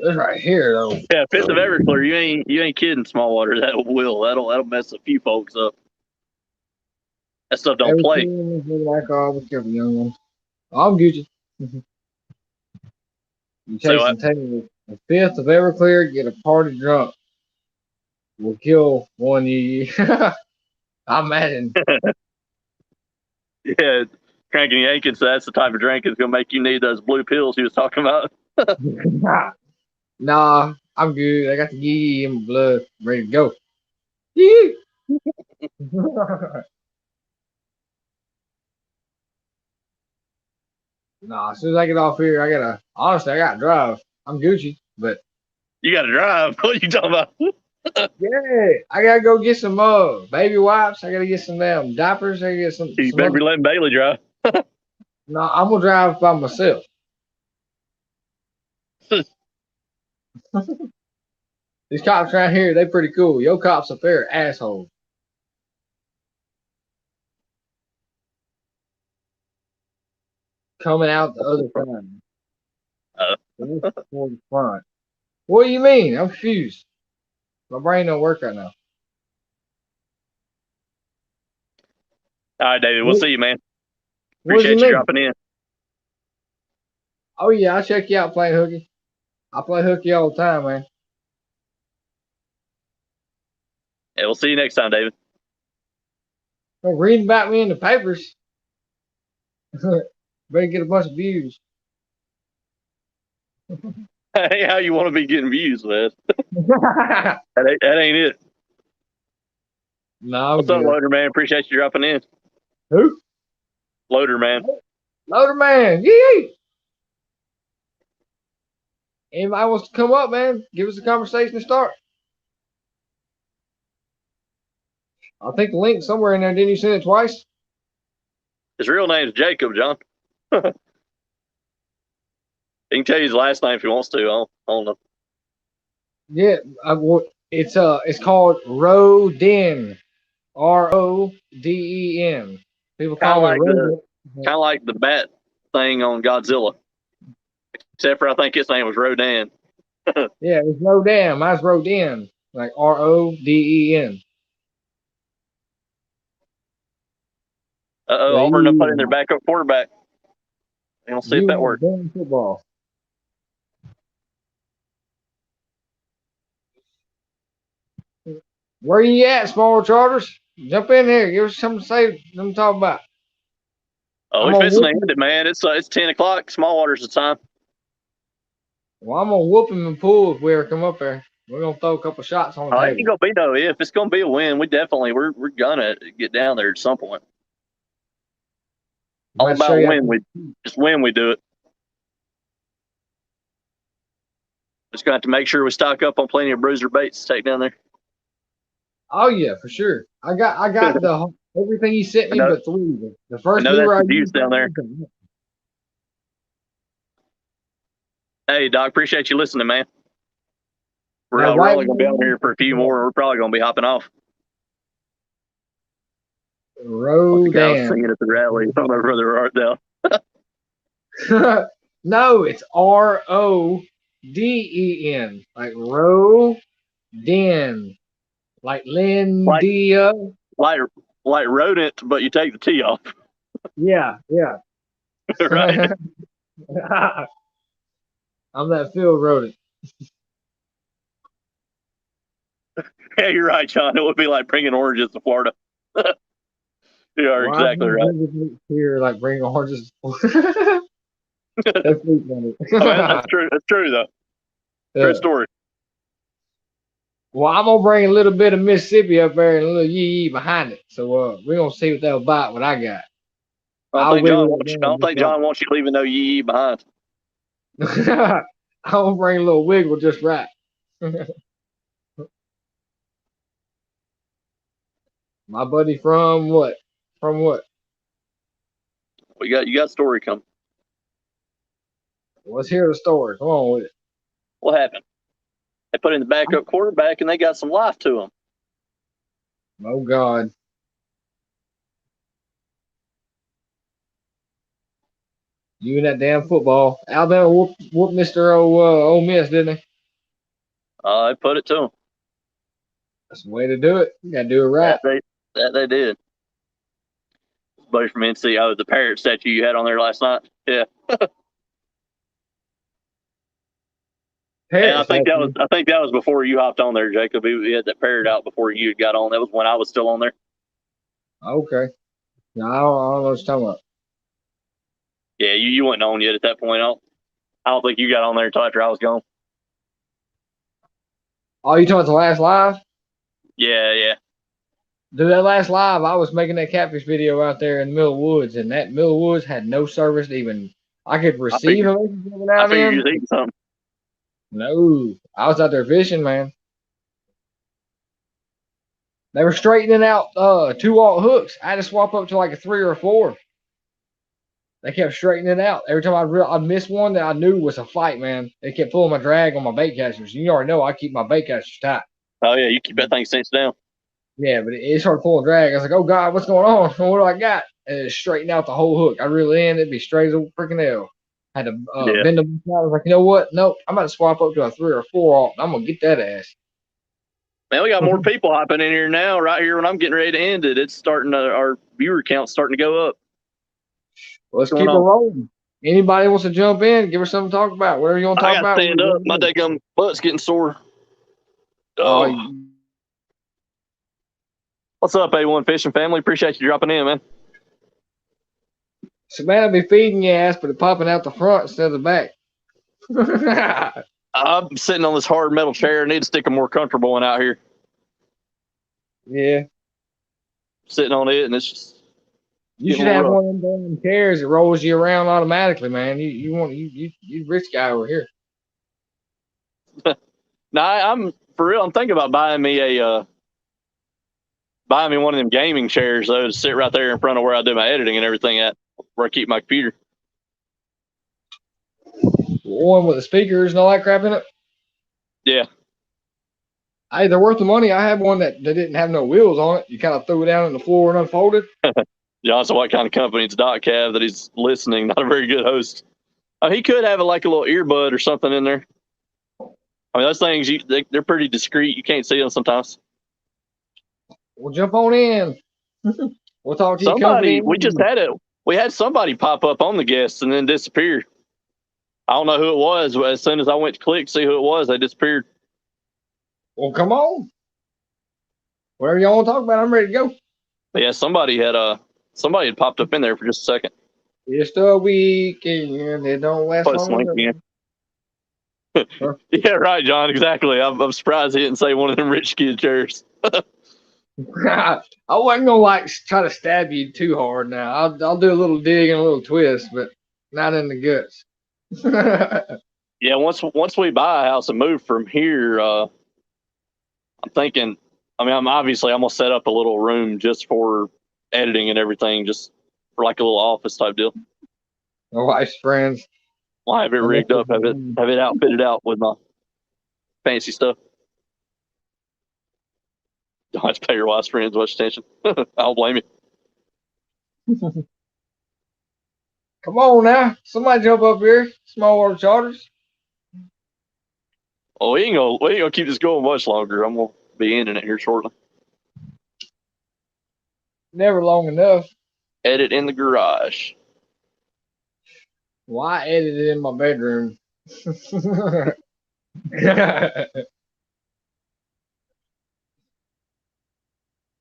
This right here, though. Yeah, 5th of Everclear. You ain't kidding, small water. That'll mess a few folks up. That stuff don't play. Be careful, young one. I'm Gucci. You chasing the 5th of Everclear, get a party drunk. We'll kill one YeeYee. I imagine. Yeah, cranking yanking. So that's the type of drink that's gonna make you need those blue pills he was talking about. Nah, I'm good. I got the YeeYee in my blood, ready to go. Yee! No, as soon as I get off here, honestly, I gotta drive. I'm Gucci, but You got to drive. What are you talking about? yeah, I gotta go get some baby wipes. I gotta get some damn diapers. I gotta get You some better be other. letting Bailey drive. No, I'm gonna drive by myself. These cops around here, they pretty cool. Your cops up there are assholes. Coming out the other side. Uh, For the front. What do you mean? I'm confused. My brain don't work right now. All right, David. We'll see you, man. What do you Appreciate you mean? dropping in. Oh yeah, I'll check you out playing hooky. I play hooky all the time, man. Yeah, we'll see you next time, David. Reading about me in the papers. Better get a bunch of views. Hey, how you want to be getting views, man? No, That ain't it. I'm What's up, good. Loader Man? Appreciate you dropping in. Who? Loader Man. Loader Man. Yee! Anybody wants to come up, man? Give us a conversation to start. I think the link's somewhere in there. Didn't you send it twice? His real name's Jacob, John. He can tell you his last name if he wants to. I don't know. Yeah, it's called Rodin. Roden. People call me Rodin. Kind of like the bat thing on Godzilla. Except for I think his name was Rodan. Yeah, it's Rodin. Mine's Rodin. Like Roden. Uh-oh, Yeah, Auburn to put in their backup quarterback. We'll see if that works. Football. Where you at, small charters? Jump in here. Give us something to say. Something to talk about. Oh, we're fixing to end it, man. It's 10 o'clock. Small water's the time. Well, I'm gonna whoop him and pull if we ever come up there. We're gonna throw a couple shots on the It table. ain't gonna be no if. It's gonna be a win. We're gonna get down there at some point. All about when we do it. Just gonna have to make sure we stock up on plenty of bruiser baits to take down there. Oh yeah, for sure. I got the everything he sent me, but three. The first lure I used down there. Hey, Doc, appreciate you listening, man. We're only gonna be on here for a few more. We're probably gonna be hopping off. Rodan. Singing at the rally. I don't know where they are No, it's Roden. Like Rodin. Like Lindia. Like rodent, but you take the T off. Yeah. Right. I'm that field rodent. Yeah, you're right, John. It would be like bringing oranges to Florida. You are exactly right. Here, like bringing oranges. That's funny. That's true. That's true, though. True story. Well, I'm gonna bring a little bit of Mississippi up there and a little YeeYee behind it. So we're gonna see what they'll bite. What I got. I don't think John wants you leaving no YeeYee behind. I'm gonna bring a little wiggle just right. My buddy from what? From what? You got a story coming. Let's hear the story. Come on with it. What happened? They put in the backup quarterback and they got some life to them. Oh God. You and that damn football. Alabama whooped Mr. Ole Miss, didn't they? I put it to them. That's the way to do it. You gotta do it right. That they did. Buddy from NC, the parrot statue you had on there last night. Yeah. I think that was before you hopped on there, Jacob. He had that parrot out before you got on. That was when I was still on there. Okay. No, I don't know what you're talking about. Yeah, you weren't on yet at that point. I don't think you got on there until after I was gone. Oh, you talking about the last live? Yeah. Dude, that last live, I was making that catfish video out there in the middle of the woods, and that middle of the woods had no service to even I could receive a message every now I and figured then. you was eating something. No, I was out there fishing, man. They were straightening out 2-aught hooks. I had to swap up to like a 3 or a 4. They kept straightening it out. Every time I'd miss one that I knew was a fight, man. They kept pulling my drag on my bait catchers. You already know I keep my bait catchers tight. Oh yeah, you keep that thing cinched down. Yeah, but it started pulling drag. I was like, oh God, what's going on? What do I got? And it straightened out the whole hook. I reel in, it'd be straight as a freaking hell. Had to bend them out. I was like, you know what? Nope, I'm about to swap up to a 3 or 4-aught. I'm gonna get that ass. Man, we got more people hopping in here now. Right here when I'm getting ready to end it, it's starting to, our viewer count's starting to go up. Let's keep it rolling. Anybody wants to jump in, give us something to talk about. Whatever you want to talk about. I got to stand up. My daggum butt's getting sore. Oh. What's up, A1 Fishing family? Appreciate you dropping in, man. Savannah be feeding your ass, but it's popping out the front instead of the back. I'm sitting on this hard metal chair. I need to stick a more comfortable one out here. Yeah. Sitting on it, and it's just. You should have one of them damn chairs that rolls you around automatically, man. You rich guy over here. No, I'm for real. I'm thinking about buying me one of them gaming chairs though to sit right there in front of where I do my editing and everything at, where I keep my computer. One with the speakers and all that crap in it. Yeah. Hey, they're worth the money. I had one that didn't have no wheels on it. You kind of threw it down on the floor and unfolded. Johnson, what kind of company? It's Doc Cav that he's listening. Not a very good host. He could have like a little earbud or something in there. I mean, those things they're pretty discreet. You can't see them sometimes. We'll jump on in. We'll talk to somebody. We had somebody pop up on the guests and then disappear. I don't know who it was. But as soon as I went to click see who it was, they disappeared. Well, come on. Whatever y'all want to talk about, I'm ready to go. But yeah, somebody had popped up in there for just a second. Just a weekend. It don't last long. Huh? Yeah, right, John. Exactly. I'm surprised he didn't say one of them rich kid chairs. I wasn't gonna try to stab you too hard. Now I'll do a little dig and a little twist, but not in the guts. Yeah, once we buy a house and move from here, I'm thinking. I mean, I'm gonna set up a little room just for editing and everything, just for like a little office type deal. My wife's friends. I'll have it rigged up, have it outfitted out with my fancy stuff. Don't have to pay your wife's friends much attention. I don't blame you. Come on now. Somebody jump up here. Small water charters. Oh, we ain't gonna keep this going much longer. I'm gonna be ending it here shortly. Never long enough. Edit in the garage. Well, I edited in my bedroom.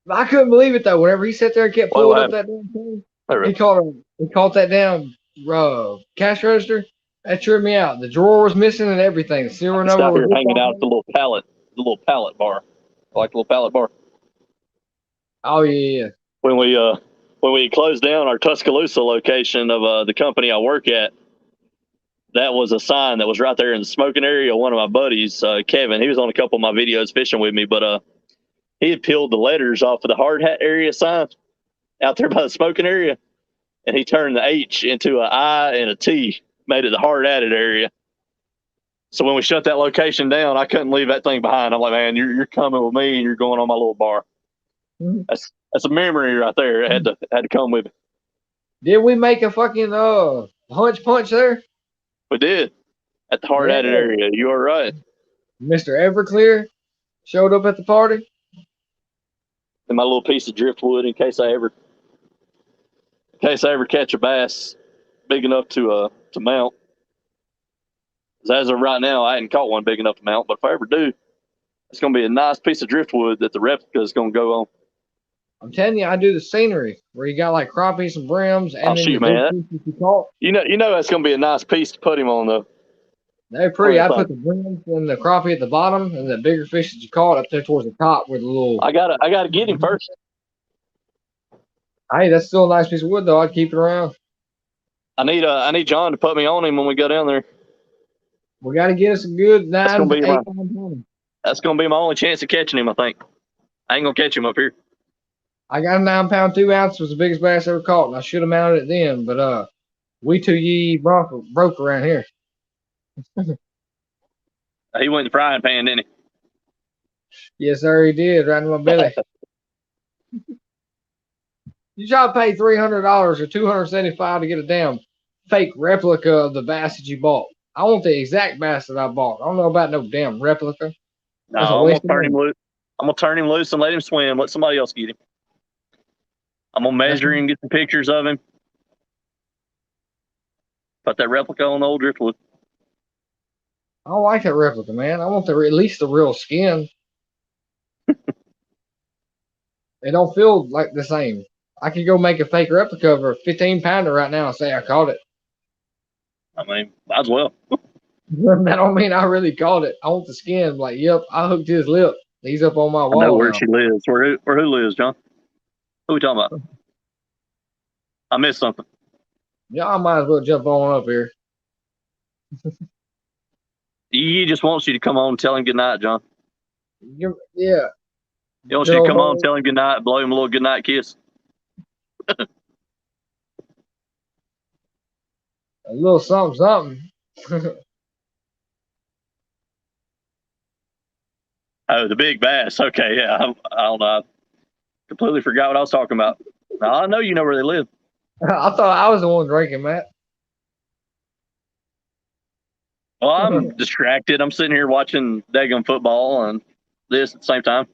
I couldn't believe it though. Whenever he sat there and kept pulling up that damn thing, he caught that damn cash register. That tripped me out. The drawer was missing and everything. The serial number was hanging out at the little pallet bar, like the little pallet bar. Oh yeah. When we closed down our Tuscaloosa location of the company I work at, that was a sign that was right there in the smoking area. One of my buddies, Kevin, he was on a couple of my videos fishing with me, but he had peeled the letters off of the hard hat area sign out there by the smoking area, and he turned the H into an I and a T, made it the hard hatted area. So when we shut that location down, I couldn't leave that thing behind. I'm like, man, you're coming with me, and you're going on my little bar. Mm-hmm. That's a memory right there. It had to come with me. Did we make a fucking hunch punch there? We did at the hard hatted area. You are right. Mr. Everclear showed up at the party. And my little piece of driftwood in case I ever catch a bass big enough to mount. As of right now, I hadn't caught one big enough to mount, but if I ever do, it's going to be a nice piece of driftwood that the replica is going to go on. I'm telling you, I do the scenery where you got like crappies and brims, and then shoot, man. You know that's going to be a nice piece to put him on though. They're pretty. I put the brims and the crappie at the bottom, and the bigger fish that you caught up there towards the top with a little. I gotta get him first. Hey, that's still a nice piece of wood though. I'd keep it around. I need John to put me on him when we go down there. We got to get us a good 9 to 8 pound pony. That's gonna be my only chance of catching him. I think I ain't gonna catch him up here. I got a 9 pound 2 ounce was the biggest bass I ever caught, and I should have mounted it then, but we two YeeYee broke around here. He went in the frying pan, didn't he? Yes, sir, he did, right in my belly. You try to pay $300 or $275 to get a damn fake replica of the bass that you bought. I want the exact bass that I bought. I don't know about no damn replica. No, I'm gonna turn him loose. I'm gonna turn him loose and let him swim. Let somebody else get him. I'm gonna measure him, get some pictures of him. Put that replica on the old driftwood. I don't like that replica, man. I want at least the real skin. It don't feel like the same. I could go make a fake replica of a 15 pounder right now and say I caught it. I mean, might as well. That don't mean I really caught it. I want the skin. Like, yep, I hooked his lip. He's up on my wall. I know where now. she lives. Where who lives, John? Who we talking about? I missed something. Yeah, I might as well jump on up here. He just wants you to come on and tell him good night, John. Yeah. He wants you to come on, tell him good night, blow him a little good night kiss. A little something. Oh, the big bass. Okay, yeah. I don't know. I completely forgot what I was talking about. Now, I know you know where they live. I thought I was the one drinking, Matt. Well, I'm distracted. I'm sitting here watching daggum football and this at the same time.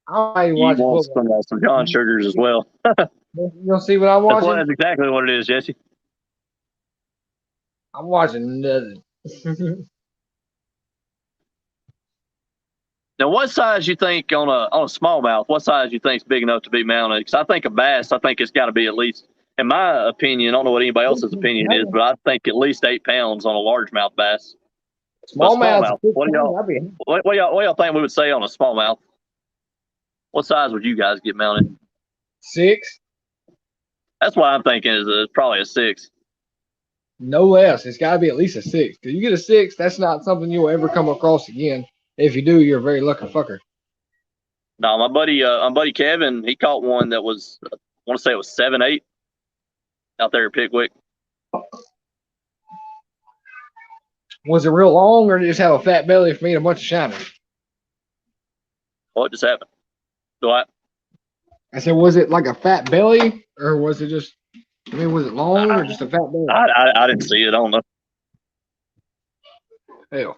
I You watch want football. some John Sugars as well. You'll see what I'm watching. That's exactly what it is, Jesse. I'm watching nothing. Now, what size you think on a smallmouth? What size you think is big enough to be mounted? Because I think a bass, I think it's got to be at least, in my opinion, I don't know what anybody else's opinion is, but I think at least 8 pounds on a largemouth bass. Smallmouth. What y'all think we would say on a smallmouth? What size would you guys get mounted? 6. That's what I'm thinking is probably a 6. No less. It's got to be at least a 6. Because you get a 6, that's not something you'll ever come across again. If you do, you're a very lucky fucker. No, my buddy Kevin, he caught one that was, I want to say it was 7-8 out there at Pickwick. Was it real long, or did it just have a fat belly for me and a bunch of shiners? What just happened? What? I said, was it like a fat belly, or was it just, I mean, was it long or just a fat belly? I didn't see it. I don't know. Hell.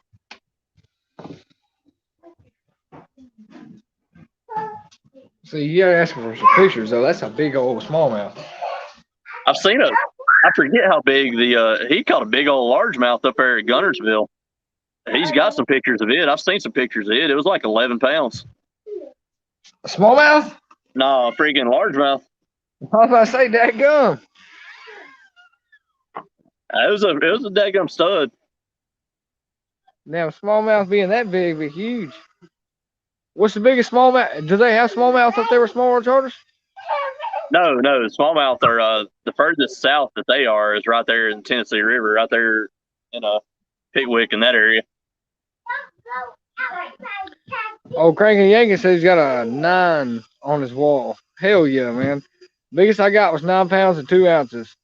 See, you gotta ask for some pictures, though. That's a big old smallmouth. I've seen it. I forget how big he caught a big old largemouth up there at Gunnersville. He's got some pictures of it. I've seen some pictures of it. It was like 11 pounds. A smallmouth? No, a freaking largemouth. I was about to say, dadgum. It was a daggum stud. Now, smallmouth being that big, be huge. What's the biggest smallmouth? Do they have smallmouth up there with smaller charters? No, smallmouth are the furthest south that they are is right there in the Tennessee River, right there in Pickwick in that area. Oh, Cranky Yankee says he's got a 9 on his wall. Hell yeah, man. Biggest I got was 9 pounds and 2 ounces.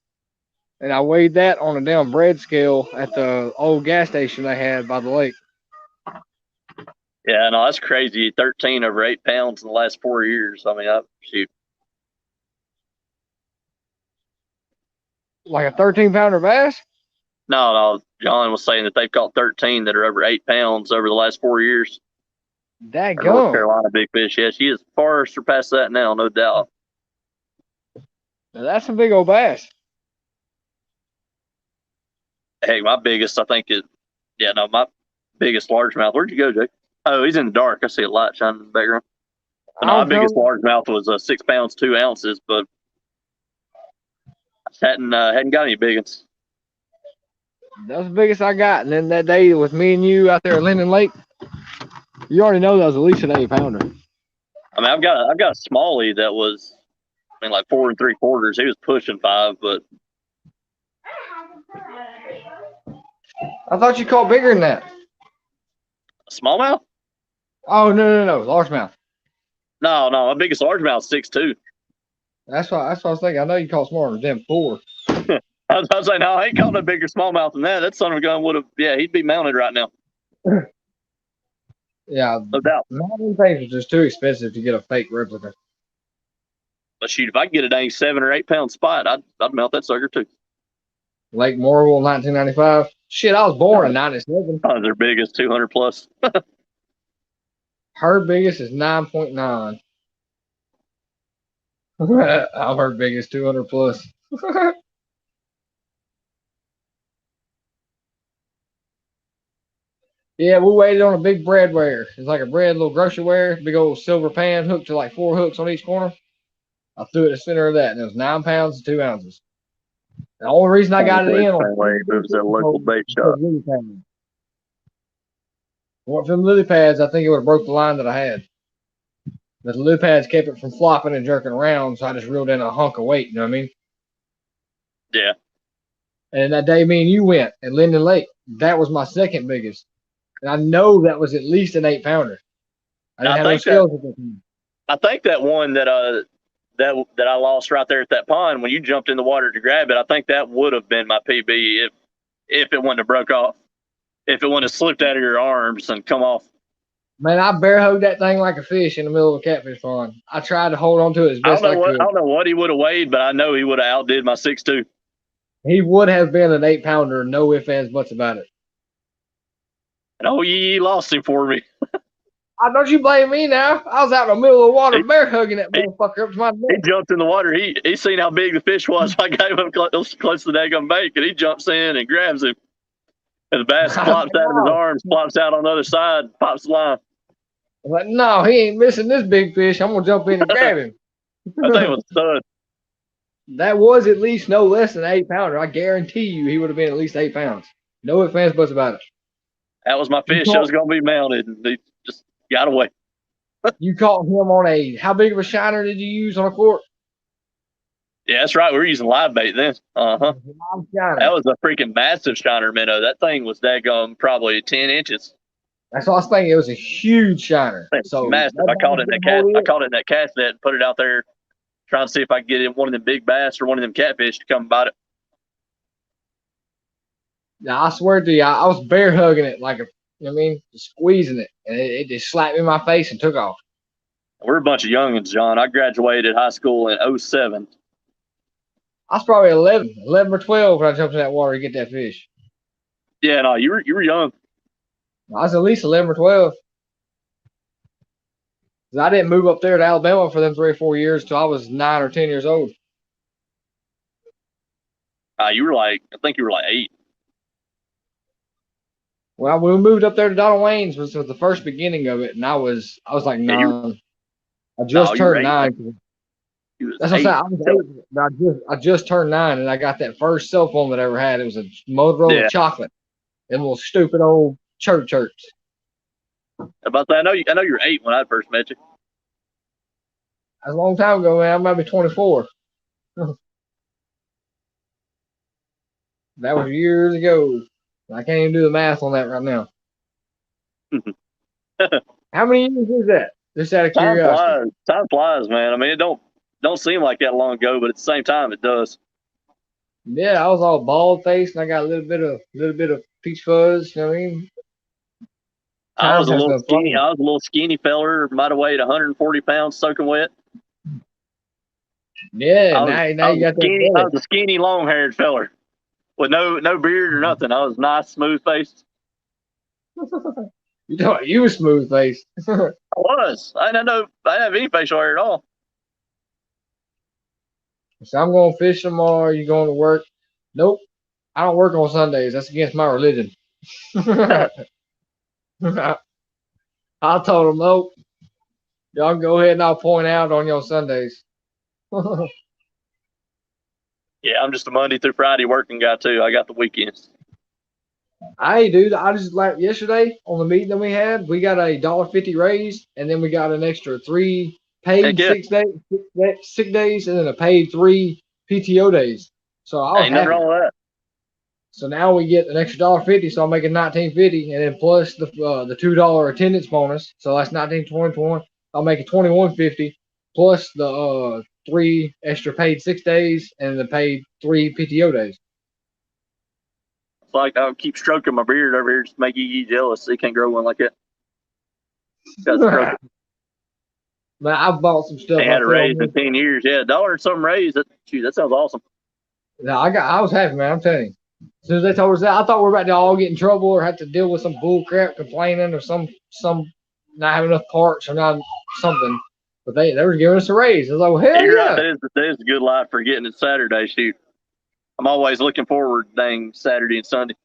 And I weighed that on a damn bread scale at the old gas station they had by the lake. Yeah, no, that's crazy. 13 over 8 pounds in the last 4 years. I mean, shoot. Like a 13-pounder bass? No, John was saying that they've caught 13 that are over 8 pounds over the last 4 years. That North Carolina big fish. Yeah, she has far surpassed that now, no doubt. Now that's some big old bass. Hey, my biggest, I think, my biggest largemouth. Where'd you go, Jake? Oh, he's in the dark. I see a light shining in the background. No, my biggest largemouth was 6 pounds 2 ounces, but I hadn't got any big ones. That was the biggest I got. And then that day with me and you out there at Linden Lake, you already know that was at least an 8-pounder. I mean, I've got a smallie that was, like 4 3/4. He was pushing 5, but I thought you caught bigger than that. Smallmouth? Oh no, largemouth. No, my biggest largemouth's 6'2". That's what I was thinking. I know you caught smaller than 4. I was like, no, I ain't caught no bigger smallmouth than that. That son of a gun would have, he'd be mounted right now. Yeah, No doubt. mountain things are just too expensive to get a fake replica. But shoot, if I could get a dang 7 or 8 pound spot, I'd mount that sucker too. Lake Morrill, 1995. Shit, I was born in 97. Their biggest 200 plus. Her biggest is 9.9. I'm her biggest 200 plus. Yeah, we waited on a big breadware. It's like a little groceryware, big old silver pan hooked to like 4 hooks on each corner. I threw it in the center of that, and it was 9 pounds and 2 ounces. The only reason I got it in It was a local bait shop. Went from lily pads, I think it would have broke the line that I had. But the lily pads kept it from flopping and jerking around, so I just reeled in a hunk of weight, you know what I mean? Yeah. And that day me and you went at Linden Lake, that was my second biggest. And I know that was at least an 8 pounder. I didn't have no scales at the time. I think that one that I lost right there at that pond when you jumped in the water to grab it, I think that would have been my PB if it wouldn't have broke off. If it wouldn't have slipped out of your arms and come off. Man, I bear hugged that thing like a fish in the middle of a catfish pond. I tried to hold on to it as best I could. I don't know what he would have weighed, but I know he would have outdid my 6'2". He would have been an 8 pounder, no ifs, ands, buts about it. And YeeYee lost him for me. Don't you blame me now? I was out in the middle of the water bear hugging that motherfucker up to my neck. He jumped in the water. He seen how big the fish was. I gave him close to the daggum bait, and he jumps in and grabs him. And the bass flops out of his arms, flops out on the other side, pops the line. I'm like, no, he ain't missing this big fish. I'm going to jump in and grab him. That thing was a stud. That was at least no less than 8 pounder. I guarantee you he would have been at least 8 pounds. No ifs, ands, buts about it. That was my fish. I was going to be mounted, and he just got away. You caught him on how big of a shiner did you use on a fork? Yeah, that's right. We were using live bait then. Uh-huh. That was a freaking massive shiner minnow. That thing was daggum probably 10 inches. That's what I was thinking. It was a huge shiner. So massive. I caught it in that cast net and put it out there, trying to see if I could get in one of them big bass or one of them catfish to come bite it. Yeah, I swear to you, I was bear hugging it like just squeezing it, and it just slapped me in my face and took off. We're a bunch of youngins, John. I graduated high school in 07. I was probably 11 or 12 when I jumped in that water to get that fish. Yeah, no, you were young. I was at least 11 or 12. I didn't move up there to Alabama for them 3 or 4 years till I was 9 or 10 years old. I think you were like 8. Well, when we moved up there to Donald Wayne's was the first beginning of it, and I was like 9. I just turned 9. That's what I'm saying. I was 8, but I just turned 9, and I got that first cell phone that I ever had. It was a Motorola Chocolate, and little stupid old chirps. About that, I know you were 8 when I first met you. That's a long time ago, man. I might be 24. That was years ago. I can't even do the math on that right now. How many years is that? Just out of curiosity. Time flies, man. I mean, it don't seem like that long ago, but at the same time, it does. Yeah, I was all bald faced, and I got a little bit of peach fuzz. You know what I mean? I was a little skinny feller. Might have weighed 140 pounds, soaking wet. Yeah, now you got that. I was a skinny, long-haired feller with no beard or nothing. I was nice, smooth faced. You were smooth faced. I was. I didn't have any facial hair at all. So I'm going to fish tomorrow. You going to work? Nope. I don't work on Sundays. That's against my religion. I told them, nope. Y'all go ahead and I'll point out on your Sundays. Yeah, I'm just a Monday through Friday working guy too. I got the weekends. Hey, dude, I just like yesterday on the meeting that we had, we got a $1.50 raise, and then we got an extra 3 paid 6 days, and then a paid 3 PTO days. So I was ain't nothing wrong with that. So now we get an extra $1.50, so I'm making $19.50, and then plus the $2 attendance bonus, so that's 19.21. I'll make it $21.50 plus the 3 extra paid 6 days and the paid 3 PTO days. It's like I'll keep stroking my beard over here just to make YeeYee jealous. He can't grow one like that. Man, I've bought some stuff. They had a raise in 10 years. Yeah, $1 and something raise. That sounds awesome. No, I was happy, man. I'm telling you. As soon as they told us that, I thought we were about to all get in trouble or have to deal with some bull crap complaining or some not having enough parts or not something. But they were giving us a raise. I was like, well, hell You're yeah. right. That is a good life for getting it Saturday. Shoot. I'm always looking forward, dang, Saturday and Sunday.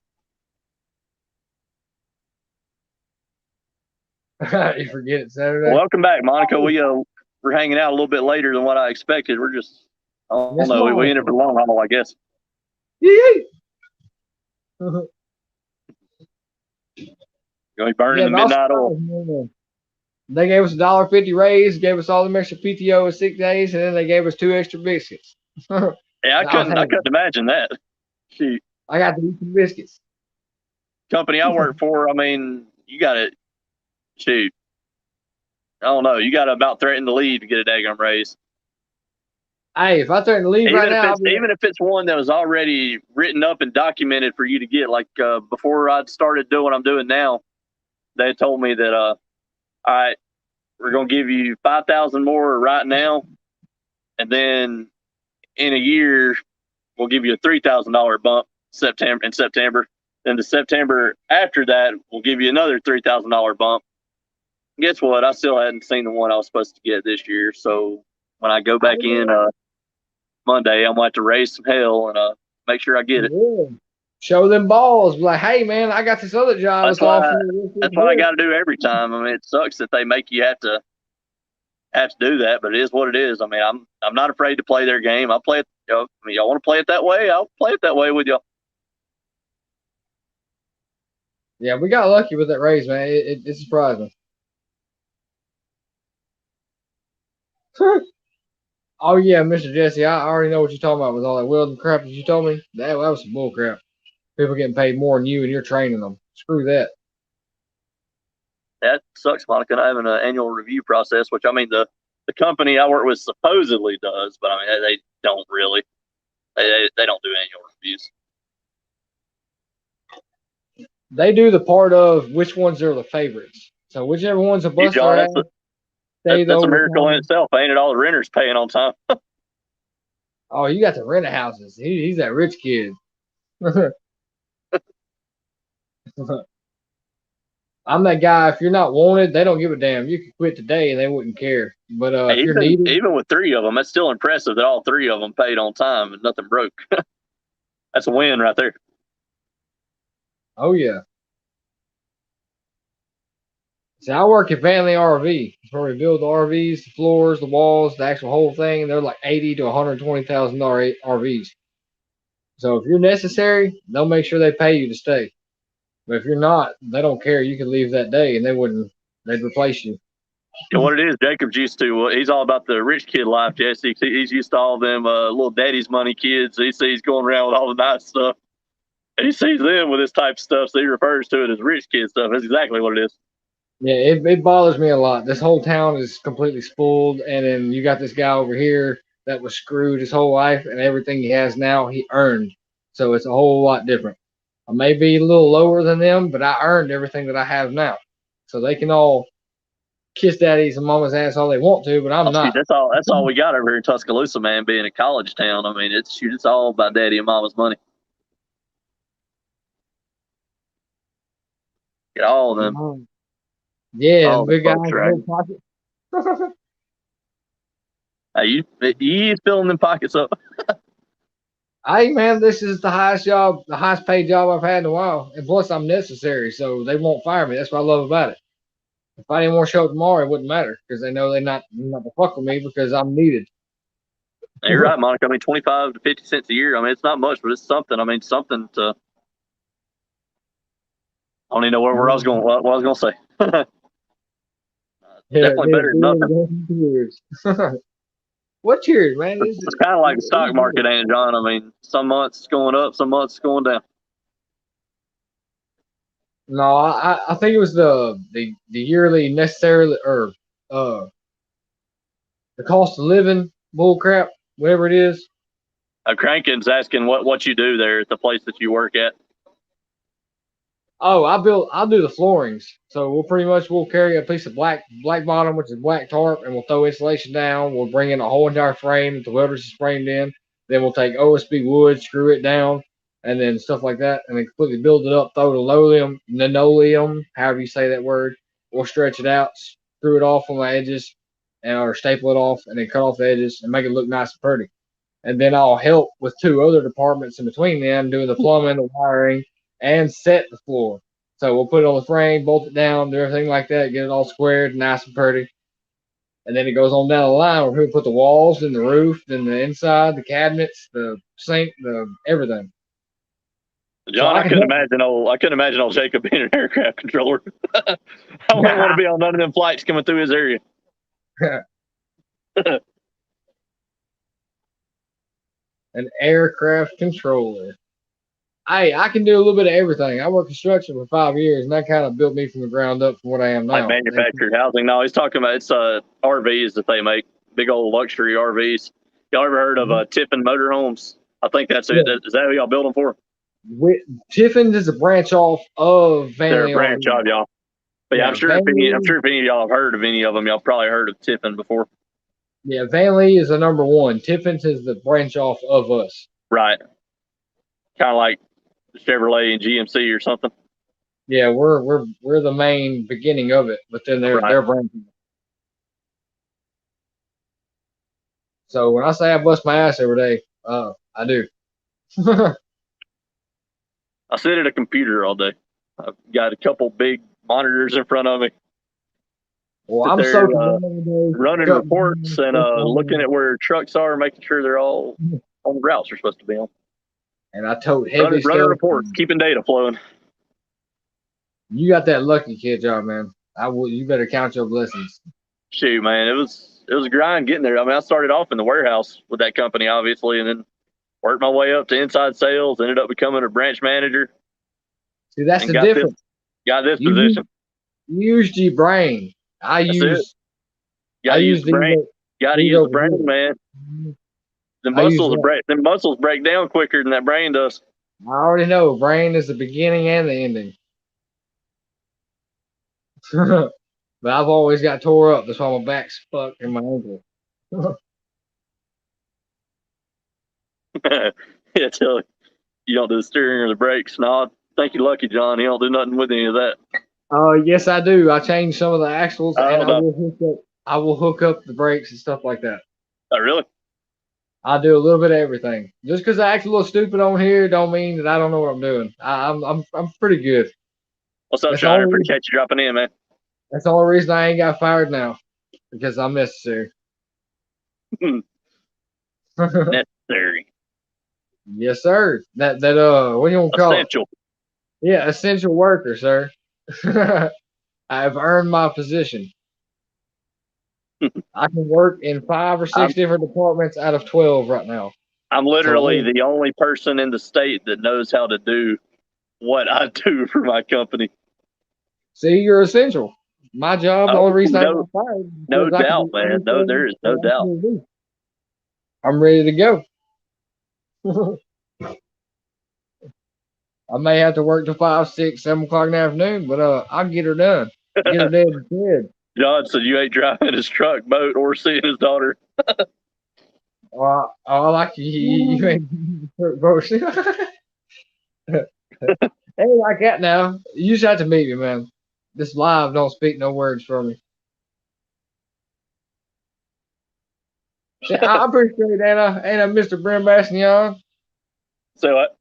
You forget it Saturday. Well, welcome back, Monica. We're hanging out a little bit later than what I expected. We're just, I don't know. We ended for the long haul, I guess. YeeYee. Going burning the midnight oil. They gave us a $1.50 raise, gave us all the extra PTO in 6 days, and then they gave us 2 extra biscuits. Yeah, I couldn't imagine that. Shoot. I got to eat some biscuits. Company I work for, I mean, you got to shoot. I don't know. You got to about threaten to leave to get a daggum raise. Hey, if I threaten to leave right now, even if it's one that was already written up and documented for you to get, like before I started doing what I'm doing now, they told me that, all right, we're gonna give you 5,000 more right now, and then in a year we'll give you a $3,000 bump in September. Then the September after that we'll give you another $3,000 bump. Guess what? I still hadn't seen the one I was supposed to get this year, so when I go back in Monday, I'm going to have to raise some hell and make sure I get it. Yeah. Show them balls. Be like, hey, man, I got this other job. That's what I got to do every time. I mean, it sucks that they make you have to do that, but it is what it is. I mean, I'm not afraid to play their game. I'll play it. I mean, y'all want to play it that way? I'll play it that way with y'all. Yeah, we got lucky with that raise, man. It's surprising. Oh yeah, Mr. Jesse, I already know what you're talking about with all that welding crap that you told me. That was some bull crap. People getting paid more than you and you're training them. Screw that. That sucks, Monica, not having an annual review process, which, I mean, the company I work with supposedly does, but I mean, they don't really. They don't do annual reviews. They do the part of which ones are the favorites. So whichever one's a buster. That's a miracle in itself, ain't it? All the renters paying on time. Oh, you got the rent houses. He's that rich kid. I'm that guy. If you're not wanted, they don't give a damn. You could quit today and they wouldn't care. But if you're needed, even with 3 of them, that's still impressive that all 3 of them paid on time and nothing broke. That's a win right there. Oh yeah. See, I work at Family RV. It's where we build the RVs, the floors, the walls, the actual whole thing. And they're like $80,000 to $120,000 RVs. So if you're necessary, they'll make sure they pay you to stay. But if you're not, they don't care. You can leave that day, and they'd replace you. You know what it is? Jacob's used to. He's all about the rich kid life, Jesse. He's used to all them little daddy's money kids. He sees going around with all the nice stuff. And he sees them with this type of stuff, so he refers to it as rich kid stuff. That's exactly what it is. Yeah, it bothers me a lot. This whole town is completely spoiled, and then you got this guy over here that was screwed his whole life, and everything he has now, he earned. So it's a whole lot different. I may be a little lower than them, but I earned everything that I have now. So they can all kiss daddy's and mama's ass all they want to, but I'm not. That's all we got over here in Tuscaloosa, man, being a college town. I mean, it's all about daddy and mama's money. Get all of them. Yeah, big guys, big pockets. Hey, you filling them pockets up. Hey man, this is the highest paid job I've had in a while, and plus I'm necessary, so they won't fire me. That's what I love about it. If I didn't want to show up tomorrow, it wouldn't matter because they know they're not to fuck with me because I'm needed. You're right, Monica. I mean, 25 to 50 cents a year. I mean, it's not much, but it's something. I mean, something to. I don't even know where I was going. What I was going to say. Definitely better than nothing. What cheers, man? It's kind of like the stock market, ain't it, John? I mean, some months it's going up, some months it's going down. No, I think it was the yearly necessarily or the cost of living bull crap, whatever it is. Crankin's asking what you do there at the place that you work at. Oh, I'll do the floorings. So we'll carry a piece of black bottom, which is black tarp, and we'll throw insulation down. We'll bring in a whole entire frame that the welders is framed in. Then we'll take OSB wood, screw it down, and then stuff like that, and then completely build it up, throw the linoleum, however you say that word, or stretch it out, screw it off on the edges, and or staple it off, and then cut off the edges and make it look nice and pretty. And then I'll help with 2 other departments in between them doing the plumbing, the wiring, and set the floor. So we'll put it on the frame, bolt it down, do everything like that, get it all squared, nice and pretty. And then it goes on down the line where we put the walls and the roof and the inside, the cabinets, the sink, the everything. John, I couldn't imagine old Jacob being an aircraft controller. I wouldn't want to be on none of them flights coming through his area. An aircraft controller. I can do a little bit of everything. I worked construction for 5 years, and that kind of built me from the ground up from what I am now. Like manufactured housing. No, he's talking about it's RVs that they make, big old luxury RVs. Y'all ever heard of Tiffin Motorhomes? I think that's it. Is that who y'all build them for? Tiffin is a branch off of Van. They're a branch of y'all. But yeah, I'm sure if any of y'all have heard of any of them, y'all probably heard of Tiffin before. Yeah, Van Lee is the number one. Tiffin's is the branch off of us. Right. Kind of like Chevrolet and GMC or something. Yeah, we're the main beginning of it, but then they're branching. So when I say I bust my ass every day, I do. I sit at a computer all day. I've got a couple big monitors in front of me. Well, I'm so running reports and looking at where trucks are, making sure they're all on the routes they're supposed to be on. And I told heavy running reports, keeping data flowing. You got that lucky kid job, man. You better count your blessings. Shoot, man, it was a grind getting there. I mean, I started off in the warehouse with that company, obviously, and then worked my way up to inside sales. Ended up becoming a branch manager. See, that's the difference. Got this position. You use your brain. I use the brain. Got to use the brain, man. The muscles break down quicker than that brain does. I already know. Brain is the beginning and the ending. But I've always got tore up. That's why my back's fucked and my ankle. Yeah, tell you don't do the steering or the brakes. No, I think you're lucky, John. You don't do nothing with any of that. Yes, I do. I changed some of the axles, and I will hook up the brakes and stuff like that. Oh, really? I do a little bit of everything. Just because I act a little stupid on here, don't mean that I don't know what I'm doing. I'm pretty good. What's up, Sean? I appreciate you dropping in, man. That's the only reason I ain't got fired now, because I'm necessary. Necessary. Yes, sir. That what do you want to call it? Essential. Yeah, essential worker, sir. I've earned my position. I can work in 5 or 6 different departments out of 12 right now. I'm literally the only person in the state that knows how to do what I do for my company. See, you're essential. My job, the only reason I got fired. No doubt, man. No, there is no doubt. I'm ready to go. I may have to work till 5, 6, 7 o'clock in the afternoon, but I'll get her done. Get her dead. John said you ain't driving his truck, boat, or seeing his daughter. I like you ain't both. Ain't like that now. You just have to meet me, man. This live don't speak no words for me. See, I'm pretty straight, ain't I, Mr. Bream Bastion? So what?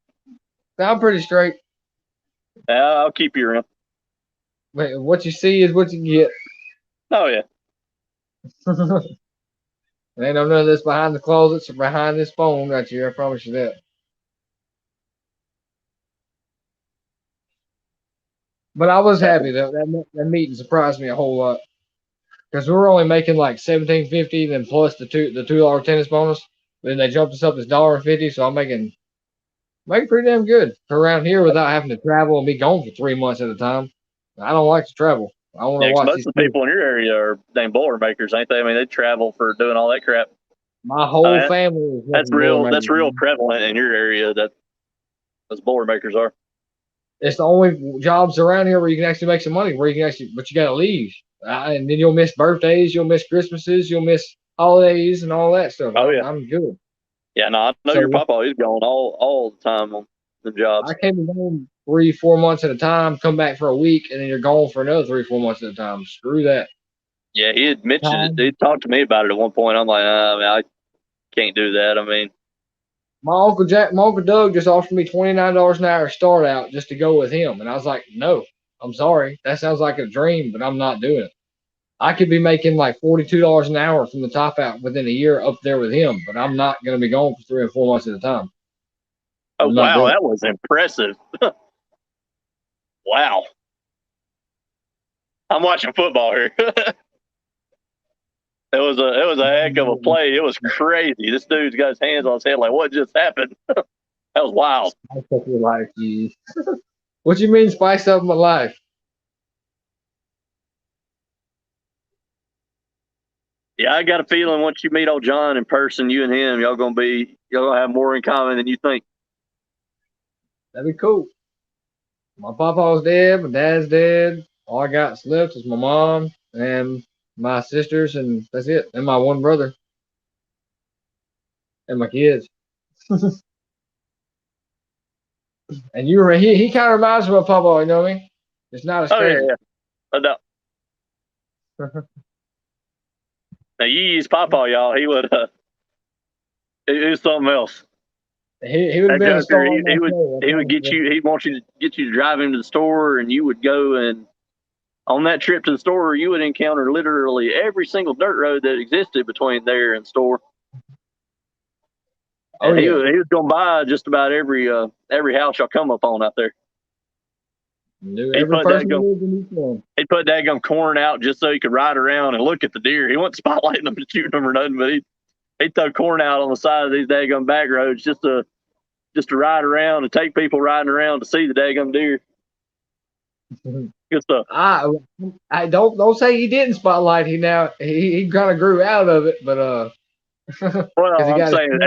I'm pretty straight. I'll keep you around. Wait, what you see is what you get. Oh, yeah. Ain't no none of this behind the closets or behind this phone right here. I promise you that. But I was happy though. That meeting surprised me a whole lot because we were only making like $17.50, then plus the $2 tennis bonus. Then they jumped us up to $1.50, so I'm making Make it pretty damn good for around here without having to travel and be gone for 3 months at a time. I don't like to travel. I want to Yeah, 'cause watch most these of the kids. people in your area are dang Boilermakers, ain't they? I mean, they travel for doing all that crap. My whole that- family is That's fucking real. That's Boilermakers. real prevalent in your area. That those Boilermakers are. It's the only jobs around here where you can actually make some money, where you can actually, but you got to leave. And then you'll miss birthdays, you'll miss Christmases, you'll miss holidays and all that stuff. Oh, yeah. I'm good. Yeah, no, I know So your papa. He's gone all the time on the jobs. I came home 3-4 months at a time, come back for a week, and then you're gone for another 3-4 months at a time. Screw that. Yeah, he had mentioned it. He talked to me about it at one point. I'm like, I can't do that. I mean, My uncle Doug just offered me $29 an hour start out just to go with him, and I was like, no, I'm sorry. That sounds like a dream, but I'm not doing it. I could be making like $42 an hour from the top out within a year up there with him, but I'm not going to be gone for 3 or 4 months at a time. oh wow, that was impressive. Wow, I'm watching football here. It was a heck of a play. It was crazy. This dude's got his hands on his head like, what just happened? That was wild. Spice up your life, Yee. What you mean spice up my life? Yeah, I got a feeling once you meet old John in person, you and him, y'all gonna have more in common than you think. That'd be cool. My papa's dead, my dad's dead. All I got left is my mom and my sisters, and that's it. And my one brother. And my kids. And he kind of reminds me of Papa, you know what I mean? It's not as crazy. Yeah. No. Now YeeYee's Papa, y'all, he would he was something else. He would have been a star. He would get you. He'd want you to get you to drive him to the store, and you would go. And on that trip to the store, you would encounter literally every single dirt road that existed between there and the store. And he was going by just about every house y'all come up on out there. He'd put daggum corn out just so he could ride around and look at the deer. He wasn't spotlighting them and shooting them or nothing, but he'd throw corn out on the side of these daggum back roads just to ride around and take people riding around to see the daggum deer. Good stuff. I don't say he didn't spotlight. He kind of grew out of it, but well, I'm saying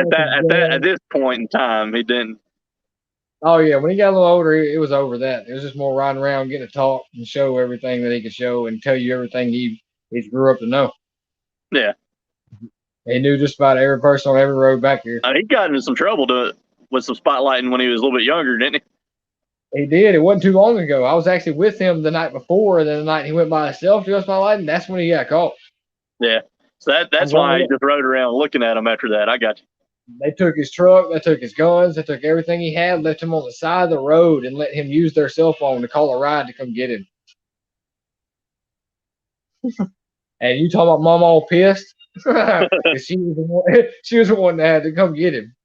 at this point in time, he didn't. Oh yeah, when he got a little older, it was over that. It was just more riding around, getting to talk and show everything that he could show and tell you everything he grew up to know. Yeah, he knew just about every person on every road back here. He got into some trouble with some spotlighting when he was a little bit younger, didn't he? He did. It wasn't too long ago. I was actually with him the night before, and then the night he went by himself to go spotlighting. That's when he got caught. Yeah, so that's why he just rode around looking at him after that. I got you. They took his truck, they took his guns, they took everything he had, left him on the side of the road, and let him use their cell phone to call a ride to come get him. And you talking about Mom all pissed? she was the one that had to come get him.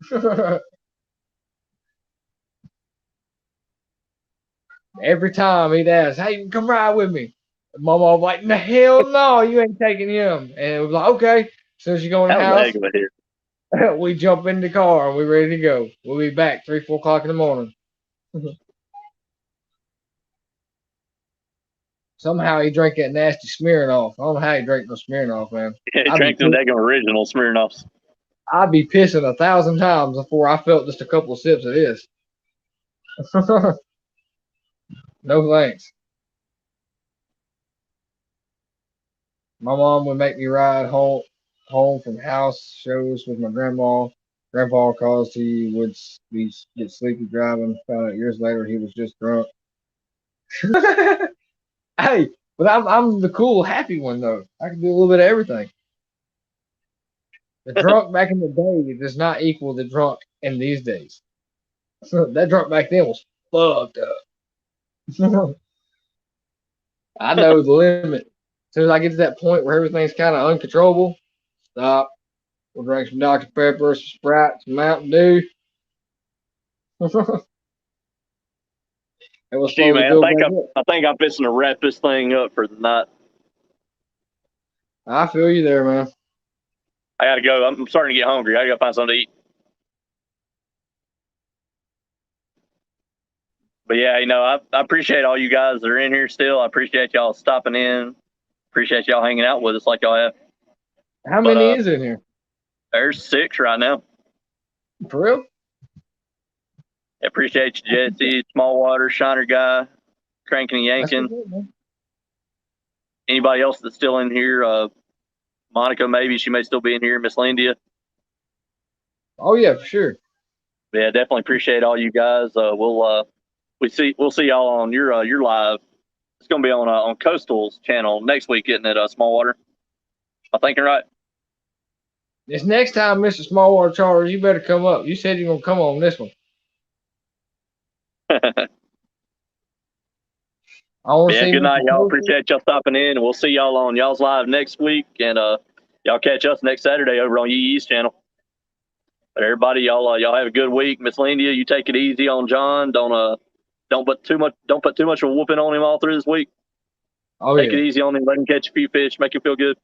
Every time he'd ask, "Hey, come ride with me." And Mama was like, "No, hell no, you ain't taking him." And it was like, "Okay." As soon as you go in the house, we jump in the car and we're ready to go. We'll be back 3-4 o'clock in the morning. Somehow he drank that nasty Smirnoff. I don't know how he drank no Smirnoff, man. Yeah, he drank them daggum original Smirnoffs. I'd be pissing 1,000 times before I felt just a couple of sips of this. No thanks. My mom would make me ride home from house shows with my grandma. Grandpa, cause he would get sleepy driving. Found out years later he was just drunk. Hey, but I'm the cool, happy one though. I can do a little bit of everything. The drunk back in the day does not equal the drunk in these days. That drunk back then was fucked up. I know the limit. As soon as I get to that point where everything's kind of uncontrollable, stop. We'll drink some Dr. Pepper, some Sprite, some Mountain Dew. It was Gee, man, I think I'm fixing to wrap this thing up for the night. I feel you there, man. I gotta go. I'm starting to get hungry. I gotta find something to eat. But yeah, I appreciate all you guys that are in here still. I appreciate y'all stopping in. Appreciate y'all hanging out with us like y'all have. How many is in here? There's 6 right now. For real? I appreciate you, Jesse, Small Water, Shiner Guy, Cranking and Yanking. Good, Anybody else that's still in here? Monica, maybe she may still be in here. Miss Lindia. Oh yeah, for sure. Yeah, definitely appreciate all you guys. We'll see y'all on your live. It's gonna be on Coastal's channel next week, isn't it? Small Water. I'm thinking right. This next time, Mr. Smallwater Charles, you better come up. You said you're gonna come on this one. Yeah, good night, y'all. Appreciate y'all stopping in, and we'll see y'all on y'all's live next week. And y'all catch us next Saturday over on YeeYee's channel. But everybody, y'all have a good week. Miss Lindia, you take it easy on John. Don't put too much of a whooping on him all through this week. Take it easy on him. Let him catch a few fish. Make him feel good.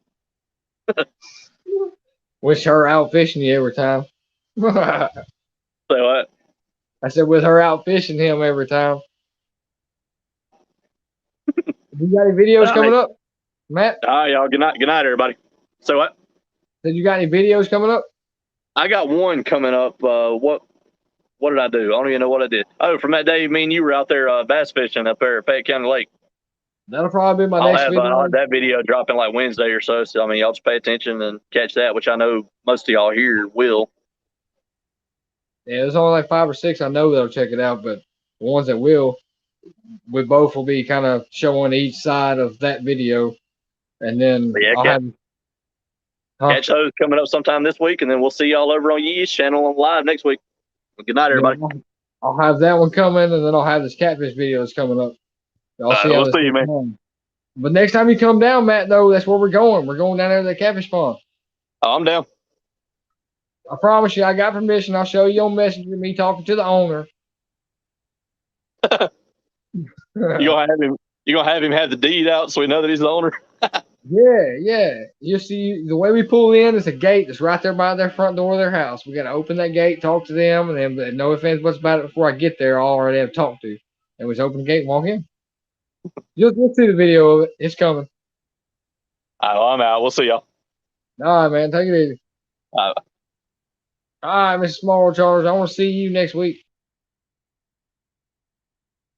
Wish her out fishing you every time. Say what? I said with her out fishing him every time. You got any videos coming up, Matt? All right, y'all. Good night, everybody. So what? Said you got any videos coming up? I got one coming up. What did I do? I don't even know what I did. Oh, from that day, me and you were out there bass fishing up there at Fayette County Lake. That'll probably be my next video. I'll have that video dropping like Wednesday or so. So I mean, y'all just pay attention and catch that, which I know most of y'all here will. Yeah, there's only like 5 or 6 I know that'll check it out, but the ones that will, we both will be kind of showing each side of that video, and then catch those coming up sometime this week, and then we'll see y'all over on YeeYee's channel on live next week. Well, good night, everybody. Yeah, I'll have that one coming, and then I'll have this catfish video that's coming up. I'll see we'll see you, man. But next time you come down, Matt, though, that's where we're going. We're going down there to the catfish pond. Oh, I'm down. I promise you, I got permission. I'll show you on Messenger me talking to the owner. You gonna have him have the deed out so we know that he's the owner? Yeah. You see, the way we pull in is a gate that's right there by their front door of their house. We got to open that gate, talk to them, and then no offense what's about it before I get there. I'll already have talked to. And we just open the gate and walk in. You'll see the video of it. It's coming. All right, well, I'm out. We'll see y'all. All right, man. Take it easy. All right. All right, Mr. Small Charles. I want to see you next week.